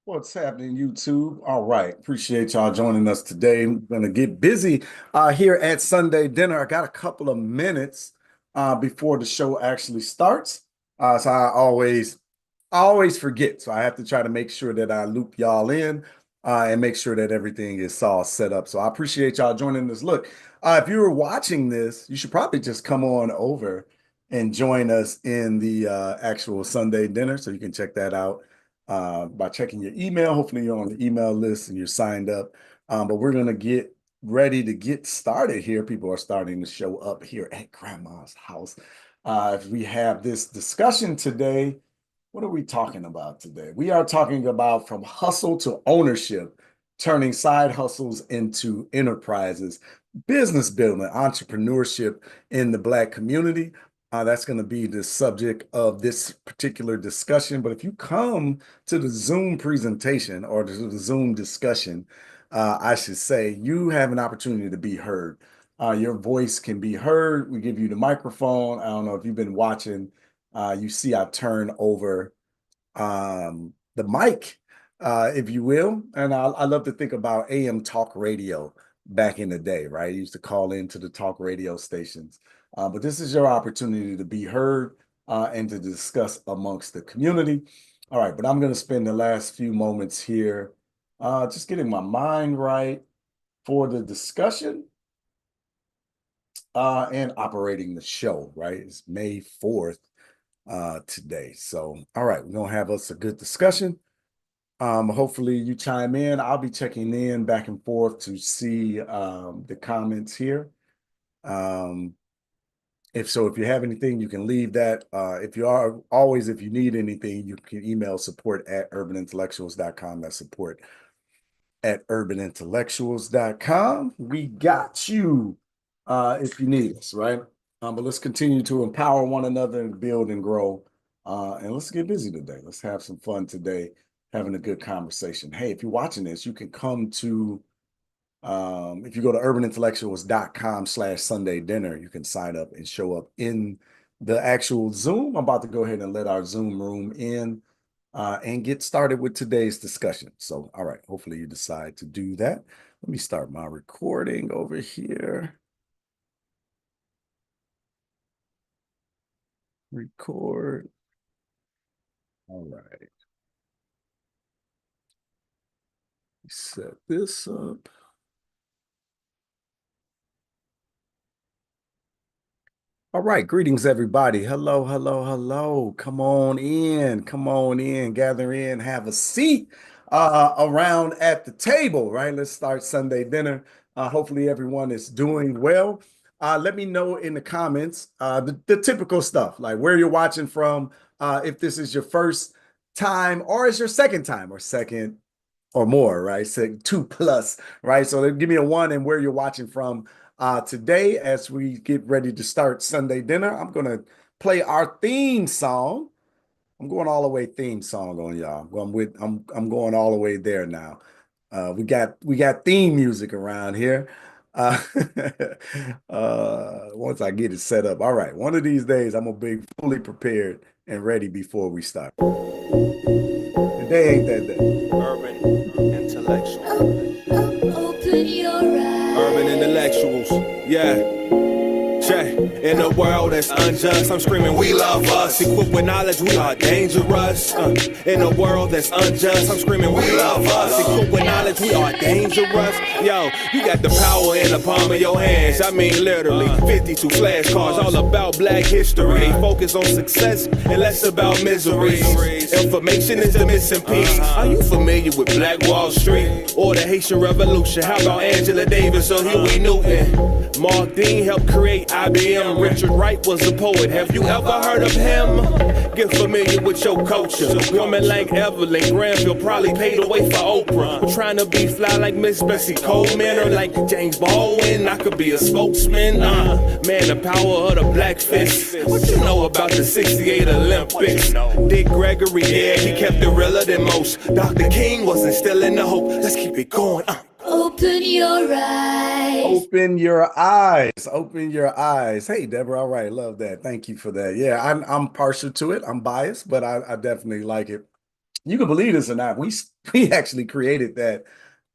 What's happening, YouTube? All right. Appreciate y'all joining us today. We're going to get busy here at Sunday dinner. I got a couple of minutes before the show actually starts. So I always forget. So I have to try to make sure that I loop y'all in and make sure that everything is all set up. So I appreciate y'all joining us. Look, if you were watching this, you should probably just come on over and join us in the actual Sunday dinner. So you can check that out by checking your email. Hopefully you're on the email list and you're signed up. But we're going to get ready to get started here. People are starting to show up here at Grandma's house. If we have this discussion today, what are we talking about today? We are talking about from hustle to ownership, turning side hustles into enterprises, business building, entrepreneurship in the Black community. That's going to be the subject of this particular discussion. But if you come to the Zoom presentation or to the Zoom discussion, I should say, you have an opportunity to be heard. Your voice can be heard. We give you the microphone. I don't know if you've been watching. You see, I turn over the mic, if you will. And I love to think about AM talk radio back in the day, right? You used to call into the talk radio stations. But this is your opportunity to be heard and to discuss amongst the community. All right, but I'm going to spend the last few moments here just getting my mind right for the discussion and operating the show, right? It's May 4th today. So, all right, we're going to have us a good discussion. Hopefully you chime in. I'll be checking in back and forth to see the comments here. If you have anything, you can leave that. If you need anything, you can email support@urbanintellectuals.com. That's support@urbanintellectuals.com. We got you if you need us, right? But let's continue to empower one another and build and grow. And let's get busy today. Let's have some fun today, having a good conversation. Hey, if you're watching this, you can come to if you go to urbanintellectuals.com/Sunday dinner, you can sign up and show up in the actual Zoom. I'm about to go ahead and let our Zoom room in and get started with today's discussion. So, all right, hopefully you decide to do that. Let me start my recording over here. Record. All right. Set this up. All right, greetings, everybody. Hello, hello, hello. Come on in, gather in, have a seat around at the table, right? Let's start Sunday dinner. Hopefully, everyone is doing well. Let me know in the comments the typical stuff, like where you're watching from, if this is your first time or is your second time or second or more, right? So 2+, right? So give me a 1 and where you're watching from. Today, as we get ready to start Sunday dinner, I'm gonna play our theme song. I'm going all the way theme song on y'all. I'm going all the way there now. We got theme music around here. Uh, once I get it set up. All right, one of these days I'm gonna be fully prepared and ready before we start. Today ain't that day. Urban intellectual. Open your eyes. Urban intellectuals. Yeah. Check. In a world that's unjust, I'm screaming, we love us. Equipped with knowledge, we are dangerous. In a world that's unjust, I'm screaming, we love us. Equipped with knowledge, we are dangerous. Yo, you got the power in the palm of your hands. I mean, literally, 52 flashcards, all about black history. They focus on success and less about miseries. Information is the missing piece. Are you familiar with Black Wall Street or the Haitian Revolution? How about Angela Davis or Huey Newton? Mark Dean helped create IBM. Richard Wright was a poet. Have you ever heard of him? Get familiar with your culture. Women like Evelyn Granville probably paid the way for Oprah. Trying to be fly like Miss Bessie Coleman or like James Baldwin. I could be a spokesman. Man, the power of the black fist. What you know about the '68 Olympics? Dick Gregory, yeah, he kept it realer than most. Dr. King was instilling the hope. Let's keep it going. Open your eyes. Open your eyes. Open your eyes. Hey, Deborah. All right. Love that. Thank you for that. Yeah, I'm partial to it. I'm biased, but I definitely like it. You can believe this or not, we actually created that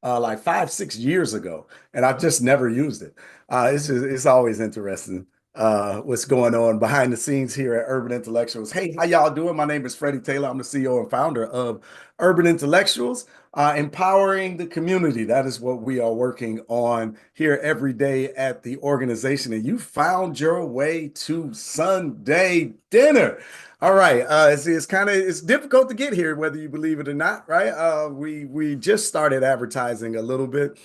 like 5, 6 years ago, and I've just never used it. It's always interesting what's going on behind the scenes here at Urban Intellectuals. Hey, how y'all doing? My name is Freddie Taylor. I'm the CEO and founder of Urban Intellectuals, empowering the community. That is what we are working on here every day at the organization. And you found your way to Sunday dinner. All right. It's kind of it's difficult to get here, whether you believe it or not, right? We just started advertising a little bit,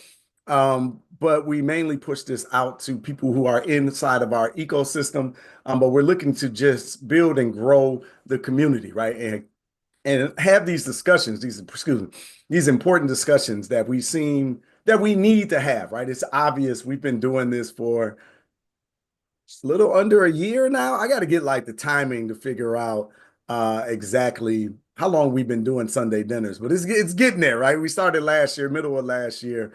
but we mainly push this out to people who are inside of our ecosystem. But we're looking to just build and grow the community, right? And have these discussions, these important discussions that we need to have, right? It's obvious we've been doing this for a little under a year now. I got to get like the timing to figure out exactly how long we've been doing Sunday dinners, but it's getting there, right? We started last year, middle of last year,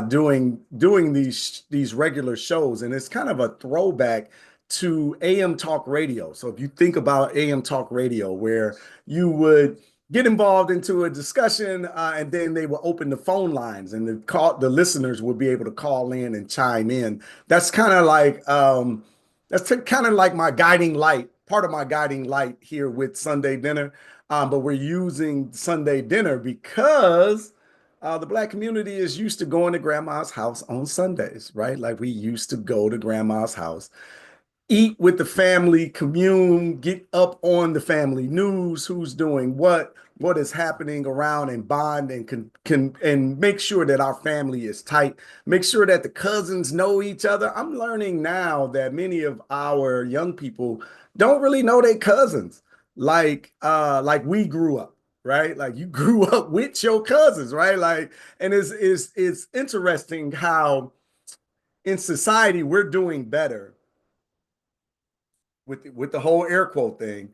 doing these regular shows, and it's kind of a throwback to AM talk radio. So if you think about AM talk radio, where you would get involved into a discussion, and then they will open the phone lines, and the listeners will be able to call in and chime in. That's kind of like my guiding light, part of my guiding light here with Sunday dinner. But we're using Sunday dinner because the Black community is used to going to grandma's house on Sundays, right? Like we used to go to grandma's house, eat with the family, commune, get up on the family news, who's doing what is happening around, and bond and can and make sure that our family is tight, make sure that the cousins know each other. I'm learning now that many of our young people don't really know their cousins like we grew up, right? Like you grew up with your cousins, right? Like, and it's interesting how in society we're doing better with the whole air quote thing.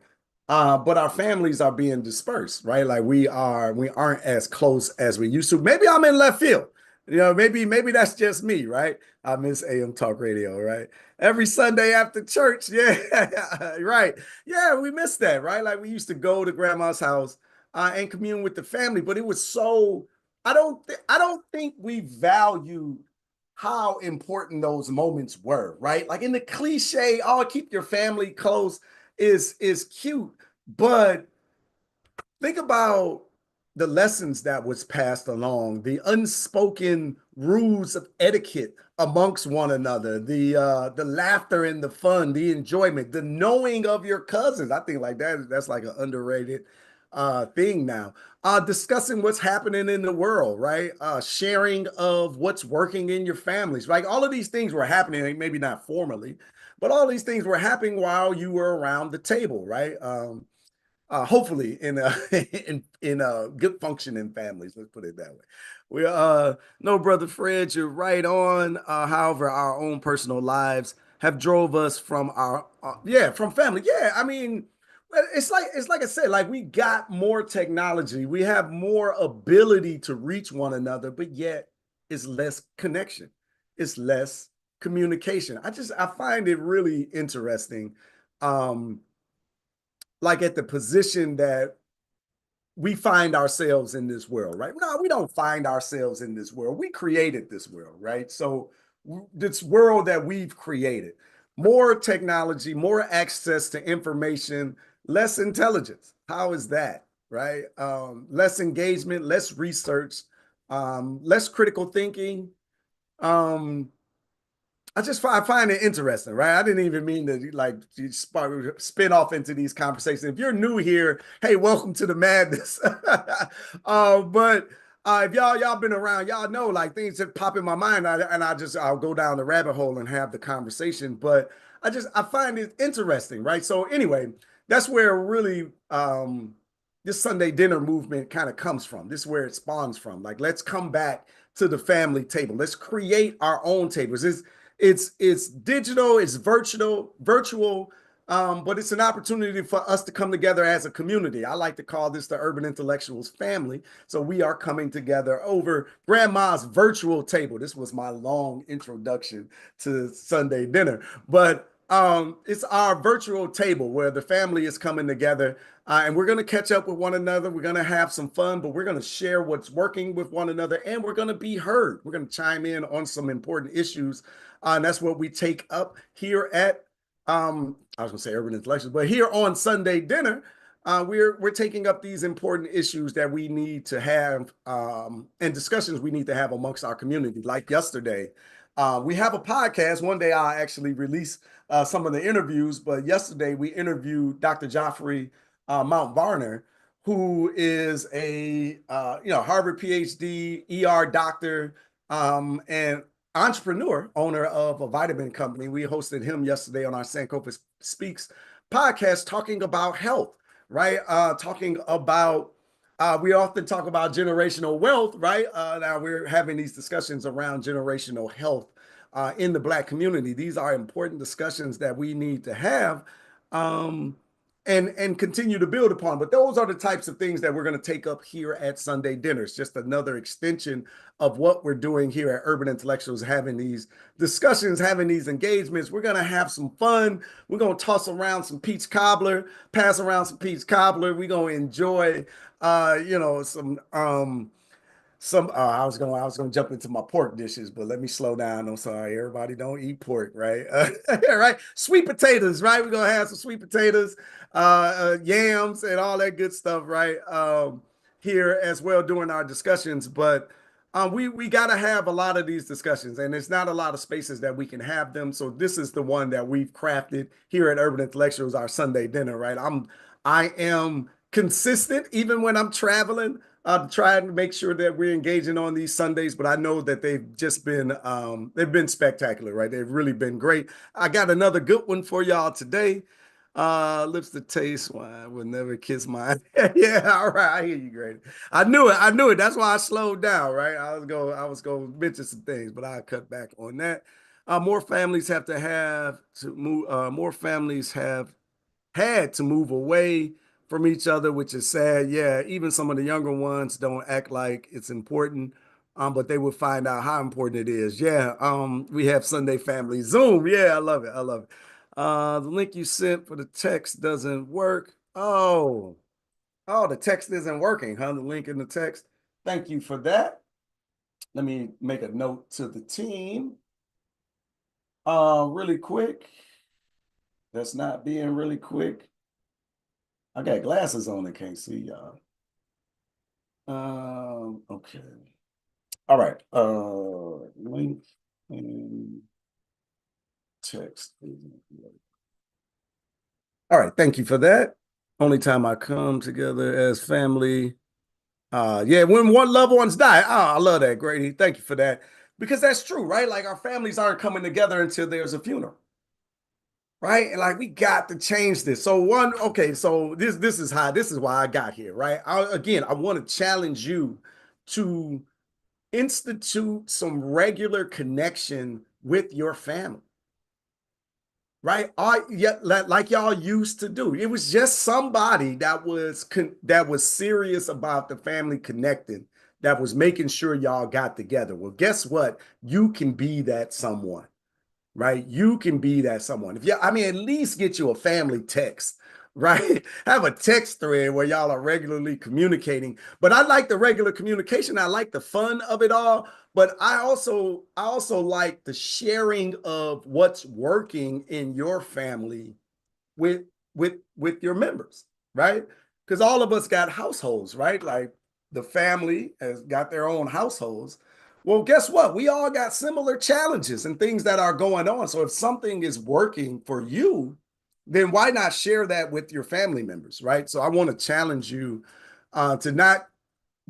But our families are being dispersed, right? Like we aren't as close as we used to. Maybe I'm in left field. Maybe that's just me, right? I miss AM talk radio, right? Every Sunday after church, yeah, right. Yeah, we miss that, right? Like we used to go to grandma's house and commune with the family, but it was so I don't think we value how important those moments were, right? Like in the cliche, oh, keep your family close is cute, but think about the lessons that was passed along, the unspoken rules of etiquette amongst one another, the laughter and the fun, the enjoyment, the knowing of your cousins. I think like that's like an underrated thing now. Discussing what's happening in the world, right? Sharing of what's working in your families. Like all of these things were happening, maybe not formally, but all these things were happening while you were around the table, right? Hopefully in a in a good functioning families, let's put it that way. We no, brother Fred, you're right on. However, our own personal lives have drove us from our from family. Yeah, I mean, it's like I said, like we got more technology, we have more ability to reach one another, but yet it's less connection, it's less communication. I find it really interesting. Um, like at the position that we find ourselves in this world, right? No, we don't find ourselves in this world. We created this world, right? So this world that we've created, more technology, more access to information, less intelligence. How is that, right? Less engagement, less research, less critical thinking. Um, I find it interesting, right? I didn't even mean to like spin off into these conversations. If you're new here, hey, welcome to the madness. But if y'all been around, y'all know like things that pop in my mind, I'll go down the rabbit hole and have the conversation. But I find it interesting, right? So anyway, that's where really this Sunday dinner movement kind of comes from. This is where it spawns from. Like, let's come back to the family table. Let's create our own tables. It's digital, it's virtual, but it's an opportunity for us to come together as a community. I like to call this the Urban Intellectuals family. So we are coming together over grandma's virtual table. This was my long introduction to Sunday dinner, but It's our virtual table where the family is coming together, and we're going to catch up with one another. We're going to have some fun, but we're going to share what's working with one another, and we're going to be heard. We're going to chime in on some important issues, and that's what we take up here at I was going to say Urban Intellectuals, but here on Sunday Dinner. We're taking up these important issues that we need to have and discussions we need to have amongst our community. Like yesterday, we have a podcast. One day I'll actually release some of the interviews, but yesterday we interviewed Dr. Joffrey Mount Varner, who is a Harvard PhD, ER doctor, and entrepreneur, owner of a vitamin company. We hosted him yesterday on our Sankofa Speaks podcast, talking about health, right? Talking about we often talk about generational wealth, right? Now we're having these discussions around generational health in the Black community. These are important discussions that we need to have and continue to build upon. But those are the types of things that we're going to take up here at Sunday Dinners. Just another extension of what we're doing here at Urban Intellectuals, having these discussions, having these engagements. We're going to have some fun. We're going to toss around some peach cobbler, pass around some peach cobbler. We're going to enjoy, some I was gonna jump into my pork dishes, but let me slow down. I'm sorry, everybody don't eat pork, right? Right? Sweet potatoes, right? We're gonna have some sweet potatoes, yams, and all that good stuff, right? Here as well during our discussions, but we gotta have a lot of these discussions, and there's not a lot of spaces that we can have them. So this is the one that we've crafted here at Urban Intellectuals, our Sunday dinner, right? I am consistent even when I'm traveling. Trying to make sure that we're engaging on these Sundays, but I know that they've been spectacular, right? They've really been great. I got another good one for y'all today. Lips to taste wine will never kiss my yeah, all right. I hear you, Grady. I knew it. That's why I slowed down, right? I was going to mention some things, but I cut back on that. More families have to move. More families have had to move away from each other, which is sad. Yeah, even some of the younger ones don't act like it's important, but they will find out how important it is. Yeah, we have Sunday Family Zoom. Yeah, I love it. I love it. The link you sent for the text doesn't work. The text isn't working, huh? The link in the text. Thank you for that. Let me make a note to the team. Really quick. That's not being really quick. I got glasses on and can't see y'all. Okay. All right. Link and text. All right. Thank you for that. Only time I come together as family. Yeah, when one loved ones die. I love that, Grady. Thank you for that. Because that's true, right? Like our families aren't coming together until there's a funeral. Right? And like we got to change this. So this is why I got here, right? I want to challenge you to institute some regular connection with your family. Right? Like y'all used to do. It was just somebody that was serious about the family connecting, that was making sure y'all got together. Well, guess what? You can be that someone. Right? You can be that someone. At least get you a family text, right? Have a text thread where y'all are regularly communicating. But I like the regular communication. I like the fun of it all. But I also like the sharing of what's working in your family with your members, right? Because all of us got households, right? Like the family has got their own households. Well, guess what? We all got similar challenges and things that are going on. So if something is working for you, then why not share that with your family members, right? So I want to challenge you to not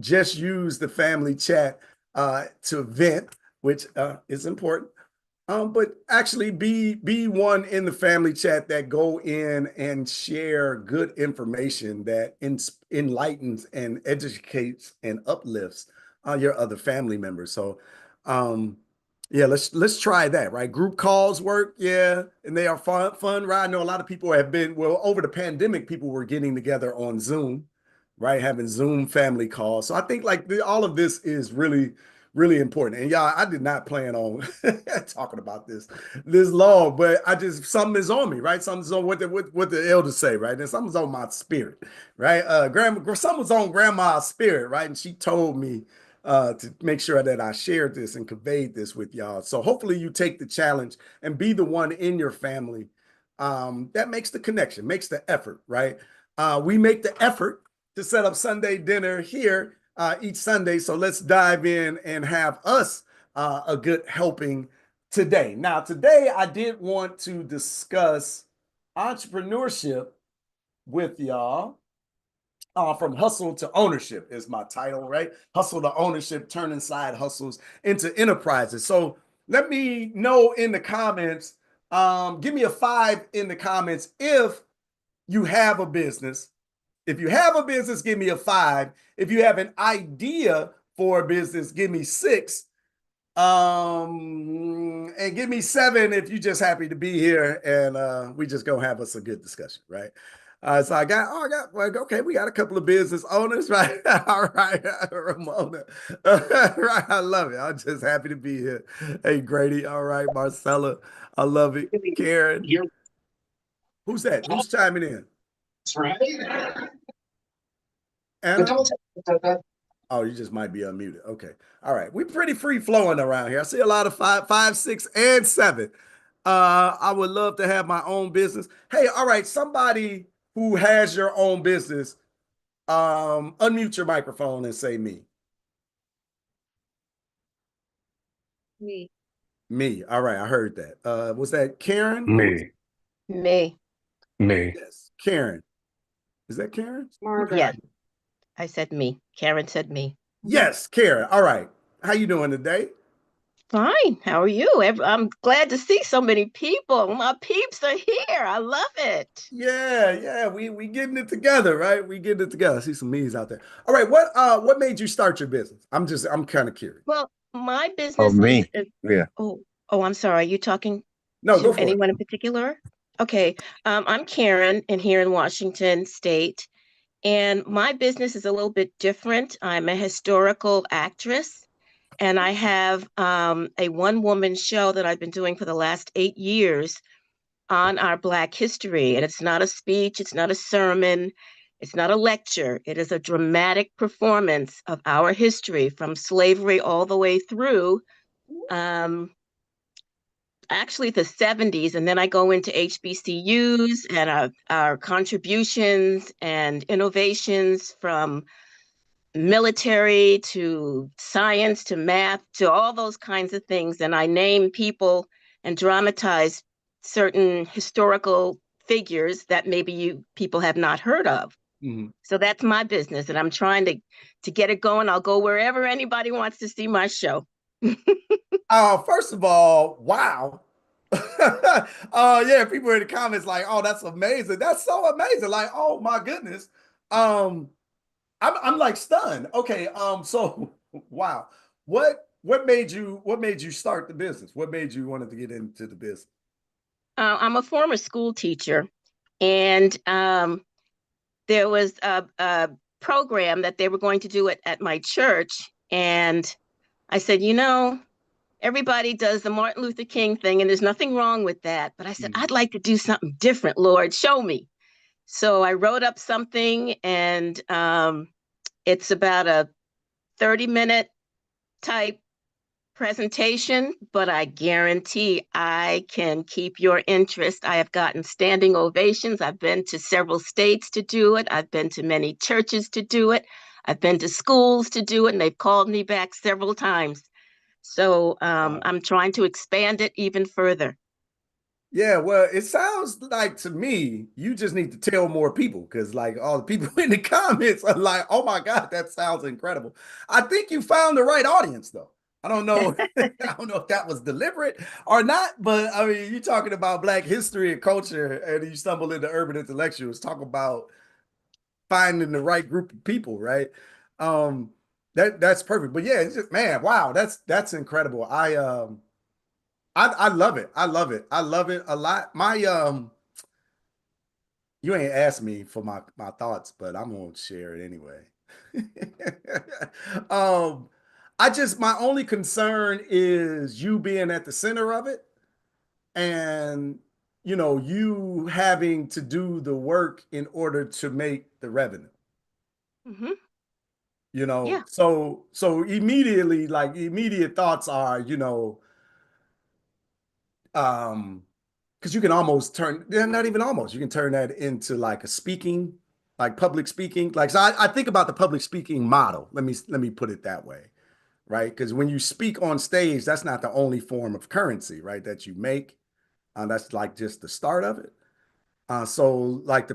just use the family chat to vent, which is important, but actually be one in the family chat that go in and share good information that enlightens and educates and uplifts your other family members. So, yeah, let's try that, right? Group calls work, yeah, and they are fun, right? I know a lot of people have been, well, over the pandemic, people were getting together on Zoom, right? Having Zoom family calls. So I think like all of this is really really important. And y'all, I did not plan on talking about this long, but I just something is on me, right? Something's on what the elders say, right? And something's on my spirit, right? Something's on grandma's spirit, right? And she told me to make sure that I shared this and conveyed this with y'all. So hopefully you take the challenge and be the one in your family that makes the connection, makes the effort, right? We make the effort to set up Sunday dinner here each Sunday. So let's dive in and have us a good helping today. Now, today I did want to discuss entrepreneurship with y'all. From hustle to ownership is my title, right? Hustle to ownership, turning side hustles into enterprises. So let me know in the comments. Give me a 5 in the comments if you have a business. If you have a business, give me a 5. If you have an idea for a business, give me 6. And give me 7 if you're just happy to be here and we just gonna have us a good discussion, right? So well, okay, we got a couple of business owners, right? All right, Ramona. Right, I love it. I'm just happy to be here. Hey, Grady. All right, Marcella. I love it. Karen. Who's that? Who's chiming in? That's right. Anna? Oh, you just might be unmuted. Okay. All right. We're pretty free flowing around here. I see a lot of 5, 6, and 7. I would love to have my own business. Hey, all right. Somebody who has your own business, unmute your microphone and say me. Me. Me. All right. I heard that. Was that Karen? Me. Me. Me. Yes. Karen. Is that Karen? Yes. I said me. Karen said me. Yes, Karen. All right. How you doing today? Fine. How are you? I'm glad to see so many people. My peeps are here. I love it. Yeah. We getting it together, right? We getting it together. I see some me's out there. All right. What made you start your business? I'm kind of curious. Well, my Oh, business me. is Yeah. oh, I'm sorry. Are you talking No, go to for anyone it. in particular? Okay. I'm Karen and here in Washington State. And my business is a little bit different. I'm a historical actress. And I have a one-woman show that I've been doing for the last 8 years on our Black history. And it's not a speech, it's not a sermon, it's not a lecture. It is a dramatic performance of our history from slavery all the way through actually the 70s. And then I go into HBCUs and our contributions and innovations from military to science to math to all those kinds of things. And I name people and dramatize certain historical figures that maybe you people have not heard of. Mhm. So that's my business, and I'm trying to get it going. I'll go wherever anybody wants to see my show. First of all, wow. Yeah, people in the comments like, oh, that's amazing. That's so amazing. Like, oh my goodness. Um, I'm like stunned. Okay, so wow. What made you start the business? What made you wanted to get into the business? I'm a former school teacher, and there was a program that they were going to do at my church, and I said, everybody does the Martin Luther King thing, and there's nothing wrong with that. But I said, I'd like to do something different, Lord, show me. So I wrote up something, and it's about a 30-minute type presentation, but I guarantee I can keep your interest. I have gotten standing ovations. I've been to several states to do it. I've been to many churches to do it. I've been to schools to do it, and they've called me back several times. So I'm trying to expand it even further. Yeah, well, it sounds like to me you just need to tell more people because, like, all the people in the comments are like, "Oh my God, that sounds incredible." I think you found the right audience, though. I don't know, I don't know if that was deliberate or not, but I mean, you're talking about Black history and culture, and you stumble into urban intellectuals. Talk about finding the right group of people, right? Um, that's perfect. But yeah, it's just man, wow, that's incredible. I love it. I love it. I love it a lot. You ain't asked me for my thoughts, but I'm gonna share it anyway. um my only concern is you being at the center of it and, you having to do the work in order to make the revenue. Hmm. Yeah. So immediately, like immediate thoughts are, um, because you can almost turn, yeah, not even almost, you can turn that into like a speaking, like public speaking. Like, so I think about the public speaking model. Let me put it that way, right? Because when you speak on stage, that's not the only form of currency, right, that you make. That's like just the start of it. So like the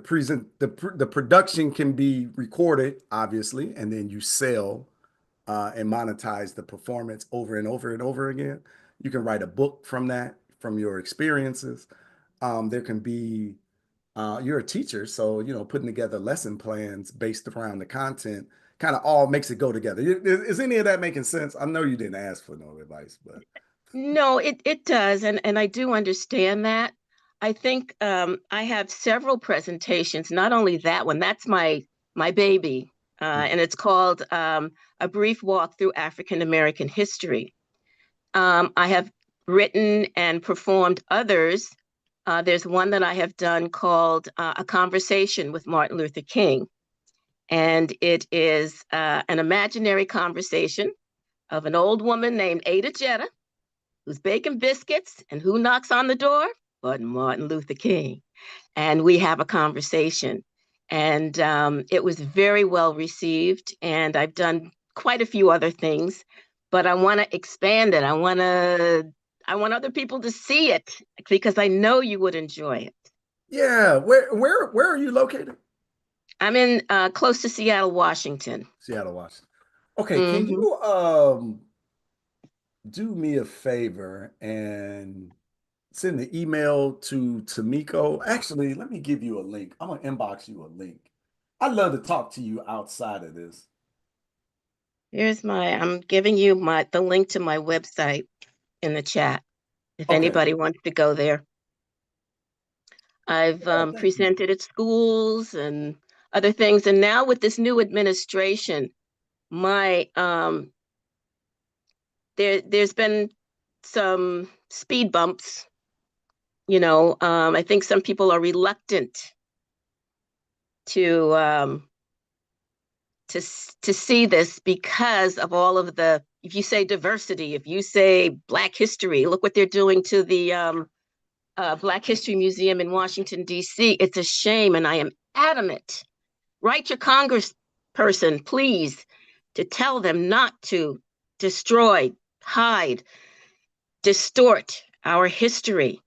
production can be recorded, obviously, and then you sell and monetize the performance over and over and over again. You can write a book from that, from your experiences. There can be, you're a teacher, so, putting together lesson plans based around the content kind of all makes it go together. Is any of that making sense? I know you didn't ask for no advice, but No, it does, and I do understand that. I think I have several presentations. Not only that one, that's my baby, and it's called A Brief Walk Through African American History. I have written and performed others. There's one that I have done called A Conversation with Martin Luther King, and it is an imaginary conversation of an old woman named Ada Jetta who's baking biscuits and who knocks on the door? But Martin Luther King. And we have a conversation. And it was very well received. And I've done quite a few other things, but I want to expand it. I want other people to see it because I know you would enjoy it. yeah, where are you located? I'm in close to Seattle, Washington. Seattle, Washington. Okay, can Hmm. you do me a favor and send the email to Tamiko? Actually, let me give you a link. I'm gonna inbox you a link. I'd love to talk to you outside of this. I'm giving you the link to my website in the chat if Okay. anybody wants to go there. I've Yeah, thank you. presented at schools and other things. And now with this new administration, my there's been some speed bumps. I think some people are reluctant to to see this because of all of the. If you say diversity, if you say Black history, look what they're doing to the Black History Museum in Washington, D.C. It's a shame, and I am adamant. Write your congressperson, please, to tell them not to destroy, hide, distort our history.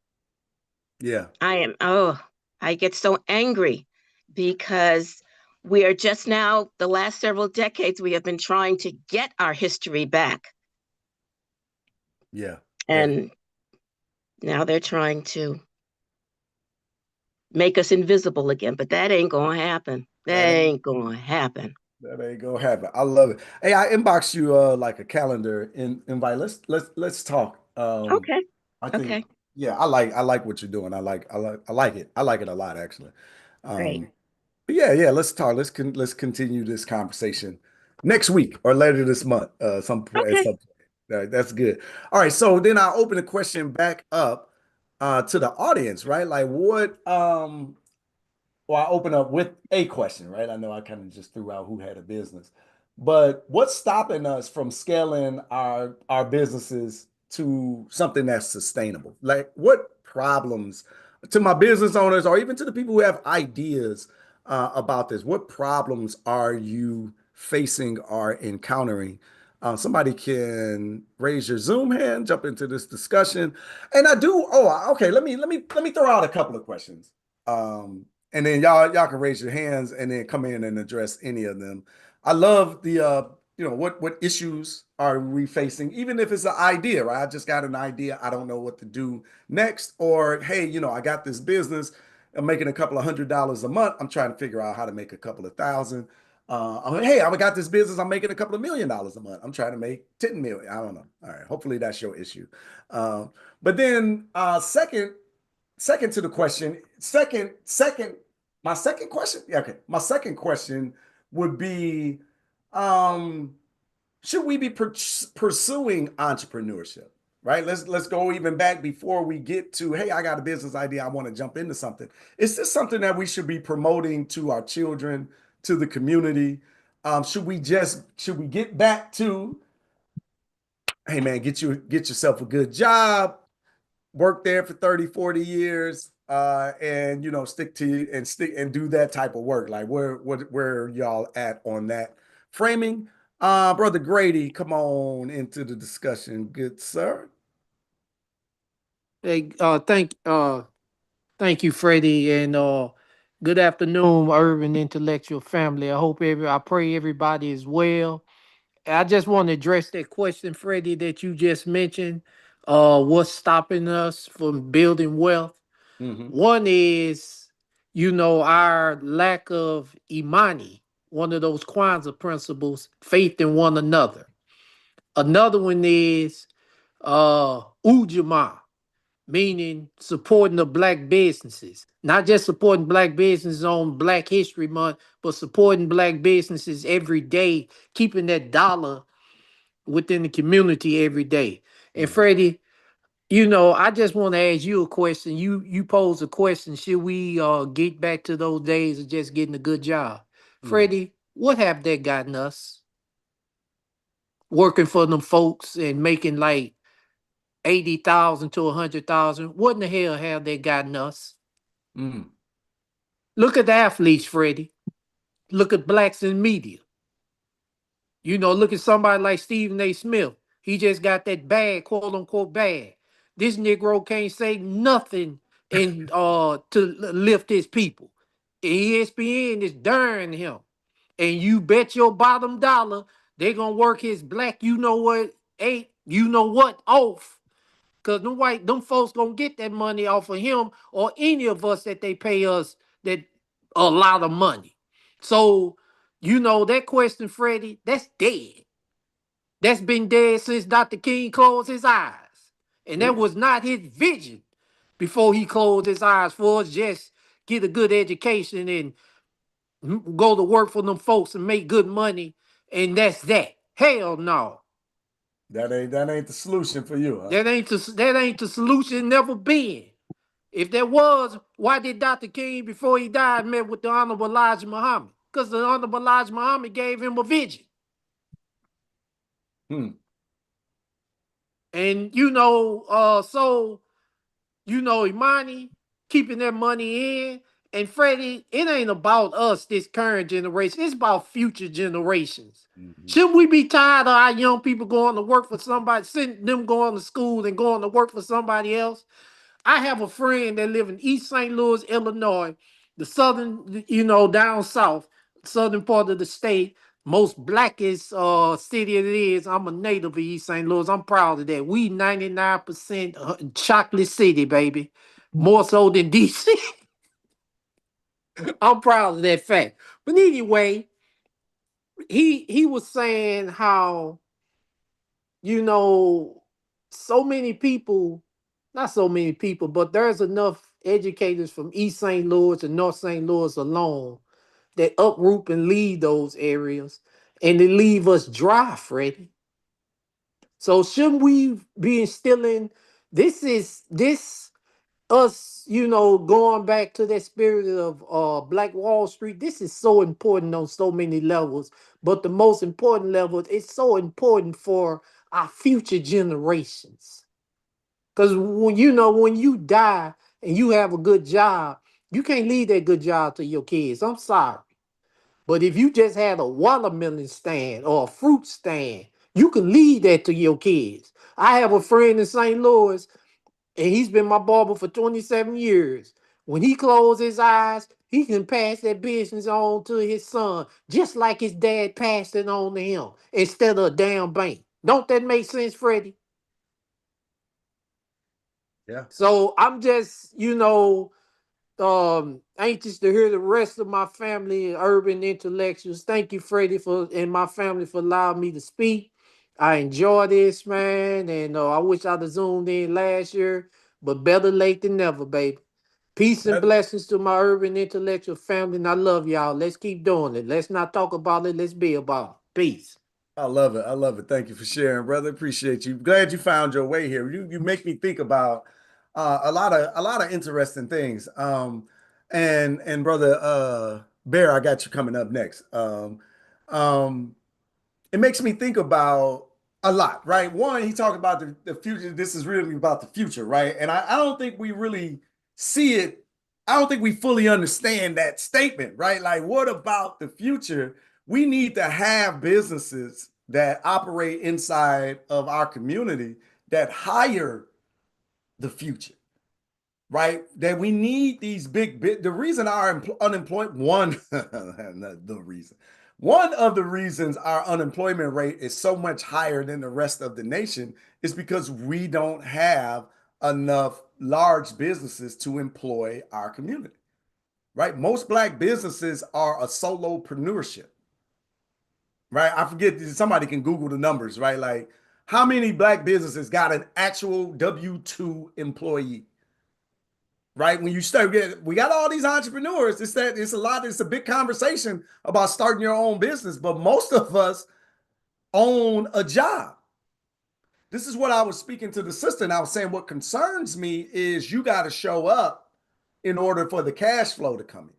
Yeah, I get so angry because we are just now, the last several decades, we have been trying to get our history back. yeah, yeah. And now they're trying to make us invisible again, but that ain't gonna happen. That That ain't ain't gonna happen. that ain't gonna happen. I love it. Hey, I inbox you like a calendar invite. Let's talk. Okay. I think Okay. yeah, I like what you're doing. I like it. I like it a lot actually. Great. Um, but yeah, let's talk. Let's continue this conversation next week or later this month. Some point at Okay. some point. That's good. All right, so then I'll open the question back up to the audience, right? Like what well, I open up with a question, right? I know I kind of just threw out who had a business, but what's stopping us from scaling our businesses to something that's sustainable? Like what problems to my business owners or even to the people who have ideas about this, what problems are you facing or encountering? Somebody can raise your Zoom hand, jump into this discussion. And I do, oh, okay, let me throw out a couple of questions. And then y'all can raise your hands and then come in and address any of them. I love the what issues are we facing, even if it's an idea, right? I just got an idea, I don't know what to do next, or hey, I got this business, I'm making a couple of $100s a month, I'm trying to figure out how to make a couple of thousand. Hey, I got this business, I'm making a couple of $1 million a month, I'm trying to make 10 million. I don't know. All right, hopefully that's your issue. But then second to the question, my second question, yeah, okay. My second question would be, should we be pursuing entrepreneurship? Right? Let's go even back before we get to, hey, I got a business idea, I want to jump into something. Is this something that we should be promoting to our children, to the community? Should we get back to, hey man, get yourself a good job, work there for 30, 40 years, and stick and do that type of work? Like where y'all at on that framing? Brother Grady, come on into the discussion, good sir. Hey, thank you, Freddie, and good afternoon, urban intellectual family. I pray everybody is well. I just want to address that question, Freddie, that you just mentioned. What's stopping us from building wealth? Mm-hmm. One is, our lack of imani, one of those Kwanzaa principles, faith in one another. Another one is ujamaa, meaning supporting the black businesses, not just supporting black businesses on Black History Month, but supporting black businesses every day, keeping that dollar within the community every day. And Mm-hmm. Freddie, I just want to ask you a question. You posed a question: should we get back to those days of just getting a good job? Mm-hmm. Freddie, what have that gotten us? Working for them folks and making like 80,000 to 100,000. What in the hell have they gotten us? Mm-hmm. Look at the athletes, Freddie. Look at blacks in media. Look at somebody like Stephen A. Smith. He just got that bag, quote unquote bag. This Negro can't say nothing to lift his people. ESPN is daring him. And you bet your bottom dollar they gonna work his black off. Cause them folks gonna get that money off of him or any of us that they pay us that a lot of money. So, that question, Freddie, that's dead. That's been dead since Dr. King closed his eyes. And that Yeah. was not his vision before he closed his eyes for us just get a good education and go to work for them folks and make good money. And that's that. Hell no. That ain't the solution for you, huh? That ain't the solution, never been. If there was, why did Dr. King, before he died, met with the Honorable Elijah Muhammad? Because the Honorable Elijah Muhammad gave him a vision. Hmm. And, Imani, keeping that money in. And Freddie, it ain't about us, this current generation. It's about future generations. Mm-hmm. Shouldn't we be tired of our young people going to work for somebody, sending them going to school and going to work for somebody else? I have a friend that live in East St. Louis, Illinois, the southern, down south, southern part of the state, most blackest city it is. I'm a native of East St. Louis. I'm proud of that. We 99% chocolate city, baby. More so than DC. I'm proud of that fact. But anyway, he was saying how, you know, so many people, not so many people, but there's enough educators from East St. Louis and North St. Louis alone that uproot and leave those areas and they leave us dry, Freddie. So shouldn't we be instilling this us, going back to that spirit of Black Wall Street? This is so important on so many levels, but the most important level, it's so important for our future generations. Because when you die and you have a good job, you can't leave that good job to your kids. I'm sorry. But if you just had a watermelon stand or a fruit stand, you can leave that to your kids. I have a friend in St. Louis, and he's been my barber for 27 years. When he closes his eyes, he can pass that business on to his son, just like his dad passed it on to him, instead of a damn bank. Don't that make sense, Freddie? Yeah. So I'm just, anxious to hear the rest of my family and urban intellectuals. Thank you, Freddie, and my family for allowing me to speak. I enjoy this, man, and I wish I'd have zoomed in last year, but better late than never, baby. Peace and That blessings to my urban intellectual family, and I love y'all. Let's keep doing it. Let's not talk about it. Let's be about it. Peace. I love it. I love it. Thank you for sharing, brother. Appreciate you. Glad you found your way here. You make me think about a lot of interesting things. And brother Bear, I got you coming up next. Um, it makes me think about a lot, right? One, he talked about the future. This is really about the future, right? And I don't think we really see it. I don't think we fully understand that statement, right? Like, what about the future? We need to have businesses that operate inside of our community that hire the future, right? That we need these the reason our unemployment, one of the reasons our unemployment rate is so much higher than the rest of the nation is because we don't have enough large businesses to employ our community, right? Most Black businesses are a solopreneurship, right? I forget, somebody can Google the numbers, right? Like, how many Black businesses got an actual W-2 employee? Right? When you start getting, we got all these entrepreneurs. It's a big conversation about starting your own business, but most of us own a job. This is what I was speaking to the sister, and I was saying what concerns me is you got to show up in order for the cash flow to come in.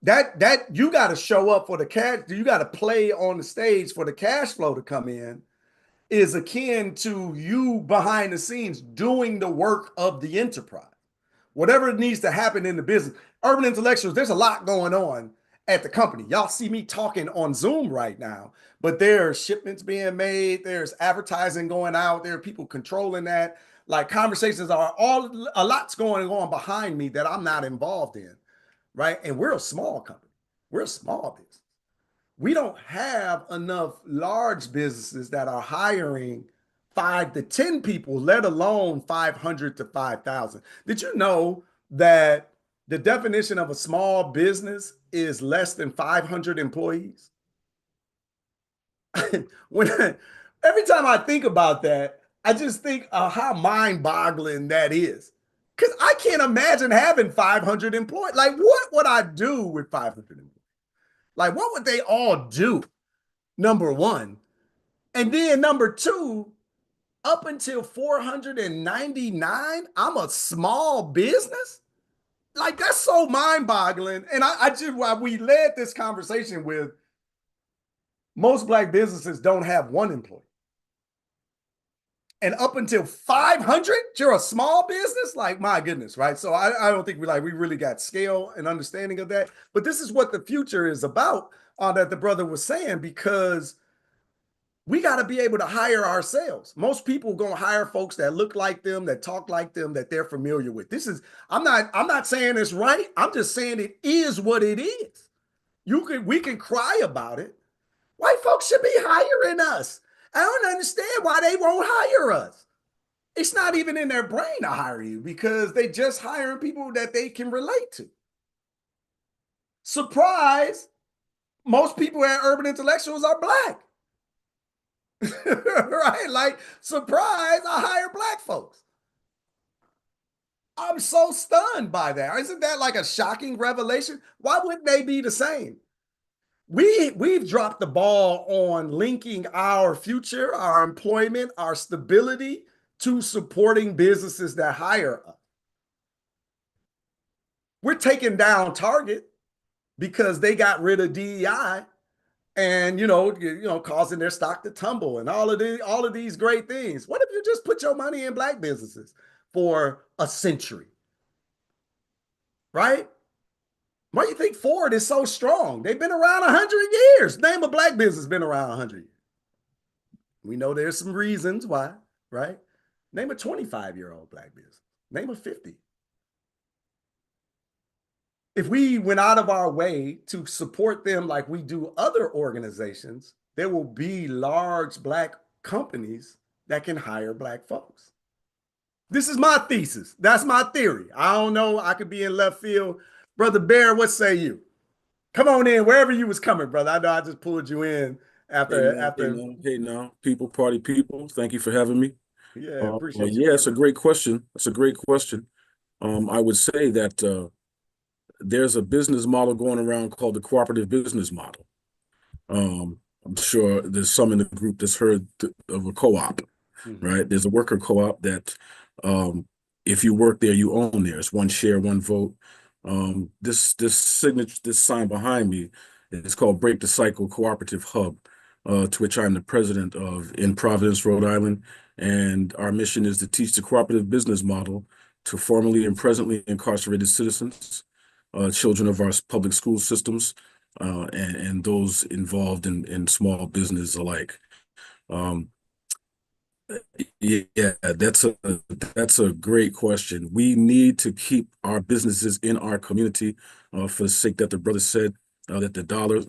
That you got to show up for the cash, you got to play on the stage for the cash flow to come in, is akin to you behind the scenes doing the work of the enterprise. Whatever needs to happen in the business. Urban Intellectuals, there's a lot going on at the company. Y'all see me talking on Zoom right now, but there's shipments being made, there's advertising going out, there are people controlling that. Like, conversations are a lot's going on behind me that I'm not involved in, right? And we're a small company. We're a small business. We don't have enough large businesses that are hiring 5 to 10 people, let alone 500 to 5,000. Did you know that the definition of a small business is less than 500 employees? Every time I think about that, I just think of how mind-boggling that is. Because I can't imagine having 500 employees. Like, what would I do with 500 employees? Like, what would they all do? Number one. And then number two, up until 499, I'm a small business. Like, that's so mind-boggling. And I just, while we led this conversation with most Black businesses don't have one employee. And up until 500, you're a small business? Like, my goodness, right? So I don't think we really got scale and understanding of that. But this is what the future is about, that the brother was saying, because we got to be able to hire ourselves. Most people going to hire folks that look like them, that talk like them, that they're familiar with. I'm not saying it's right. I'm just saying it is what it is. We can cry about it. White folks should be hiring us. I don't understand why they won't hire us. It's not even in their brain to hire you because they just hiring people that they can relate to. Surprise, most people at Urban Intellectuals are Black. Right? Like, surprise, I hire Black folks. I'm so stunned by that. Isn't that like a shocking revelation? Why wouldn't they be the same? We've dropped the ball on linking our future, our employment, our stability to supporting businesses that hire us. We're taking down Target because they got rid of DEI and causing their stock to tumble and all of these great things. What if you just put your money in Black businesses for a century? Right? Why do you think Ford is so strong? They've been around 100 years. Name a Black business been around 100 years. We know there's some reasons why, right? Name a 25-year-old Black business. Name a 50. If we went out of our way to support them like we do other organizations, there will be large Black companies that can hire Black folks. This is my thesis. That's my theory. I don't know. I could be in left field. Brother Bear, what say you? Come on in, wherever you was coming, brother. I know I just pulled you in after. Hey now, people, party people. Thank you for having me. Yeah, appreciate you. Yeah, it's a great question. It's a great question. I would say that there's a business model going around called the cooperative business model. I'm sure there's some in the group that's heard of a co-op, right? There's a worker co-op that if you work there, you own there. It's one share, one vote. This signature, this sign behind me is called Break the Cycle Cooperative Hub, to which I'm the president of in Providence, Rhode Island. And our mission is to teach the cooperative business model to formerly and presently incarcerated citizens, children of our public school systems, and those involved in small business alike. Um, yeah, that's a great question. We need to keep our businesses in our community, for the sake that the brother said, that the dollar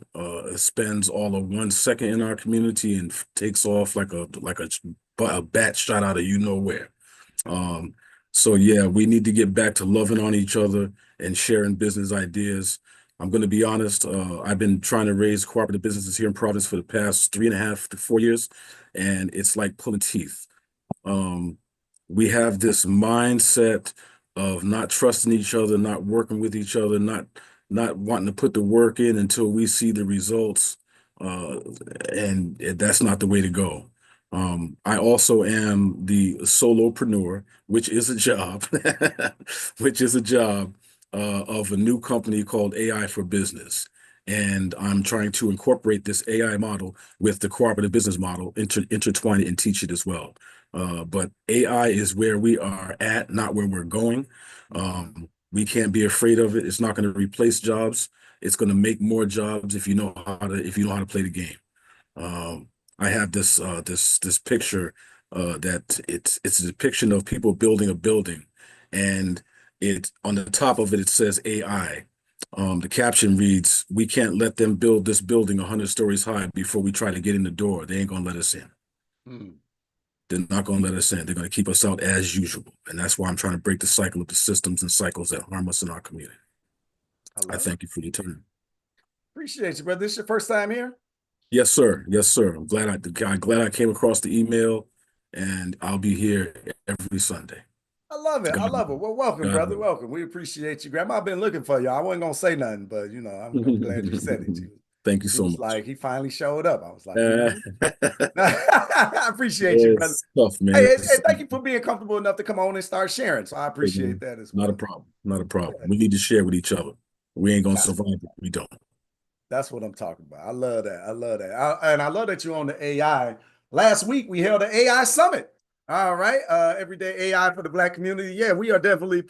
spends all of 1 second in our community and takes off like a bat shot out of you know where. So yeah, we need to get back to loving on each other and sharing business ideas. I'm going to be honest. I've been trying to raise cooperative businesses here in Providence for the past 3.5 to 4 years, and it's like pulling teeth. We have this mindset of not trusting each other, not working with each other, not wanting to put the work in until we see the results, and that's not the way to go. I also am the solopreneur, which is a job, which is a job of a new company called AI for Business. And I'm trying to incorporate this AI model with the cooperative business model, intertwine it and teach it as well. But AI is where we are at, not where we're going. We can't be afraid of it. It's not going to replace jobs. It's going to make more jobs if you know how to play the game. I have this picture that it's a depiction of people building a building, and it on the top of it it says AI. The caption reads, "We can't let them build this building 100 stories high before we try to get in the door. They ain't gonna let us in. They're not gonna let us in. They're gonna keep us out as usual." And that's why I'm trying to break the cycle of the systems and cycles that harm us in our community. I thank you for your time. Appreciate you, brother. This is your first time here? Yes, sir. Yes, sir. I'm glad I came across the email, and I'll be here every Sunday. I love it. I love it. Well, welcome, brother. God. Welcome. We appreciate you. Grandma been looking for you. I wasn't gonna say nothing, but I'm glad you said it. Thank you She so was much. like, he finally showed up. I was like, I appreciate you, brother. It's tough, man. Hey, and thank you for being comfortable enough to come on and start sharing. So I appreciate that as well. Not a problem. Not a problem. We need to share with each other. We ain't gonna survive if we don't. That's what I'm talking about. I love that. I love that. And I love that you're on the AI. Last week we held an AI summit. All right. Everyday AI for the Black community. Yeah, we are definitely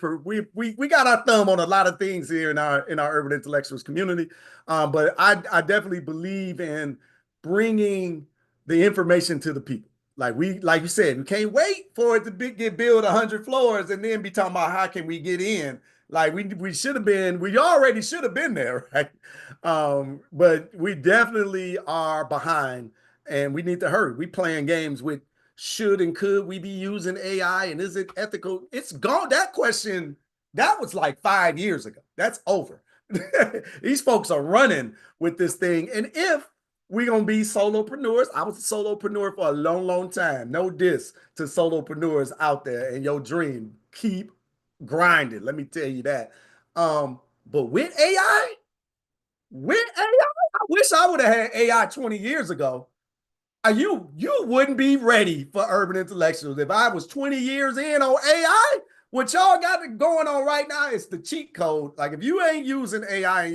we got our thumb on a lot of things here in our urban intellectuals community. But I definitely believe in bringing the information to the people. Like you said, we can't wait for it to get built 100 floors and then be talking about how can we get in. Like we should have been, we already should have been there, right? But we definitely are behind, and we need to hurry. We playing games with should and could we be using AI, and is it ethical? It's gone. That question, that was like 5 years ago. That's over. These folks are running with this thing. And if we're going to be solopreneurs, I was a solopreneur for a long, long time. No diss to solopreneurs out there and your dream. Keep grinding. Let me tell you that. But with AI, I wish I would have had AI 20 years ago. You wouldn't be ready for urban intellectuals. If I was 20 years in on AI, what y'all got going on right now is the cheat code. Like if you ain't using AI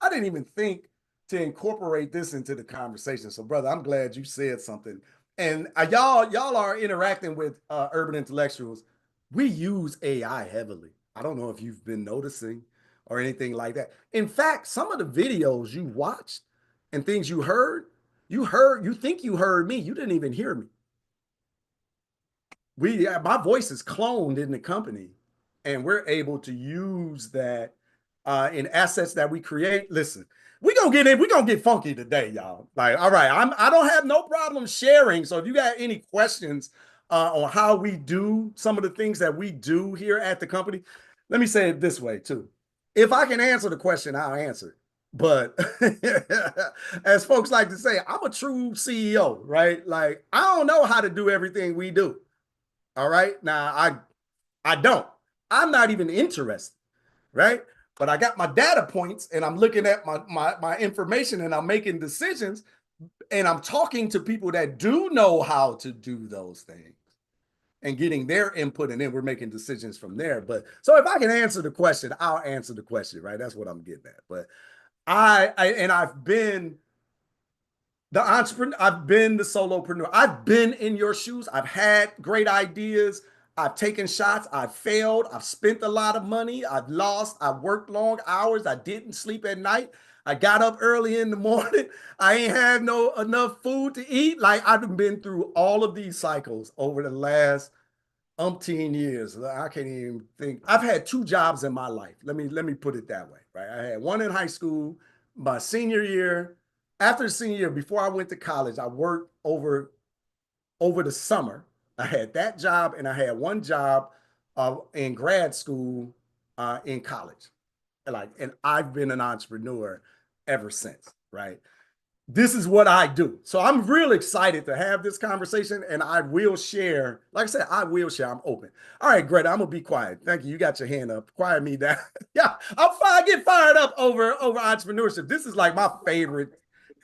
I didn't even think to incorporate this into the conversation. So brother, I'm glad you said something. And y'all are interacting with urban intellectuals. We use AI heavily. I don't know if you've been noticing or anything like that. In fact, some of the videos you watched and things you think you heard me. You didn't even hear me. My voice is cloned in the company, and we're able to use that in assets that we create. Listen, we're gonna get funky today, y'all. Like, all right, I don't have no problem sharing. So if you got any questions on how we do some of the things that we do here at the company, let me say it this way too. If I can answer the question, I'll answer it. But as folks like to say, I'm a true CEO, right? Like, I don't know how to do everything we do. All right. Now, I don't. I'm not even interested, right? But I got my data points and I'm looking at my information and I'm making decisions and I'm talking to people that do know how to do those things and getting their input, and then we're making decisions from there. But so if I can answer the question, I'll answer the question, right? That's what I'm getting at. But I've been the entrepreneur, I've been the solopreneur. I've been in your shoes. I've had great ideas. I've taken shots. I've failed. I've spent a lot of money. I've lost. I've worked long hours. I didn't sleep at night. I got up early in the morning. I ain't had no enough food to eat. Like I've been through all of these cycles over the last umpteen years. I can't even think. I've had 2 jobs in my life. Let me put it that way, right? I had one in high school, my senior year. After the senior year, before I went to college, I worked over the summer. I had that job, and I had one job in grad school in college. And I've been an entrepreneur ever since, right? This is what I do. So I'm real excited to have this conversation, and I will share. Like I said, I will share. I'm open. All right, Greta, I'm gonna be quiet. Thank you. You got your hand up. Quiet me down. Yeah, I get fired up over entrepreneurship. This is like my favorite.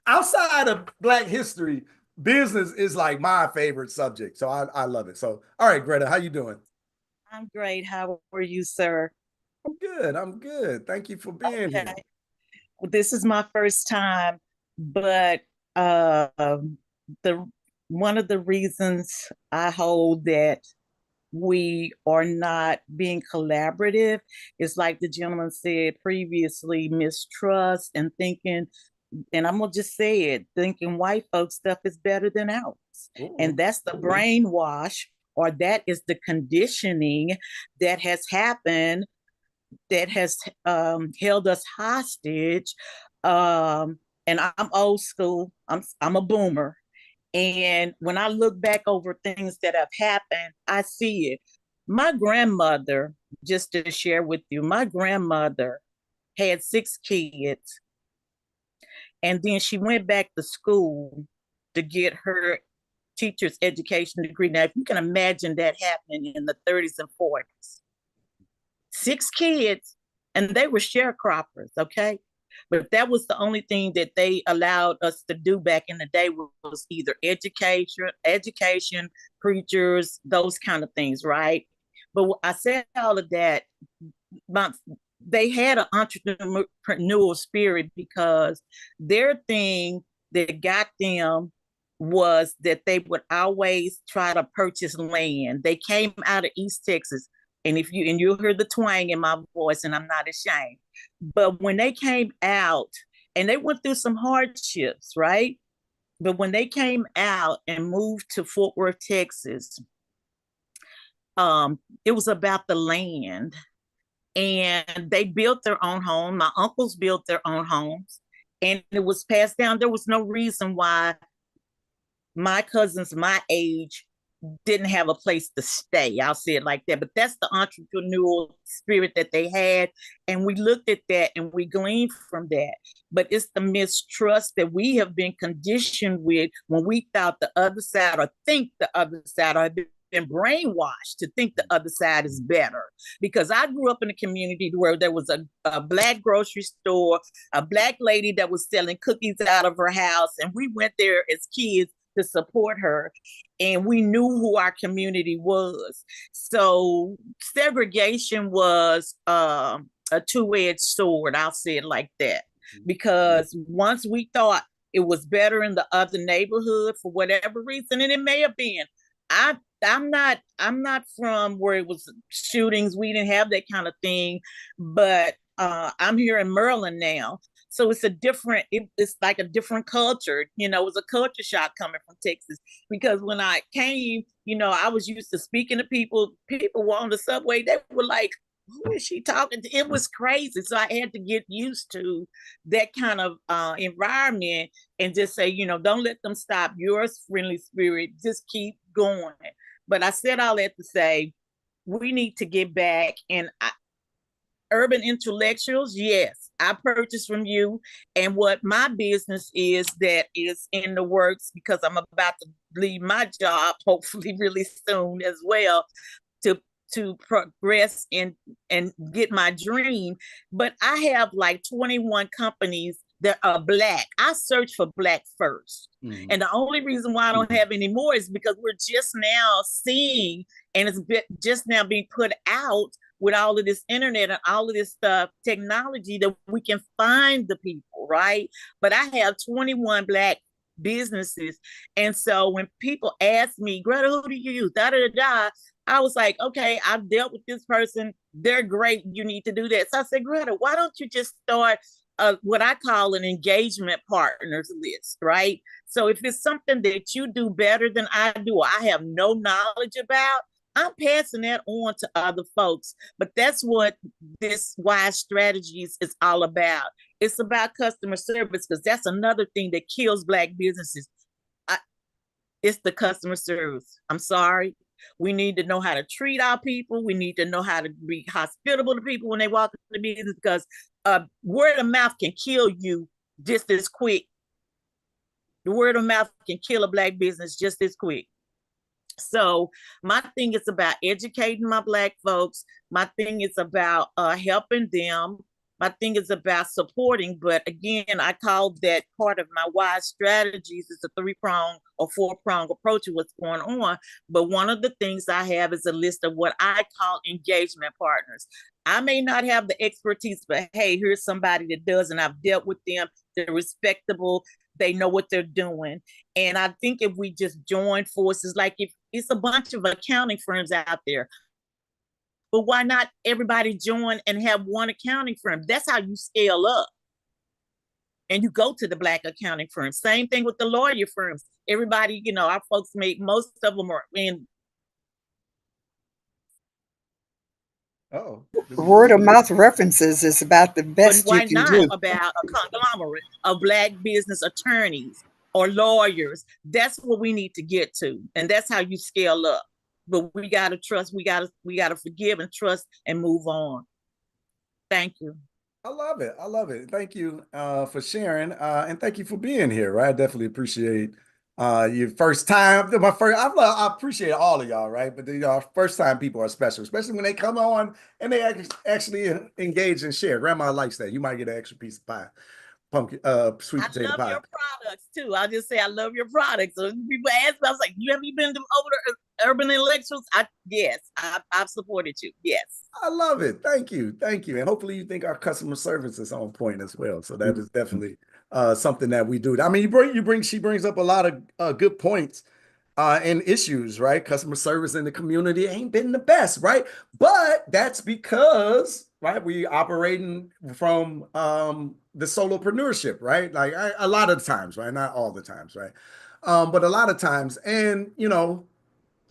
Outside of Black history, business is like my favorite subject. So I love it. So, all right, Greta, how you doing? I'm great. How are you, sir? I'm good. I'm good. Thank you for being here. Okay. Well, this is my first time, but the one of the reasons I hold that we are not being collaborative is like the gentleman said previously, mistrust and thinking, and I'm gonna just say it, thinking white folks stuff is better than ours. Ooh. And that's the brainwash, or that is the conditioning that has happened, that has held us hostage. And I'm old school. I'm a boomer. And when I look back over things that have happened, I see it. My grandmother, just to share with you, my grandmother had 6 kids. And then she went back to school to get her teacher's education degree. Now, if you can imagine that happening in the 30s and 40s. 6 kids, and they were sharecroppers, okay? But that was the only thing that they allowed us to do back in the day, was either education, preachers, those kind of things, right? But I said all of that, they had an entrepreneurial spirit, because their thing that got them was that they would always try to purchase land. They came out of East Texas. And you'll hear the twang in my voice, and I'm not ashamed. But when they came out, and they went through some hardships, right? But when they came out and moved to Fort Worth, Texas, it was about the land. And they built their own home. My uncles built their own homes, and it was passed down. There was no reason why my cousins my age didn't have a place to stay. I'll say it like that. But that's the entrepreneurial spirit that they had. And we looked at that and we gleaned from that. But it's the mistrust that we have been conditioned with, when we thought the other side, or think the other side, or been brainwashed to think the other side is better. Because I grew up in a community where there was a Black grocery store, a Black lady that was selling cookies out of her house. And we went there as kids to support her, and we knew who our community was. So segregation was a two-edged sword, I'll say it like that, because once we thought it was better in the other neighborhood for whatever reason, and it may have been, I'm not from where it was shootings. We didn't have that kind of thing, but I'm here in Maryland now. So it's it's like a different culture. It was a culture shock coming from Texas, because when I came, I was used to speaking to people. People were on the subway. They were like, who is she talking to? It was crazy. So I had to get used to that kind of environment, and just say, don't let them stop your friendly spirit. Just keep going. But I said all that to say, we need to get back. And urban intellectuals, yes, I purchase from you. And what my business is that is in the works, because I'm about to leave my job, hopefully really soon as well, to progress and get my dream. But I have like 21 companies that are Black. I search for Black first. Mhm. And the only reason why I don't have any more is because we're just now seeing, and it's just now being put out with all of this internet and all of this stuff, technology, that we can find the people, right? But I have 21 Black businesses. And so when people ask me, Greta, who do you use? Da da da da. I was like, okay, I've dealt with this person. They're great. You need to do that. So I said, Greta, why don't you just start what I call an engagement partners list, right? So if it's something that you do better than I do, or I have no knowledge about, I'm passing that on to other folks. But that's what this Wise Strategies is all about. It's about customer service, because that's another thing that kills Black businesses. It's the customer service. I'm sorry. We need to know how to treat our people. We need to know how to be hospitable to people when they walk in the business, because word of mouth can kill you just as quick. The word of mouth can kill a Black business just as quick. So my thing is about educating my Black folks. My thing is about helping them. My thing is about supporting. But again, I call that part of my Wise Strategies. It's a 3-prong or 4-prong approach of what's going on. But one of the things I have is a list of what I call engagement partners. I may not have the expertise, but hey, here's somebody that does, and I've dealt with them. They're respectable. They know what they're doing. And I think if we just join forces, like if it's a bunch of accounting firms out there, but why not everybody join and have one accounting firm? That's how you scale up. And you go to the Black accounting firms. Same thing with the lawyer firms. Everybody, our folks most of them are in. Oh, Word of mouth references is about the But best you why can not do. about a conglomerate of Black business attorneys or lawyers? That's what we need to get to. And that's how you scale up. But we got to trust, we got to forgive and trust and move on. Thank you. I love it. I love it. Thank you for sharing, and thank you for being here. Right, I definitely appreciate your first time. I appreciate all of y'all. Right, but first time people are special, especially when they come on and they actually engage and share. Grandma likes that. You might get an extra piece of pie, pumpkin, sweet potato I love pie. your products too. I'll just say I love your products. So people ask me, I was like, have you been over to Urban Intellectuals? Yes, I've supported you. Yes. I love it. Thank you. Thank you. And hopefully you think our customer service is on point as well. So that is definitely something that we do. I mean, she brings up a lot of good points and issues, right? Customer service in the community ain't been the best, right? But that's because, right, we operating from the solopreneurship, right? Like a lot of times, right? Not all the times, right? But a lot of times. And,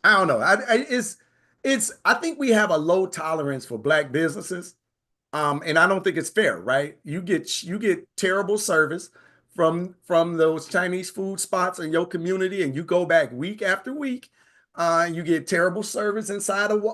I don't know. I think we have a low tolerance for Black businesses. And I don't think it's fair, right? You get terrible service from those Chinese food spots in your community, and you go back week after week. You get terrible service inside of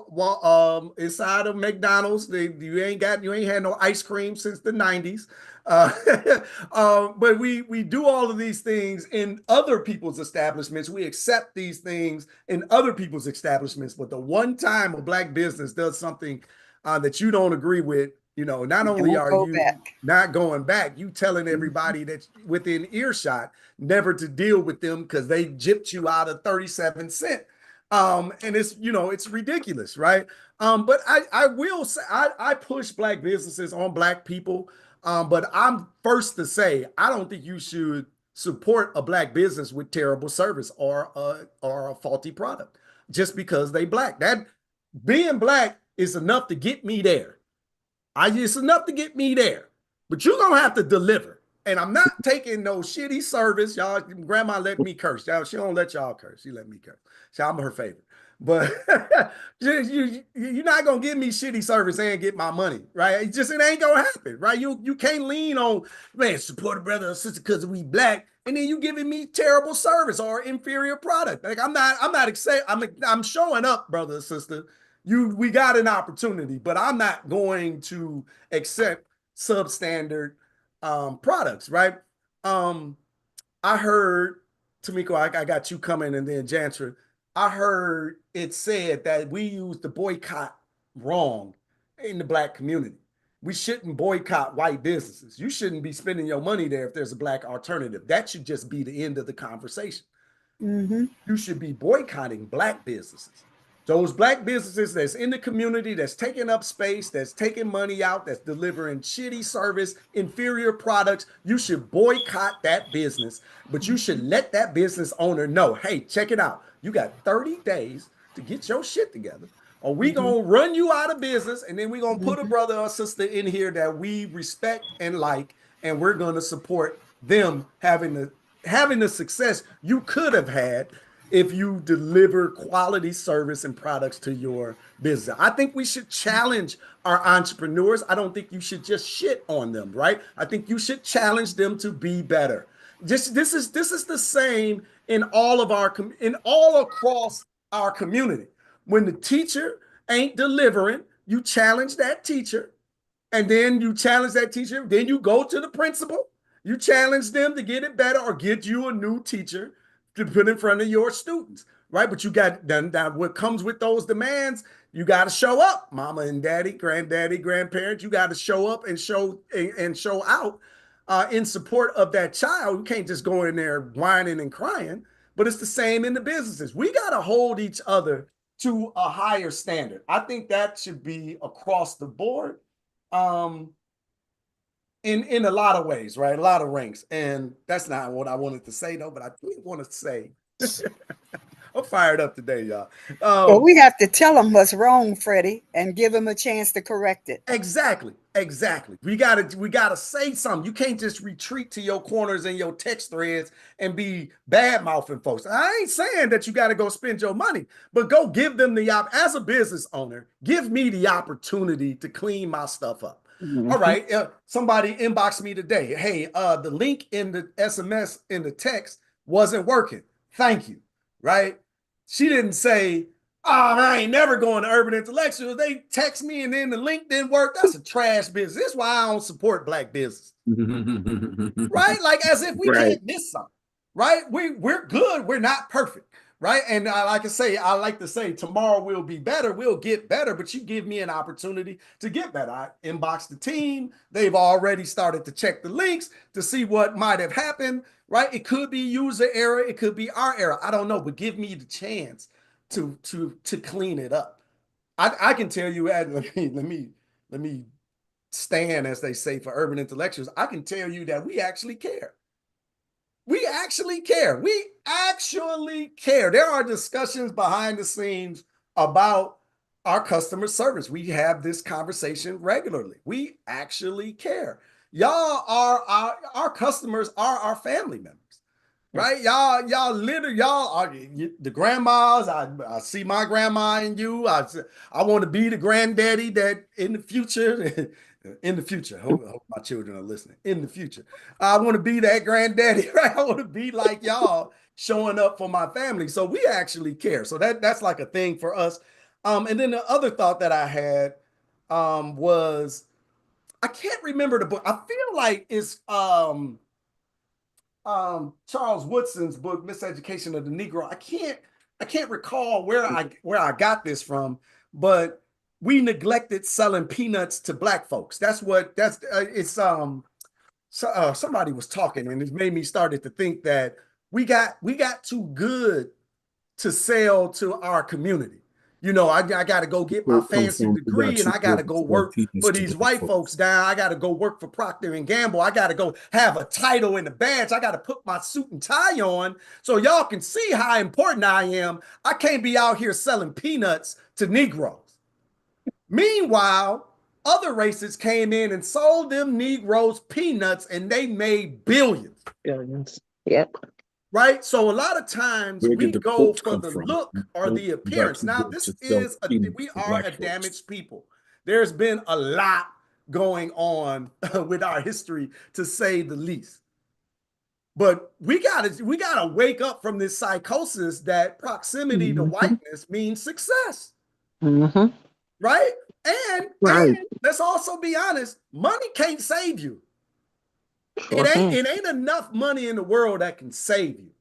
McDonald's. You ain't had no ice cream since the 90s. But we do all of these things in other people's establishments. We accept these things in other people's establishments. But the one time a Black business does something that you don't agree with, not only are you not going back, you telling everybody that within earshot never to deal with them because they gypped you out of 37 cents. And it's ridiculous, right? But I will say I push Black businesses on Black people. But I'm first to say I don't think you should support a Black business with terrible service or a faulty product just because they Black. That being Black is enough to get me there. It's enough to get me there, but you're gonna have to deliver. And I'm not taking no shitty service. Y'all, grandma let me curse. Y'all, she don't let y'all curse. She let me curse. So I'm her favorite. But you're not gonna give me shitty service and get my money, right? It ain't gonna happen, right? You can't lean on, man, support a brother or sister because we Black, and then you giving me terrible service or inferior product. Like I'm not excited. I'm showing up, brother or sister. We got an opportunity, but I'm not going to accept substandard products, right? I heard, Tamiko, I got you coming, and then Jantra. I heard it said that we use the boycott wrong in the Black community. we shouldn't boycott white businesses. You shouldn't be spending your money there if there's a black alternative. That should just be the end of the conversation. Mm-hmm. You should be boycotting black businesses. Those black businesses that's in the community, that's taking up space, that's taking money out, that's delivering shitty service, inferior products. You should boycott that business, but you should let that business owner know, hey, check it out. You got 30 days to get your shit together, or we gonna run you out of business, and then we gonna put a brother or sister in here that we respect and like, and we're gonna support them having the success you could have had if you deliver quality service and products to your business. I think we should challenge our entrepreneurs. I don't think you should just shit on them, right? I think you should challenge them to be better. This is the same in all across our community. When the teacher ain't delivering, you challenge that teacher, and then you challenge that teacher, then you go to the principal, you challenge them to get it better or get you a new teacher to put in front of your students, right? But you got done. What comes with those demands, you got to show up, mama and daddy, granddaddy, grandparents. You got to show up and show out in support of that child. You can't just go in there whining and crying. But it's the same in the businesses. We got to hold each other to a higher standard. I think that should be across the board. In a lot of ways, right? A lot of ranks. And that's not what I wanted to say, though, but I did want to say, I'm fired up today, y'all. Well, we have to tell them what's wrong, Freddie, and give them a chance to correct it. Exactly. We gotta say something. You can't just retreat to your corners and your text threads and be bad mouthing folks. I ain't saying that you got to go spend your money, but go give them as a business owner, give me the opportunity to clean my stuff up. Mm-hmm. All right. Somebody inboxed me today. Hey, the link in the SMS in the text wasn't working. Thank you. Right. She didn't say, oh, I ain't never going to Urban Intellectuals. They text me and then the link didn't work. That's a trash business. That's why I don't support black business. Right? Like as if we can't miss something. Right? We're good. We're not perfect. Right. And I like to say, tomorrow we'll be better. We'll get better. But you give me an opportunity to get better. I inbox the team. They've already started to check the links to see what might have happened. Right. It could be user error. It could be our error. I don't know. But give me the chance to clean it up. I can tell you, let me stand, as they say, for Urban Intellectuals. I can tell you that we actually care. We actually care. We actually care. There are discussions behind the scenes about our customer service. We have this conversation regularly. We actually care. Y'all are our customers are our family members, right? Y'all literally, y'all are the grandmas. I see my grandma in you. I want to be the granddaddy that in the future. I hope my children are listening. In the future, I want to be that granddaddy, right? I want to be like y'all, showing up for my family. So we actually care. So that's like a thing for us. And then the other thought that I had was, I can't remember the book. I feel like it's Charles Woodson's book, Miseducation of the Negro. I can't recall where I got this from, but we neglected selling peanuts to black folks. Somebody was talking, and it made me started to think that we got too good to sell to our community. You know, I got to go get my fancy degree, and I got to go work for these white folks down. I got to go work for Procter and Gamble. I got to go have a title and a badge. I got to put my suit and tie on so y'all can see how important I am. I can't be out here selling peanuts to Negroes. Meanwhile, other races came in and sold them Negroes peanuts, and they made billions. Billions. Yep. Right? So a lot of times we go for the look or the appearance. Now, we are a damaged people. There's been a lot going on with our history, to say the least. But we gotta wake up from this psychosis that proximity to whiteness means success. Mm-hmm. Right? And let's also be honest, money can't save you. It ain't enough money in the world that can save you.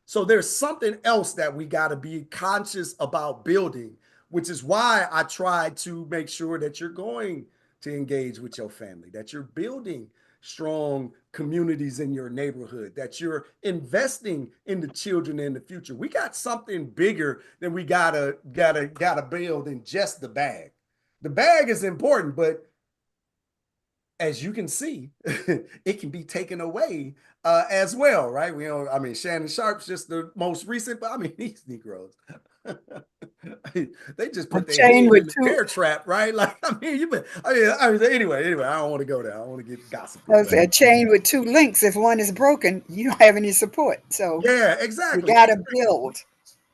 So there's something else that we got to be conscious about building, which is why I try to make sure that you're going to engage with your family, that you're building strong communities in your neighborhood, that you're investing in the children in the future. We got something bigger than we gotta build in just the bag. The bag is important, but as you can see, it can be taken away as well, right? We know, I mean, Shannon Sharp's just the most recent, but I mean, these Negroes, they just put their chain head with in the two bear trap, right? Like, I mean, anyway, I don't want to go there. I don't want to get gossipy. a chain with two links. If one is broken, you don't have any support. So Yeah, you exactly. gotta build.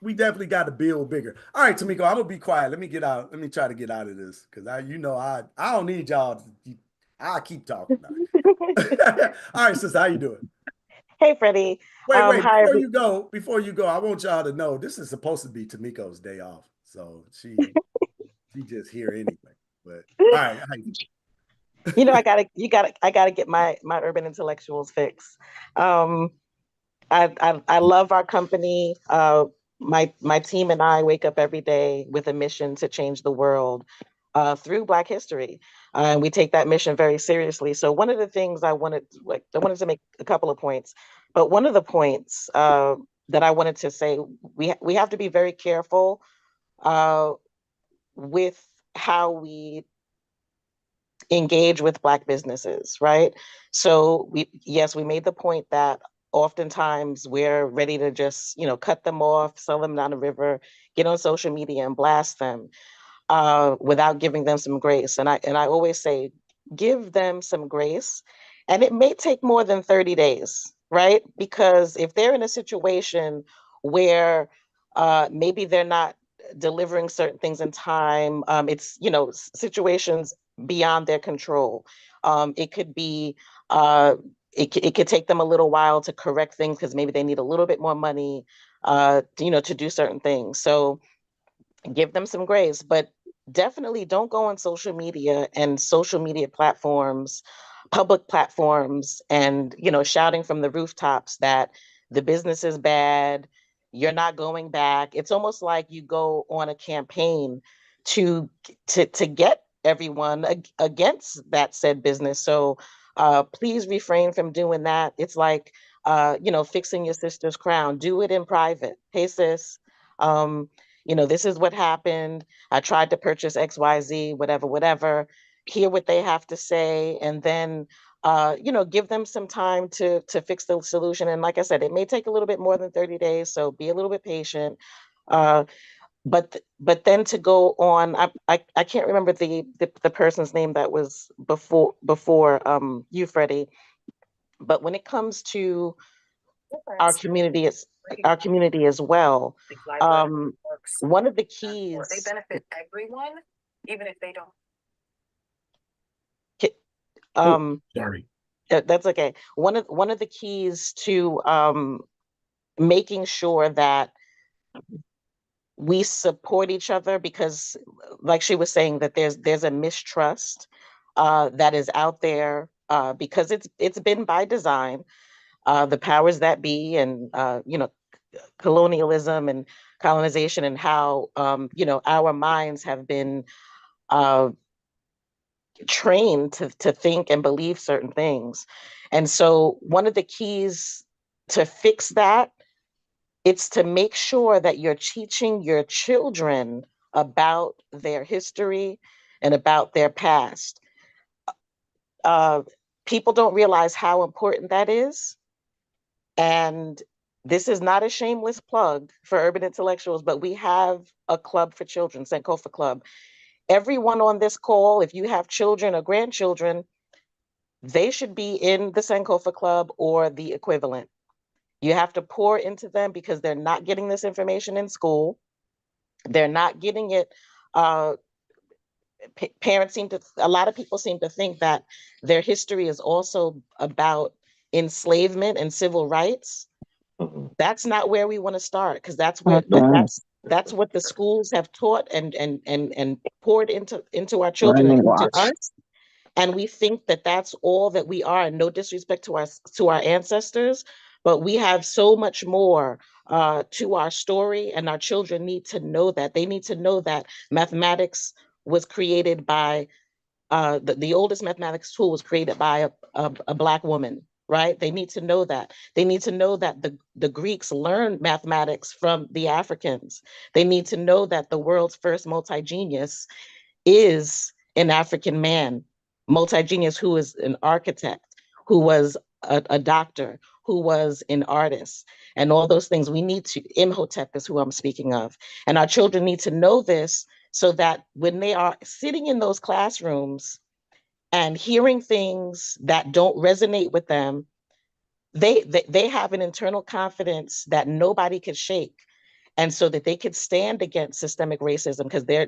We definitely got to build bigger. All right, Tamiko, I'm gonna be quiet. Let me get out. Let me try to get out of this because I don't need y'all. I keep talking. All right, sister, how you doing? Hey, Freddie. Wait, Hi. before you go, I want y'all to know this is supposed to be Tamiko's day off, so she just here anyway. But all right, how you doing? You know, I gotta get my urban intellectuals fix. Um, I love our company. My team and I wake up every day with a mission to change the world through Black history, and we take that mission very seriously. So one of the things I wanted to make a couple of points, but one of the points that I wanted to say, we have to be very careful with how we engage with Black businesses, right? So we made the point that oftentimes we're ready to just, cut them off, sell them down the river, get on social media and blast them without giving them some grace. And I always say, give them some grace. And it may take more than 30 days, right? Because if they're in a situation where maybe they're not delivering certain things in time, it's, situations beyond their control. It could be, it could take them a little while to correct things because maybe they need a little bit more money, to do certain things. So give them some grace, but definitely don't go on social media and social media platforms, public platforms, and shouting from the rooftops that the business is bad, you're not going back. It's almost like you go on a campaign to get everyone against that said business. So please refrain from doing that. It's like fixing your sister's crown. Do it in private. Hey sis, this is what happened. I tried to purchase XYZ, whatever, hear what they have to say, and then, give them some time to fix the solution. And like I said, it may take a little bit more than 30 days, so be a little bit patient. But then to go on, I can't remember the person's name that was before you, Freddie, but when it comes to our community is our community as well. One of the keys they benefit everyone, even if they don't. Sorry. That's okay. One of the keys to making sure that we support each other, because like she was saying, that there's a mistrust that is out there because it's been by design. The powers that be and colonialism and colonization, and how our minds have been trained to think and believe certain things. And so one of the keys to fix that, it's to make sure that you're teaching your children about their history and about their past. People don't realize how important that is. And this is not a shameless plug for Urban Intellectuals, but we have a club for children, Sankofa Club. Everyone on this call, if you have children or grandchildren, they should be in the Sankofa Club or the equivalent. You have to pour into them because they're not getting this information in school. They're not getting it. A lot of people seem to think that their history is also about enslavement and civil rights. That's not where we want to start, because that's what the schools have taught and poured into our children and into us. And we think that that's all that we are, and no disrespect to our ancestors, but we have so much more to our story, and our children need to know that. They need to know that mathematics was created by the oldest mathematics tool was created by a Black woman, right? They need to know that. They need to know that the Greeks learned mathematics from the Africans. They need to know that the world's first multi-genius is an African man, multi-genius who is an architect, who was a doctor, who was an artist, and all those things. We need to, Imhotep is who I'm speaking of. And our children need to know this so that when they are sitting in those classrooms and hearing things that don't resonate with them, they have an internal confidence that nobody could shake, and so that they could stand against systemic racism, because they're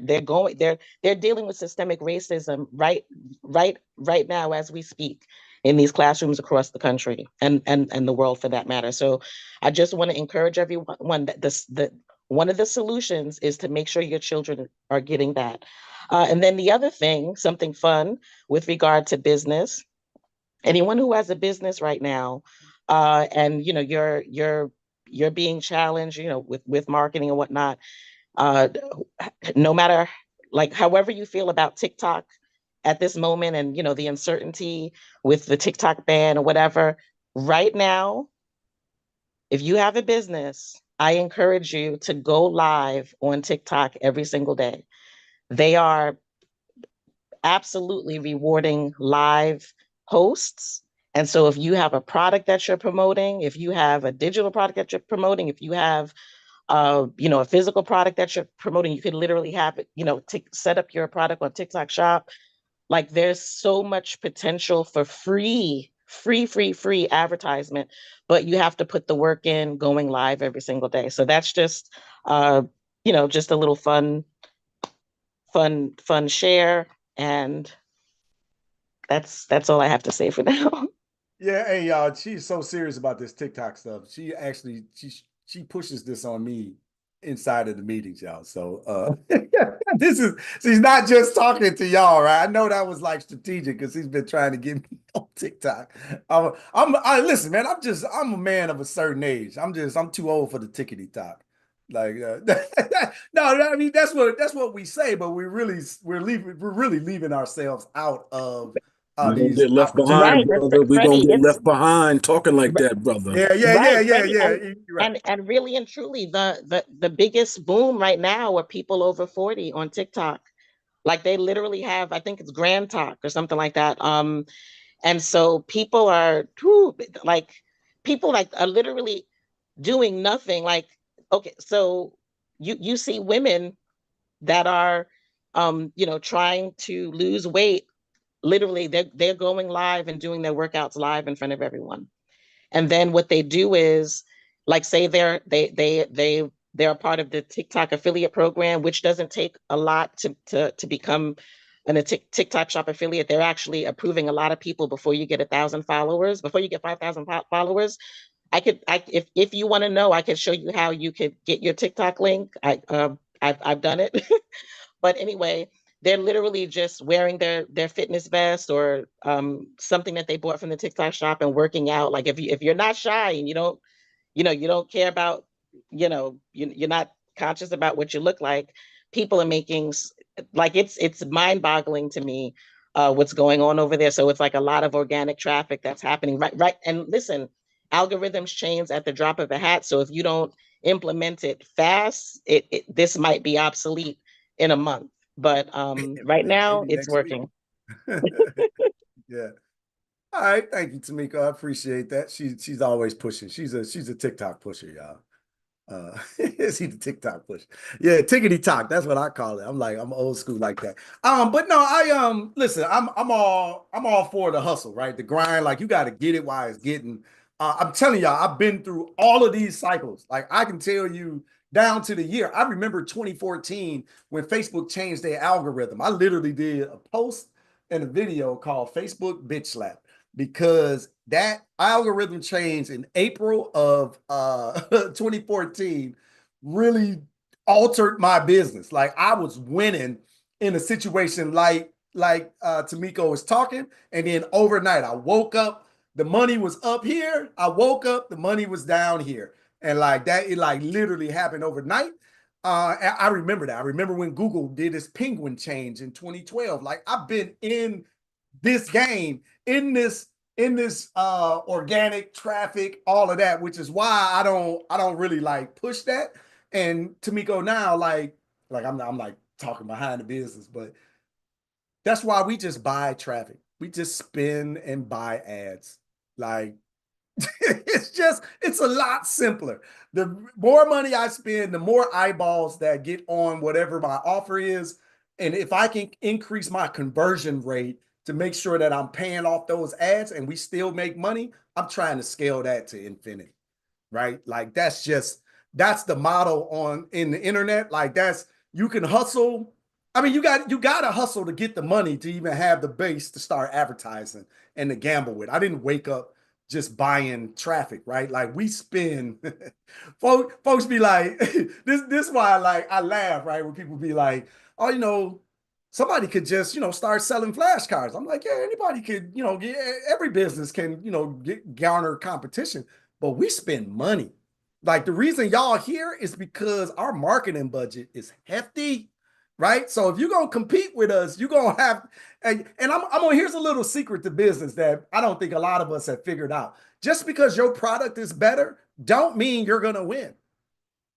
dealing with systemic racism right now as we speak in these classrooms across the country and the world for that matter. So I just want to encourage everyone that one of the solutions is to make sure your children are getting that. And then the other thing, something fun with regard to business, anyone who has a business right now, and you're being challenged, with marketing and whatnot, no matter, like, however you feel about TikTok at this moment, and the uncertainty with the TikTok ban or whatever, right now, if you have a business, I encourage you to go live on TikTok every single day. They are absolutely rewarding live hosts. And so if you have a product that you're promoting, if you have a digital product that you're promoting, if you have a physical product that you're promoting, you can literally have it, set up your product on TikTok Shop. Like, there's so much potential for free advertisement, but you have to put the work in going live every single day. So that's just, just a little fun share. And that's all I have to say for now. Yeah, hey y'all, she's so serious about this TikTok stuff. She actually she pushes this on me inside of the meetings, y'all. So she's not just talking to y'all, right? I know that was like strategic because he's been trying to get me on TikTok. Listen, man, I'm a man of a certain age. I'm too old for the tickety talk. Like no, I mean that's what we say, but we're really leaving ourselves out of We're gonna these get left opportunities. behind, brother. We're gonna get left behind talking like that, brother. Yeah. Right. And really and truly, the biggest boom right now are people over 40 on TikTok. Like, they literally have, I think it's Grand Talk or something like that. And so people are are literally doing nothing. Like, okay, so you see women that are trying to lose weight. Literally, they're going live and doing their workouts live in front of everyone. And then what they do is, like, say they're a part of the TikTok affiliate program, which doesn't take a lot to become a TikTok Shop affiliate. They're actually approving a lot of people before you get 1,000 followers, before you get 5,000 followers. If you want to know, I could show you how you could get your TikTok link. I've done it. But anyway, they're literally just wearing their fitness vest or something that they bought from the TikTok Shop and working out. Like, if you're not shy and you don't care about, you're not conscious about what you look like, people are making, like, it's mind-boggling to me what's going on over there. So it's like a lot of organic traffic that's happening, right. And listen, algorithms change at the drop of a hat. So if you don't implement it fast, this might be obsolete in a month. But right now, Maybe it's next week. working. Yeah. All right. Thank you, Tamika. I appreciate that. She's always pushing. She's a TikTok pusher, y'all. Is he the TikTok push? Yeah, tickety talk. That's what I call it. I'm old school like that. But no, listen, I'm all for the hustle, right? The grind, like, you got to get it while it's getting. I'm telling y'all, I've been through all of these cycles. Like, I can tell you down to the year. I remember 2014 when Facebook changed their algorithm. I literally did a post and a video called Facebook Bitch Slap, because that algorithm change in April of 2014 really altered my business. Like, I was winning in a situation like Tamiko was talking, and then overnight I woke up, the money was up here. I woke up, the money was down here. And like that, it like literally happened overnight. I remember that. I remember when Google did this penguin change in 2012. Like I've been in this game, in this organic traffic, all of that, which is why I don't really like push that. And Tamiko now, like I'm like talking behind the business, but that's why we just buy traffic. We just spend and buy ads. Like it's a lot simpler. The more money I spend, the more eyeballs that get on whatever my offer is. And if I can increase my conversion rate to make sure that I'm paying off those ads and we still make money, I'm trying to scale that to infinity, right? Like that's the model on in the internet. Like you can hustle. I mean, you got to hustle to get the money to even have the base to start advertising and to gamble with. I didn't wake up just buying traffic, right? Like we spend, folks be like, this why like I laugh, right? When people be like, oh, somebody could just, start selling flashcards. I'm like, yeah, anybody could, every business can, garner competition, but we spend money. Like the reason y'all here is because our marketing budget is hefty, right? So if you're gonna compete with us, you're gonna have, and here's a little secret to business that I don't think a lot of us have figured out. Just because your product is better, don't mean you're gonna win.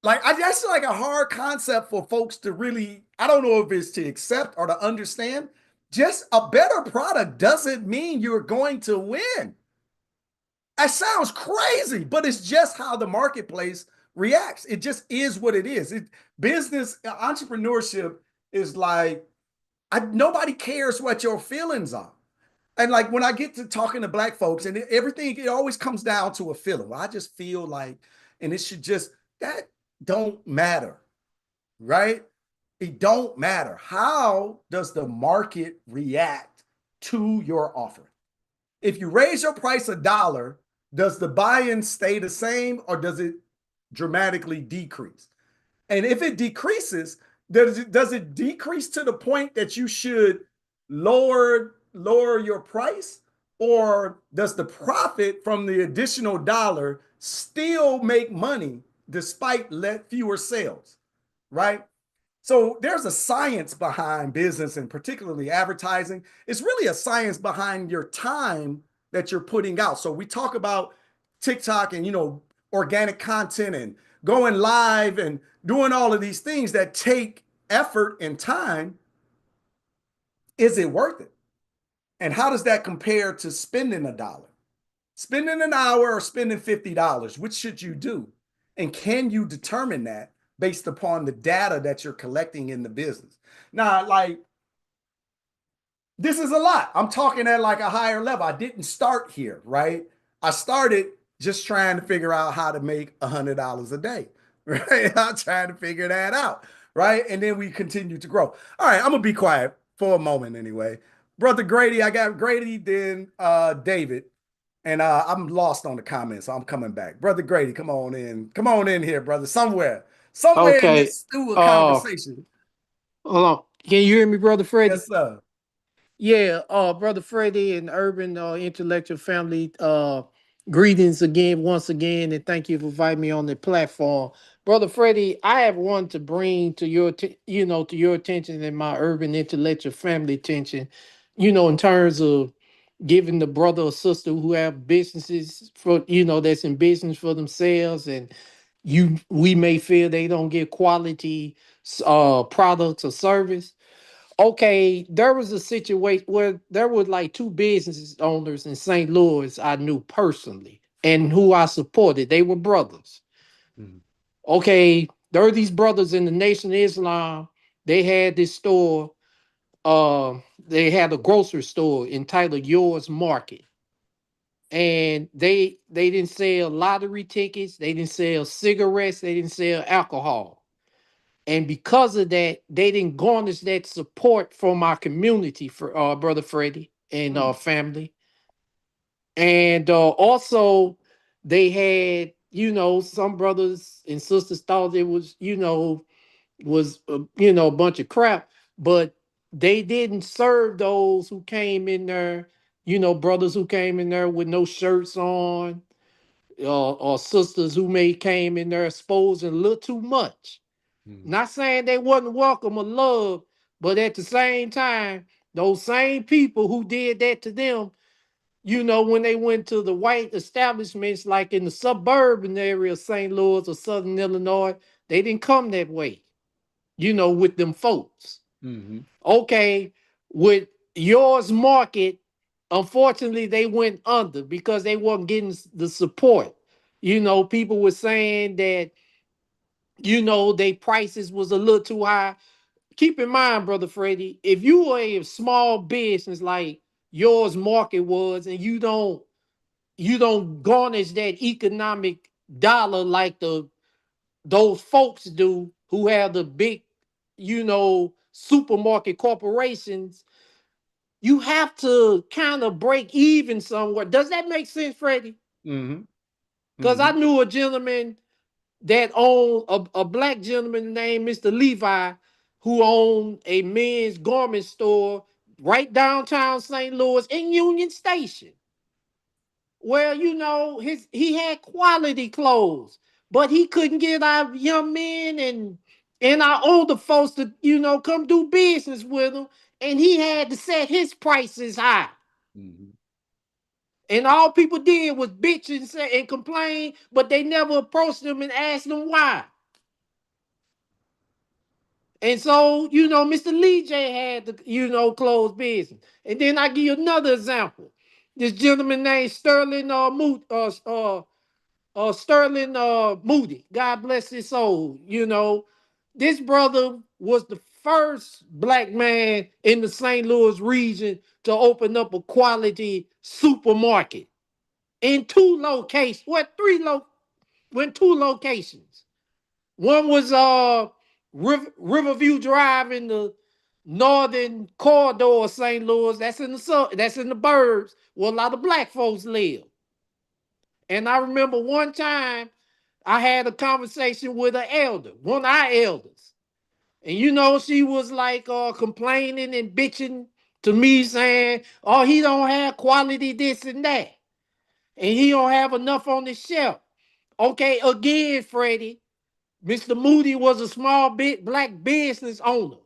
Like that's like a hard concept for folks to really, I don't know if it's to accept or to understand. Just a better product doesn't mean you're going to win. That sounds crazy, but it's just how the marketplace reacts. It just is what it is. Business entrepreneurship is like, nobody cares what your feelings are. And like when I get to talking to Black folks and everything, it always comes down to a feeling. Well, I just feel like, and it should just, that don't matter, right? It don't matter. How does the market react to your offering? If you raise your price $1, does the buy-in stay the same or does it dramatically decrease? And if it decreases, does it decrease to the point that you should lower your price? Or does the profit from the additional dollar still make money despite fewer sales, right? So there's a science behind business and particularly advertising. It's really a science behind your time that you're putting out. So we talk about TikTok and, organic content and going live and doing all of these things that take effort and time. Is it worth it? And how does that compare to spending $1? Spending an hour or spending $50, which should you do? And can you determine that based upon the data that you're collecting in the business? Now, like, this is a lot. I'm talking at like a higher level. I didn't start here, right? I started just trying to figure out how to make $100 a day, right? I'm trying to figure that out, right? And then we continue to grow. All right, I'm gonna be quiet for a moment anyway. Brother Grady, I got Grady, then David, and I'm lost on the comments, so I'm coming back. Brother Grady, come on in here, brother. Somewhere in Okay. this stew of conversation. Hold on. Can you hear me, Brother Freddie? Yes, sir. Yeah, Brother Freddie and Urban Intellectual Family, greetings once again, and thank you for inviting me on the platform. Brother Freddie, I have one to bring to your attention and my Urban Intellectual Family attention, in terms of giving the brother or sister who have businesses that's in business for themselves, and we may feel they don't get quality products or service. Okay, there was a situation where there were like two business owners in St. Louis I knew personally and who I supported. They were brothers. Mhm. Okay, there were these brothers in the Nation of Islam. They had this store. They had a grocery store entitled Yours Market, and they didn't sell lottery tickets. They didn't sell cigarettes. They didn't sell alcohol. And because of that, they didn't garnish that support from our community for Brother Freddie and family. And also, they had, some brothers and sisters thought it was, a bunch of crap, but they didn't serve those who came in there, brothers who came in there with no shirts on, or sisters who may came in there exposing a little too much. Not saying they wasn't welcome or loved, but at the same time, those same people who did that to them, you know, when they went to the white establishments, like in the suburban area of St. Louis or Southern Illinois, they didn't come that way, you know, with them folks. Okay, with yours market, unfortunately, they went under because they weren't getting the support. You know, people were saying that, you know, their prices was a little too high. Keep in mind, Brother Freddie, if you are a small business like yours market was, and you don't garnish that economic dollar like those folks do who have the big, you know, supermarket corporations, you have to kind of break even somewhere. Does that make sense, Freddie? Because I knew a gentleman that owned a black gentleman named Mr. Levi, who owned a men's garment store right downtown St. Louis in Union Station. Well, you know, he had quality clothes, but he couldn't get our young men and our older folks to, you know, come do business with him, and he had to set his prices high. And all people did was bitch and say and complain, but they never approached them and asked them why. And so, you know, Mr. Lee J had to, you know, close business. And then I give you another example. This gentleman named Sterling Moody. God bless his soul. You know, this brother was the first black man in the St. Louis region to open up a quality supermarket in two locations. Two locations. One was Riverview Drive in the northern corridor of St. Louis. That's in the burbs where a lot of black folks live. And I remember one time I had a conversation with an elder, one of our elders. And you know, she was like complaining and bitching to me saying, oh, he don't have quality this and that. And he don't have enough on the shelf. Okay, again, Freddie, Mr. Moody was a small black business owner.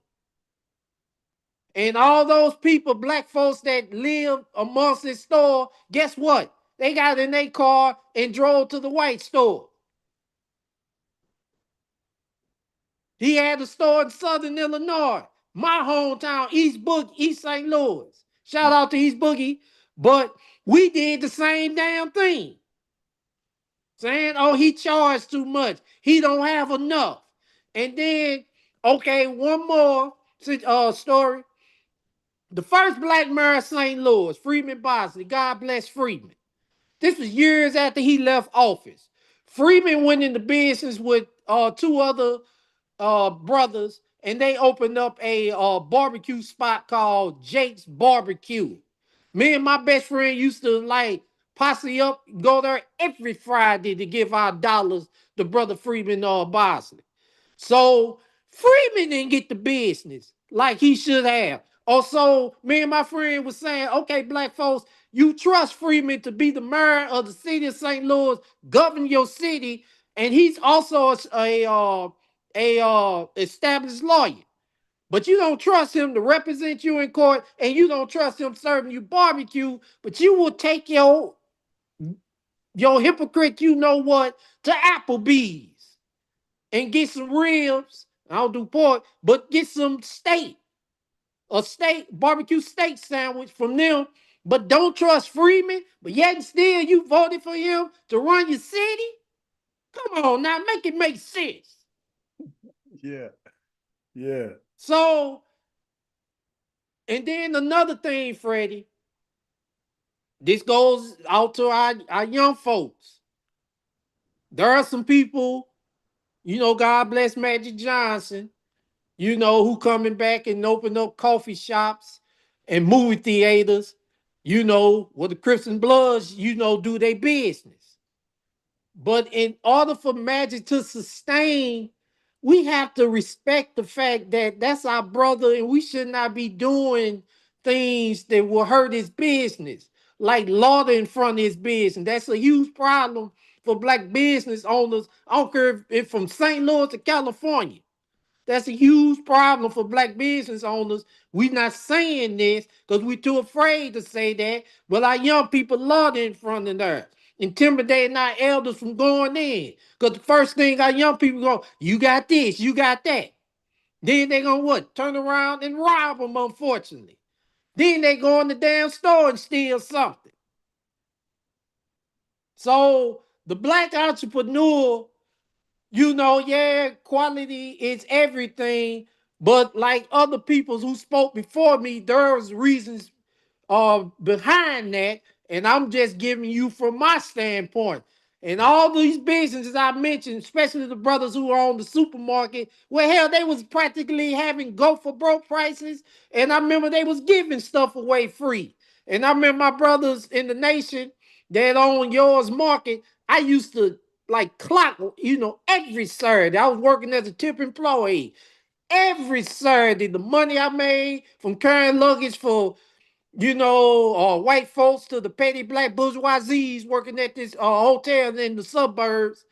And all those people, black folks that live amongst his store, guess what? They got in their car and drove to the white store. He had a store in Southern Illinois, my hometown, East St. Louis. Shout out to East Boogie. But we did the same damn thing. Saying, oh, he charged too much. He don't have enough. And then, okay, one more story. The first black mayor of St. Louis, Freeman Bosley, God bless Freeman. This was years after he left office. Freeman went into business with two other brothers, and they opened up a barbecue spot called Jake's Barbecue. Me and my best friend used to like posse up, go there every Friday to give our dollars to Brother Freeman Bosley. So Freeman didn't get the business like he should have. Also, me and my friend was saying, okay, black folks, you trust Freeman to be the mayor of the city of St. Louis, govern your city, and he's also a established lawyer. But you don't trust him to represent you in court, and you don't trust him serving you barbecue, but you will take your hypocrite, you know what, to Applebee's and get some ribs. I don't do pork, but get some steak. A barbecue steak sandwich from them, but don't trust Freeman, but yet and still you voted for him to run your city? Come on now, make it make sense. Yeah. So, and then another thing, Freddie, this goes out to our young folks. There are some people, you know, God bless Magic Johnson, you know, who coming back and open up coffee shops and movie theaters, you know, where the Crips and Bloods, you know, do their business. But in order for Magic to sustain, we have to respect the fact that that's our brother, and we should not be doing things that will hurt his business, like lauder in front of his business. That's a huge problem for black business owners. I don't care if from St. Louis to California. That's a huge problem for Black business owners. We're not saying this because we're too afraid to say that, but our young people love it in front of there, intimidating our elders from going in. Because the first thing our young people go, you got this, you got that. Then they gonna what? Turn around and rob them, unfortunately. Then they go in the damn store and steal something. So the Black entrepreneur, yeah, quality is everything. But like other people who spoke before me, there's reasons behind that, and I'm just giving you from my standpoint. And all these businesses I mentioned, especially the brothers who are on the supermarket, well, hell, they was practically having go for broke prices. And I remember they was giving stuff away free. And I remember my brothers in the nation that own yours market, I used to like clock, every Saturday. I was working as a tip employee. Every Saturday, the money I made from carrying luggage for white folks to the petty Black bourgeoisies working at this hotel in the suburbs.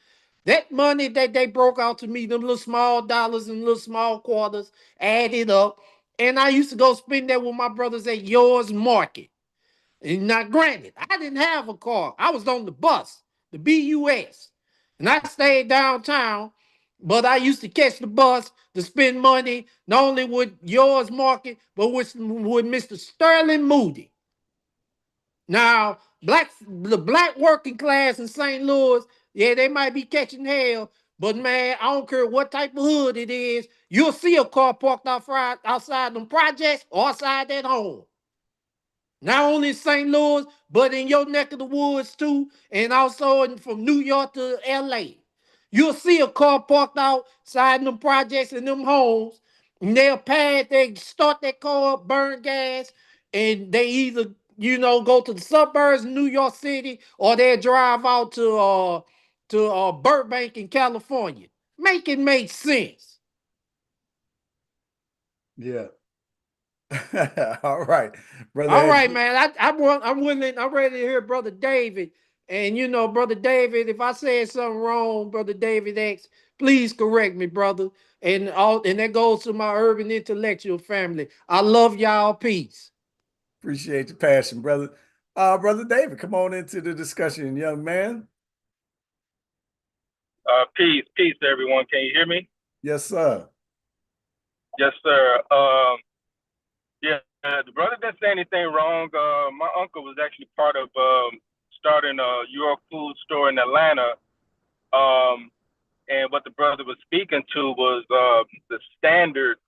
That money that they broke out to me, them little small dollars and little small quarters, added up. And I used to go spend that with my brothers at yours market. And now, granted, I didn't have a car. I was on the bus, the BUS. And I stayed downtown, but I used to catch the bus to spend money, not only with yours market, but with Mr. Sterling Moody. Now, the black working class in St. Louis, yeah, they might be catching hell, but man, I don't care what type of hood it is, you'll see a car parked outside them projects or outside that home. Not only in St. Louis, but in your neck of the woods too, and also from New York to LA. You'll see a car parked outside them projects and them homes, and they start that car up, burn gas, and they either, go to the suburbs of New York City or they drive out to Burbank in California. Make it make sense. Yeah. All right, brother. All right, man. I'm willing. I'm ready to hear Brother David. And Brother David, if I said something wrong, Brother David X, please correct me, brother. And that goes to my urban intellectual family. I love y'all. Peace. Appreciate your passion, brother. Brother David, come on into the discussion, young man. Peace to everyone. Can you hear me? Yes, sir. Yes, sir. Yeah, the brother didn't say anything wrong. My uncle was actually part of starting a York food store in Atlanta. And what the brother was speaking to was the standard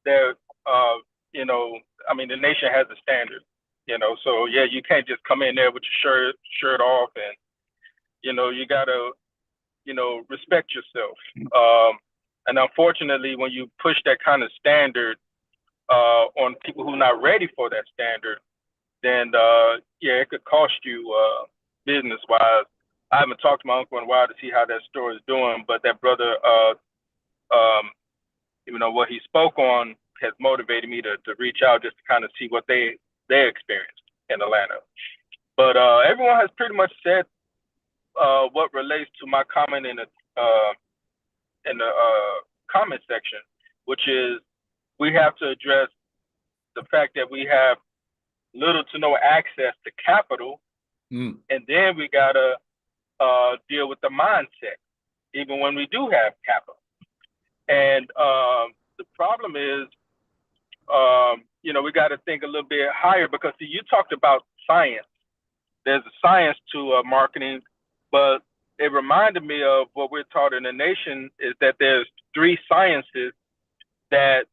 that, the nation has a standard, so yeah, you can't just come in there with your shirt off and, you gotta, respect yourself. And unfortunately, when you push that kind of standard on people who are not ready for that standard, then it could cost you business wise. I haven't talked to my uncle in a while to see how that store is doing, but that brother, what he spoke on has motivated me to reach out just to kind of see what they experienced in Atlanta. But everyone has pretty much said what relates to my comment in the comment section, which is we have to address the fact that we have little to no access to capital, and then we gotta deal with the mindset, even when we do have capital. And the problem is, we got to think a little bit higher because see, you talked about science. There's a science to marketing, but it reminded me of what we're taught in the nation is that there's 3 sciences that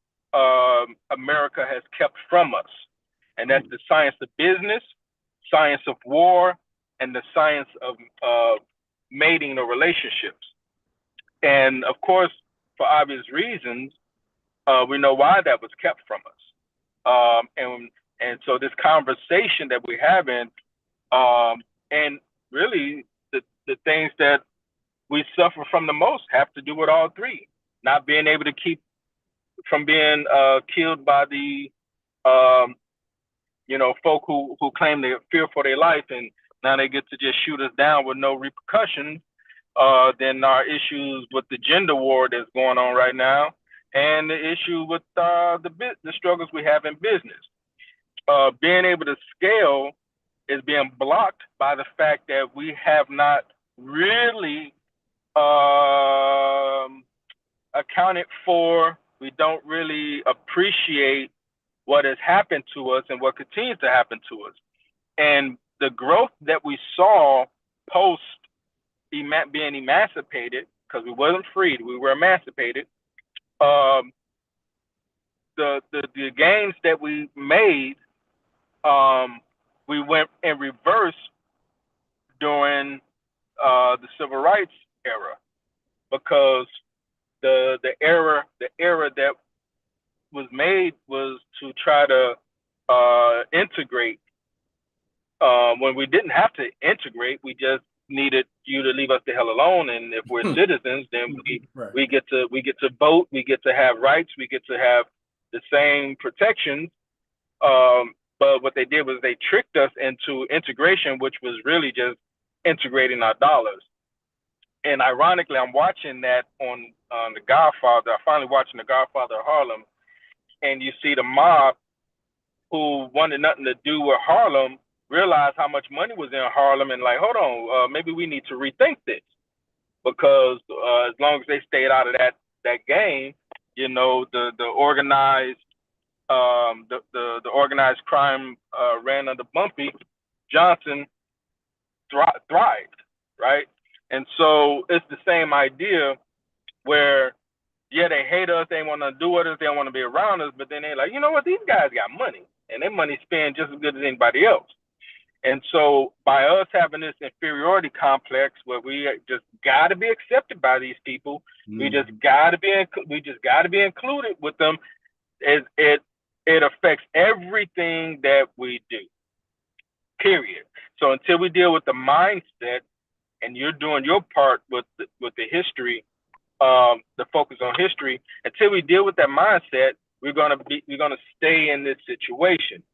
America has kept from us. And that's the science of business, science of war, and the science of mating or relationships. And of course, for obvious reasons, we know why that was kept from us. And so this conversation that we're having, and really the things that we suffer from the most have to do with all 3. Not being able to keep from being killed by the folk who claim they fear for their life, and now they get to just shoot us down with no repercussions. Then our issues with the gender war that's going on right now, and the issue with the struggles we have in business. Being able to scale is being blocked by the fact that we have not really accounted for, we don't really appreciate what has happened to us and what continues to happen to us. And the growth that we saw post being emancipated, because we wasn't freed, we were emancipated. The gains that we made, we went in reverse during the civil rights era, because the era that was made was to try to integrate when we didn't have to integrate. We just needed you to leave us the hell alone, and if we're citizens, then we get to vote, we get to have rights, we get to have the same protections. But what they did was they tricked us into integration, which was really just integrating our dollars. And ironically, I'm watching that on The Godfather. I'm finally watching The Godfather of Harlem, and you see the mob who wanted nothing to do with Harlem realize how much money was in Harlem and like, hold on, maybe we need to rethink this, because as long as they stayed out of that game, you know, the organized the organized crime ran under Bumpy Johnson thrived, right? And so it's the same idea where, yeah, they hate us, they want to do with us, they don't want to be around us, but then they're like, you know what, these guys got money, and their money spent just as good as anybody else. And so by us having this inferiority complex where we just got to be accepted by these people, we just got to be included with them, it affects everything that we do, period. So until we deal with the mindset, and you're doing your part with the history, the focus on history, until we deal with that mindset, we're gonna stay in this situation.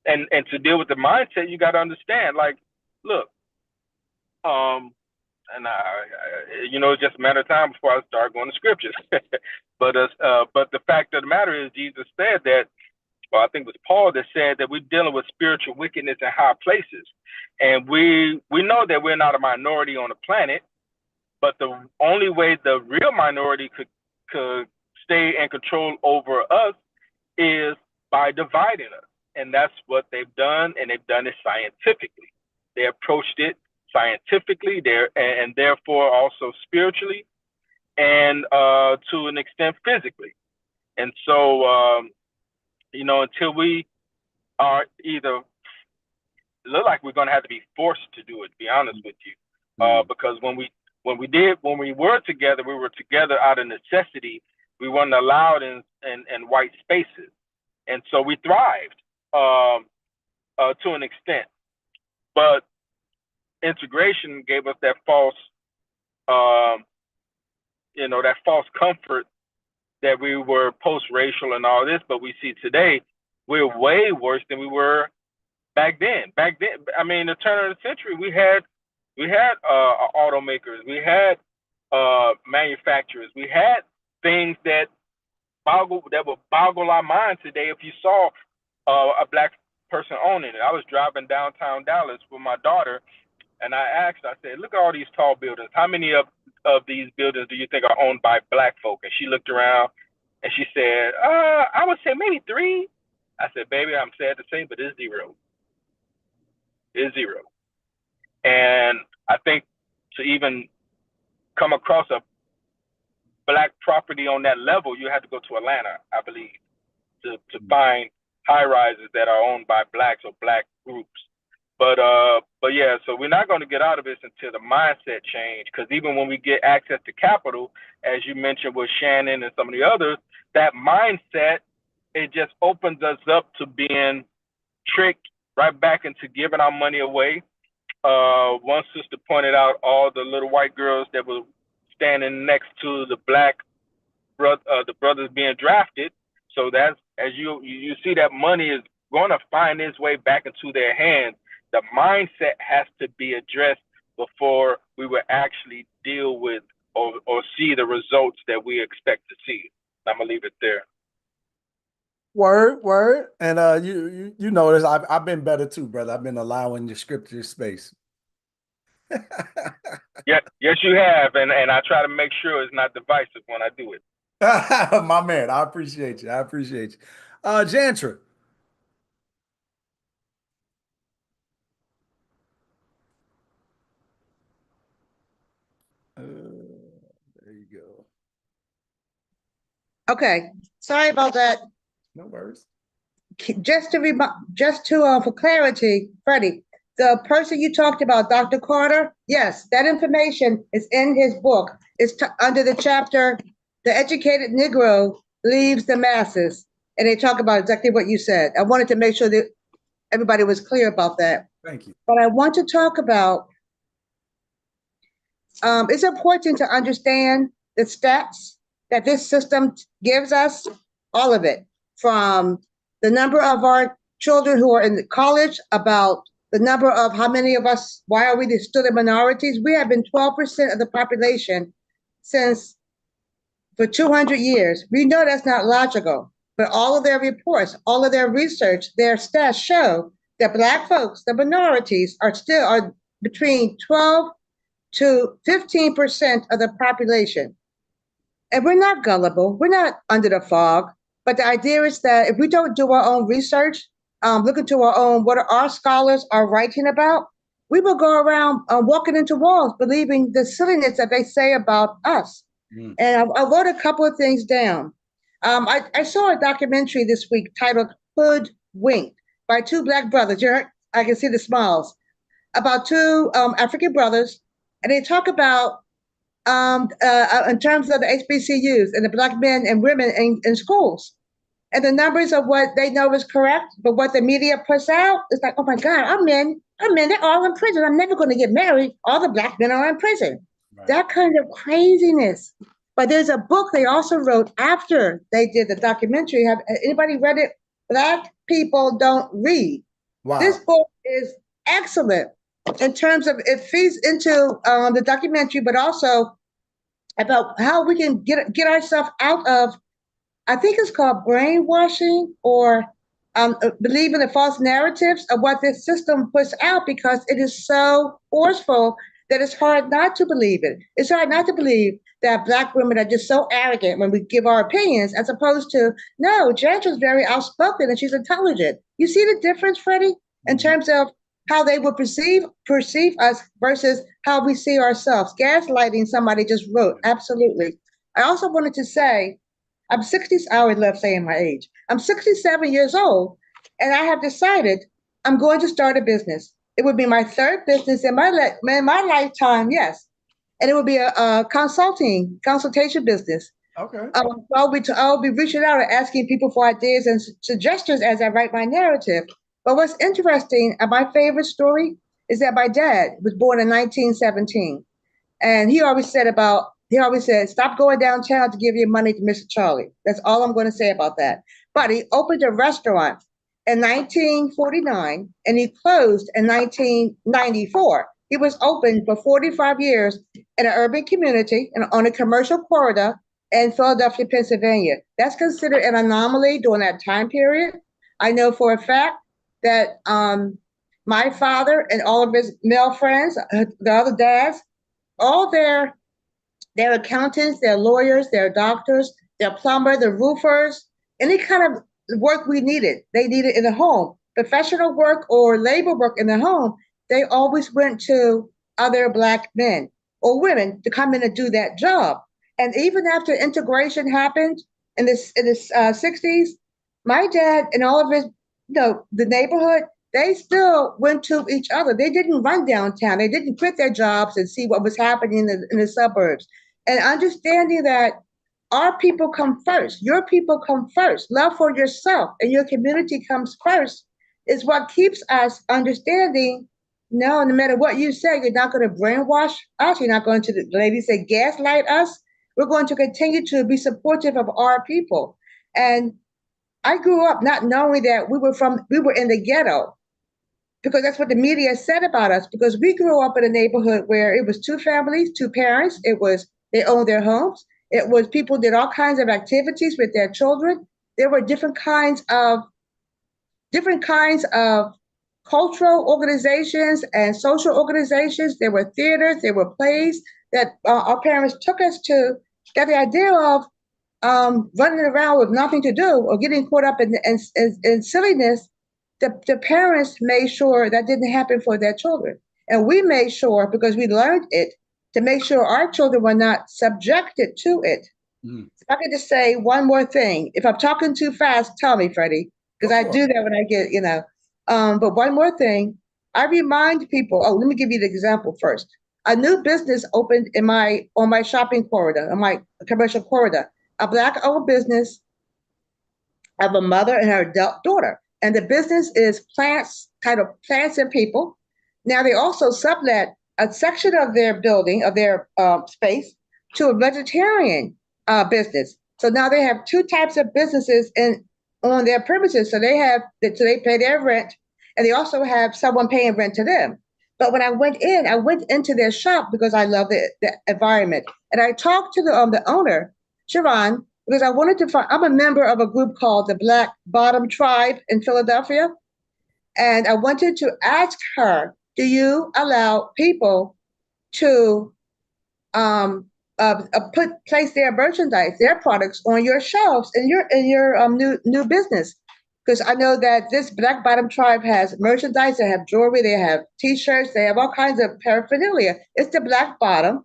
And to deal with the mindset, you got to understand, like, look, you know, it's just a matter of time before I start going to scriptures. But the fact of the matter is, Jesus said that, well, I think it was Paul that said that we're dealing with spiritual wickedness in high places, and we know that we're not a minority on the planet, but the only way the real minority could stay in control over us is by dividing us. And that's what they've done, and they've done it scientifically. They approached it scientifically, and therefore also spiritually, and to an extent physically. And so, you know, until we are either, look like we're going to have to be forced to do it, to be honest with you, because when we were together out of necessity. We weren't allowed in white spaces, and so we thrived to an extent. But integration gave us that false, that false comfort that we were post-racial and all this. But we see today we're way worse than we were back then. I mean, the turn of the century, we had automakers, we had manufacturers, we had things that would boggle our mind today if you saw a black person owning it. I was driving downtown Dallas with my daughter, and I asked, I said, look at all these tall buildings. How many of these buildings do you think are owned by black folk? And she looked around and she said, I would say maybe 3. I said, baby, I'm sad to say, but it's 0. It's 0. And I think to even come across a black property on that level, you have to go to Atlanta, I believe, to find high rises that are owned by blacks or black groups. But yeah, so we're not going to get out of this until the mindset change, because even when we get access to capital, as you mentioned with Shannon and some of the others, that mindset, it just opens us up to being tricked right back into giving our money away. One sister pointed out all the little white girls that were standing next to the black the brothers being drafted. So that's, as you see, that money is going to find its way back into their hands. The mindset has to be addressed before we will actually deal with or see the results that we expect to see. I'm gonna leave it there. Word. And you notice I've been better too, brother. I've been allowing the scripture space. Yeah, yes, you have, and I try to make sure it's not divisive when I do it. My man, I appreciate you. Jantra. There you go. Okay, sorry about that. No worries. Just to for clarity, Freddie, the person you talked about, Dr. Carter, yes, that information is in his book. It's under the chapter, "The Educated Negro Leaves the Masses," and they talk about exactly what you said. I wanted to make sure that everybody was clear about that. Thank you. But I want to talk about, it's important to understand the stats that this system gives us, all of it, from the number of our children who are in college, about the number of how many of us, why are we still the minorities? We have been 12% of the population for 200 years. We know that's not logical, but all of their reports, all of their research, their stats show that Black folks, the minorities, are between 12 to 15% of the population. And we're not gullible, we're not under the fog, but the idea is that if we don't do our own research, look into our own, what our scholars are writing about, we will go around walking into walls believing the silliness that they say about us. And I wrote a couple of things down. I saw a documentary this week titled Hood Wink by two Black brothers. I can see the smiles, about two African brothers. And they talk about, in terms of the HBCUs and the Black men and women in schools. And the numbers of what they know is correct, but what the media puts out, it's like, oh my God, our men, they're all in prison. I'm never going to get married. All the Black men are in prison. Right. That kind of craziness. But there's a book they also wrote after they did the documentary. Have anybody read it? Black People Don't Read. Wow. This book is excellent in terms of, it feeds into the documentary, but also about how we can get ourselves out of, I think it's called brainwashing, or believing the false narratives of what this system puts out, because it is so forceful that it's hard not to believe it. It's hard not to believe that Black women are just so arrogant when we give our opinions, as opposed to, no, Jantra's very outspoken and she's intelligent. You see the difference, Freddie, in terms of how they would perceive us versus how we see ourselves. Gaslighting, somebody just wrote, absolutely. I also wanted to say, I always love saying my age. I'm 67 years old, and I have decided I'm going to start a business. It would be my third business in my lifetime, yes. And it would be a consultation business. Okay. I'll be reaching out and asking people for ideas and suggestions as I write my narrative. But what's interesting, my favorite story, is that my dad was born in 1917. And he always said, stop going downtown to give your money to Mr. Charlie. That's all I'm going to say about that. But he opened a restaurant in 1949 and he closed in 1994. He was open for 45 years in an urban community and on a commercial corridor in Philadelphia, Pennsylvania. That's considered an anomaly during that time period. I know for a fact that my father and all of his male friends, the other dads, all their accountants, their lawyers, their doctors, their plumber, the roofers, any kind of work we needed, they needed in the home. Professional work or labor work in the home, they always went to other Black men or women to come in and do that job. And even after integration happened in the 60s, my dad and all of his, the neighborhood, they still went to each other. They didn't run downtown. They didn't quit their jobs and see what was happening in the suburbs. And understanding that our people come first, your people come first, love for yourself and your community comes first, is what keeps us understanding, no matter what you say, you're not going to brainwash us. You're not going to, the lady said, gaslight us. We're going to continue to be supportive of our people. And I grew up not knowing that we were in the ghetto, because that's what the media said about us, because we grew up in a neighborhood where it was two families, two parents. They owned their homes. It was people did all kinds of activities with their children. There were different kinds of cultural organizations and social organizations. There were theaters, there were plays that our parents took us to. Got the idea of running around with nothing to do or getting caught up in silliness. The parents made sure that didn't happen for their children. And we made sure, because we learned it, to make sure our children were not subjected to it. If I could just say one more thing. If I'm talking too fast, tell me, Freddie, because I do that when I get, but one more thing, I remind people, let me give you the example first. A new business opened on my shopping corridor, on my commercial corridor, a Black-owned business of a mother and her adult daughter. And the business is titled Plants and People. Now they also sublet a section of their building, of their space, to a vegetarian business. So now they have two types of businesses on their premises. So they pay their rent, and they also have someone paying rent to them. But when I went into their shop because I love the environment, and I talked to the owner, Sharon, because I wanted to find. I'm a member of a group called the Black Bottom Tribe in Philadelphia, and I wanted to ask her, do you allow people to place their merchandise, their products on your shelves in your new business? Because I know that this Black Bottom Tribe has merchandise, they have jewelry, they have T-shirts, they have all kinds of paraphernalia. It's the Black Bottom,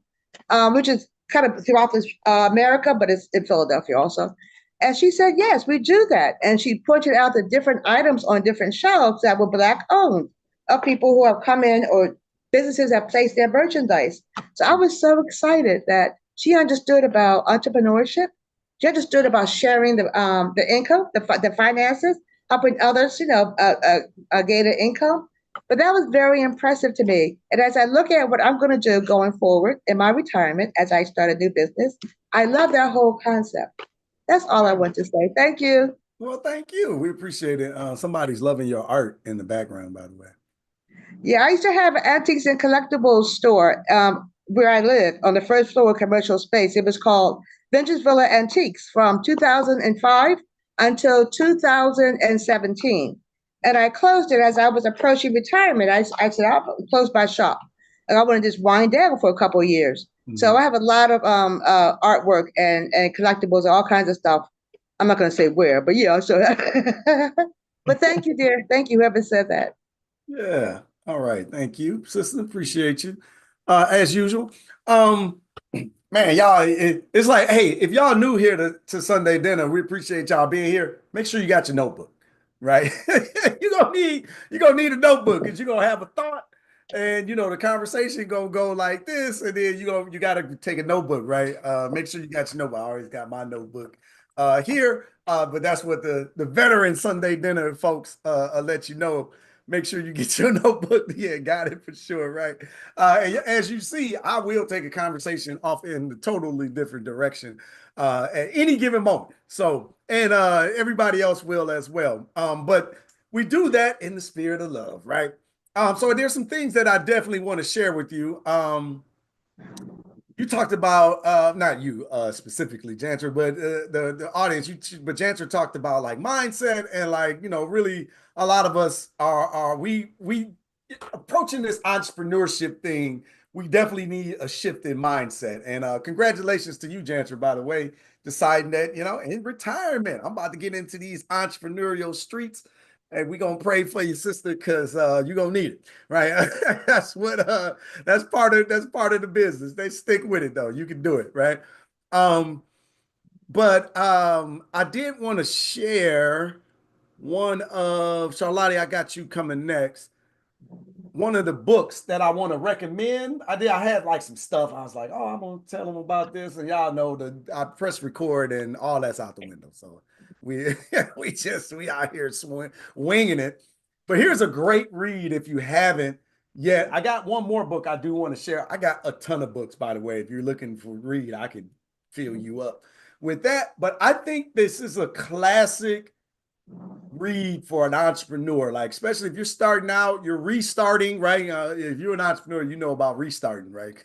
which is kind of throughout America, but it's in Philadelphia also. And she said, yes, we do that. And she pointed out the different items on different shelves that were Black owned, of people who have come in or businesses have placed their merchandise. So I was so excited that she understood about entrepreneurship. She understood about sharing the income, the finances, helping others, gain an income. But that was very impressive to me. And as I look at what I'm going to do going forward in my retirement, as I start a new business, I love that whole concept. That's all I want to say. Thank you. Well, thank you. We appreciate it. Somebody's loving your art in the background, by the way. Yeah, I used to have an antiques and collectibles store where I live on the first floor of commercial space. It was called Vintage Villa Antiques from 2005 until 2017. And I closed it as I was approaching retirement. I said, I'll close my shop. And I want to just wind down for a couple of years. So I have a lot of artwork and collectibles, all kinds of stuff. I'm not going to say where, but yeah. So, but thank you, dear. Thank you, whoever said that. Yeah. All right. Thank you, sister. Appreciate you. As usual. Man, y'all, it's like, hey, if y'all new here to Sunday dinner, we appreciate y'all being here. Make sure you got your notebook, right? You're gonna need a notebook because you're gonna have a thought, and the conversation gonna go like this, and then you gotta take a notebook, right? Make sure you got your notebook. I always got my notebook here, but that's what the veteran Sunday dinner folks let you know. Make sure you get your notebook. Yeah, got it for sure, right? And as you see, I will take a conversation off in a totally different direction at any given moment. So, and everybody else will as well. But we do that in the spirit of love, right? So there's some things that I definitely want to share with you. You talked about not you specifically, Janter, but the audience. But Janter talked about like mindset and like really a lot of us are we approaching this entrepreneurship thing. We definitely need a shift in mindset. And congratulations to you, Janter, by the way, deciding that in retirement, I'm about to get into these entrepreneurial streets. And we're gonna pray for you, sister, because you're gonna need it, right? That's part of the business. They stick with it though. You can do it, right? But I did want to share one of Charlotte, I got you coming next. One of the books that I want to recommend. I had like some stuff. I was like, oh, I'm gonna tell them about this, and y'all know I press record and all that's out the window. So we out here winging it. But here's a great read if you haven't yet. I got one more book I do want to share. I got a ton of books, by the way. If you're looking for read, I could fill you up with that. But I think this is a classic read for an entrepreneur, like especially if you're starting out, you're restarting, right? If you're an entrepreneur, you know about restarting, right?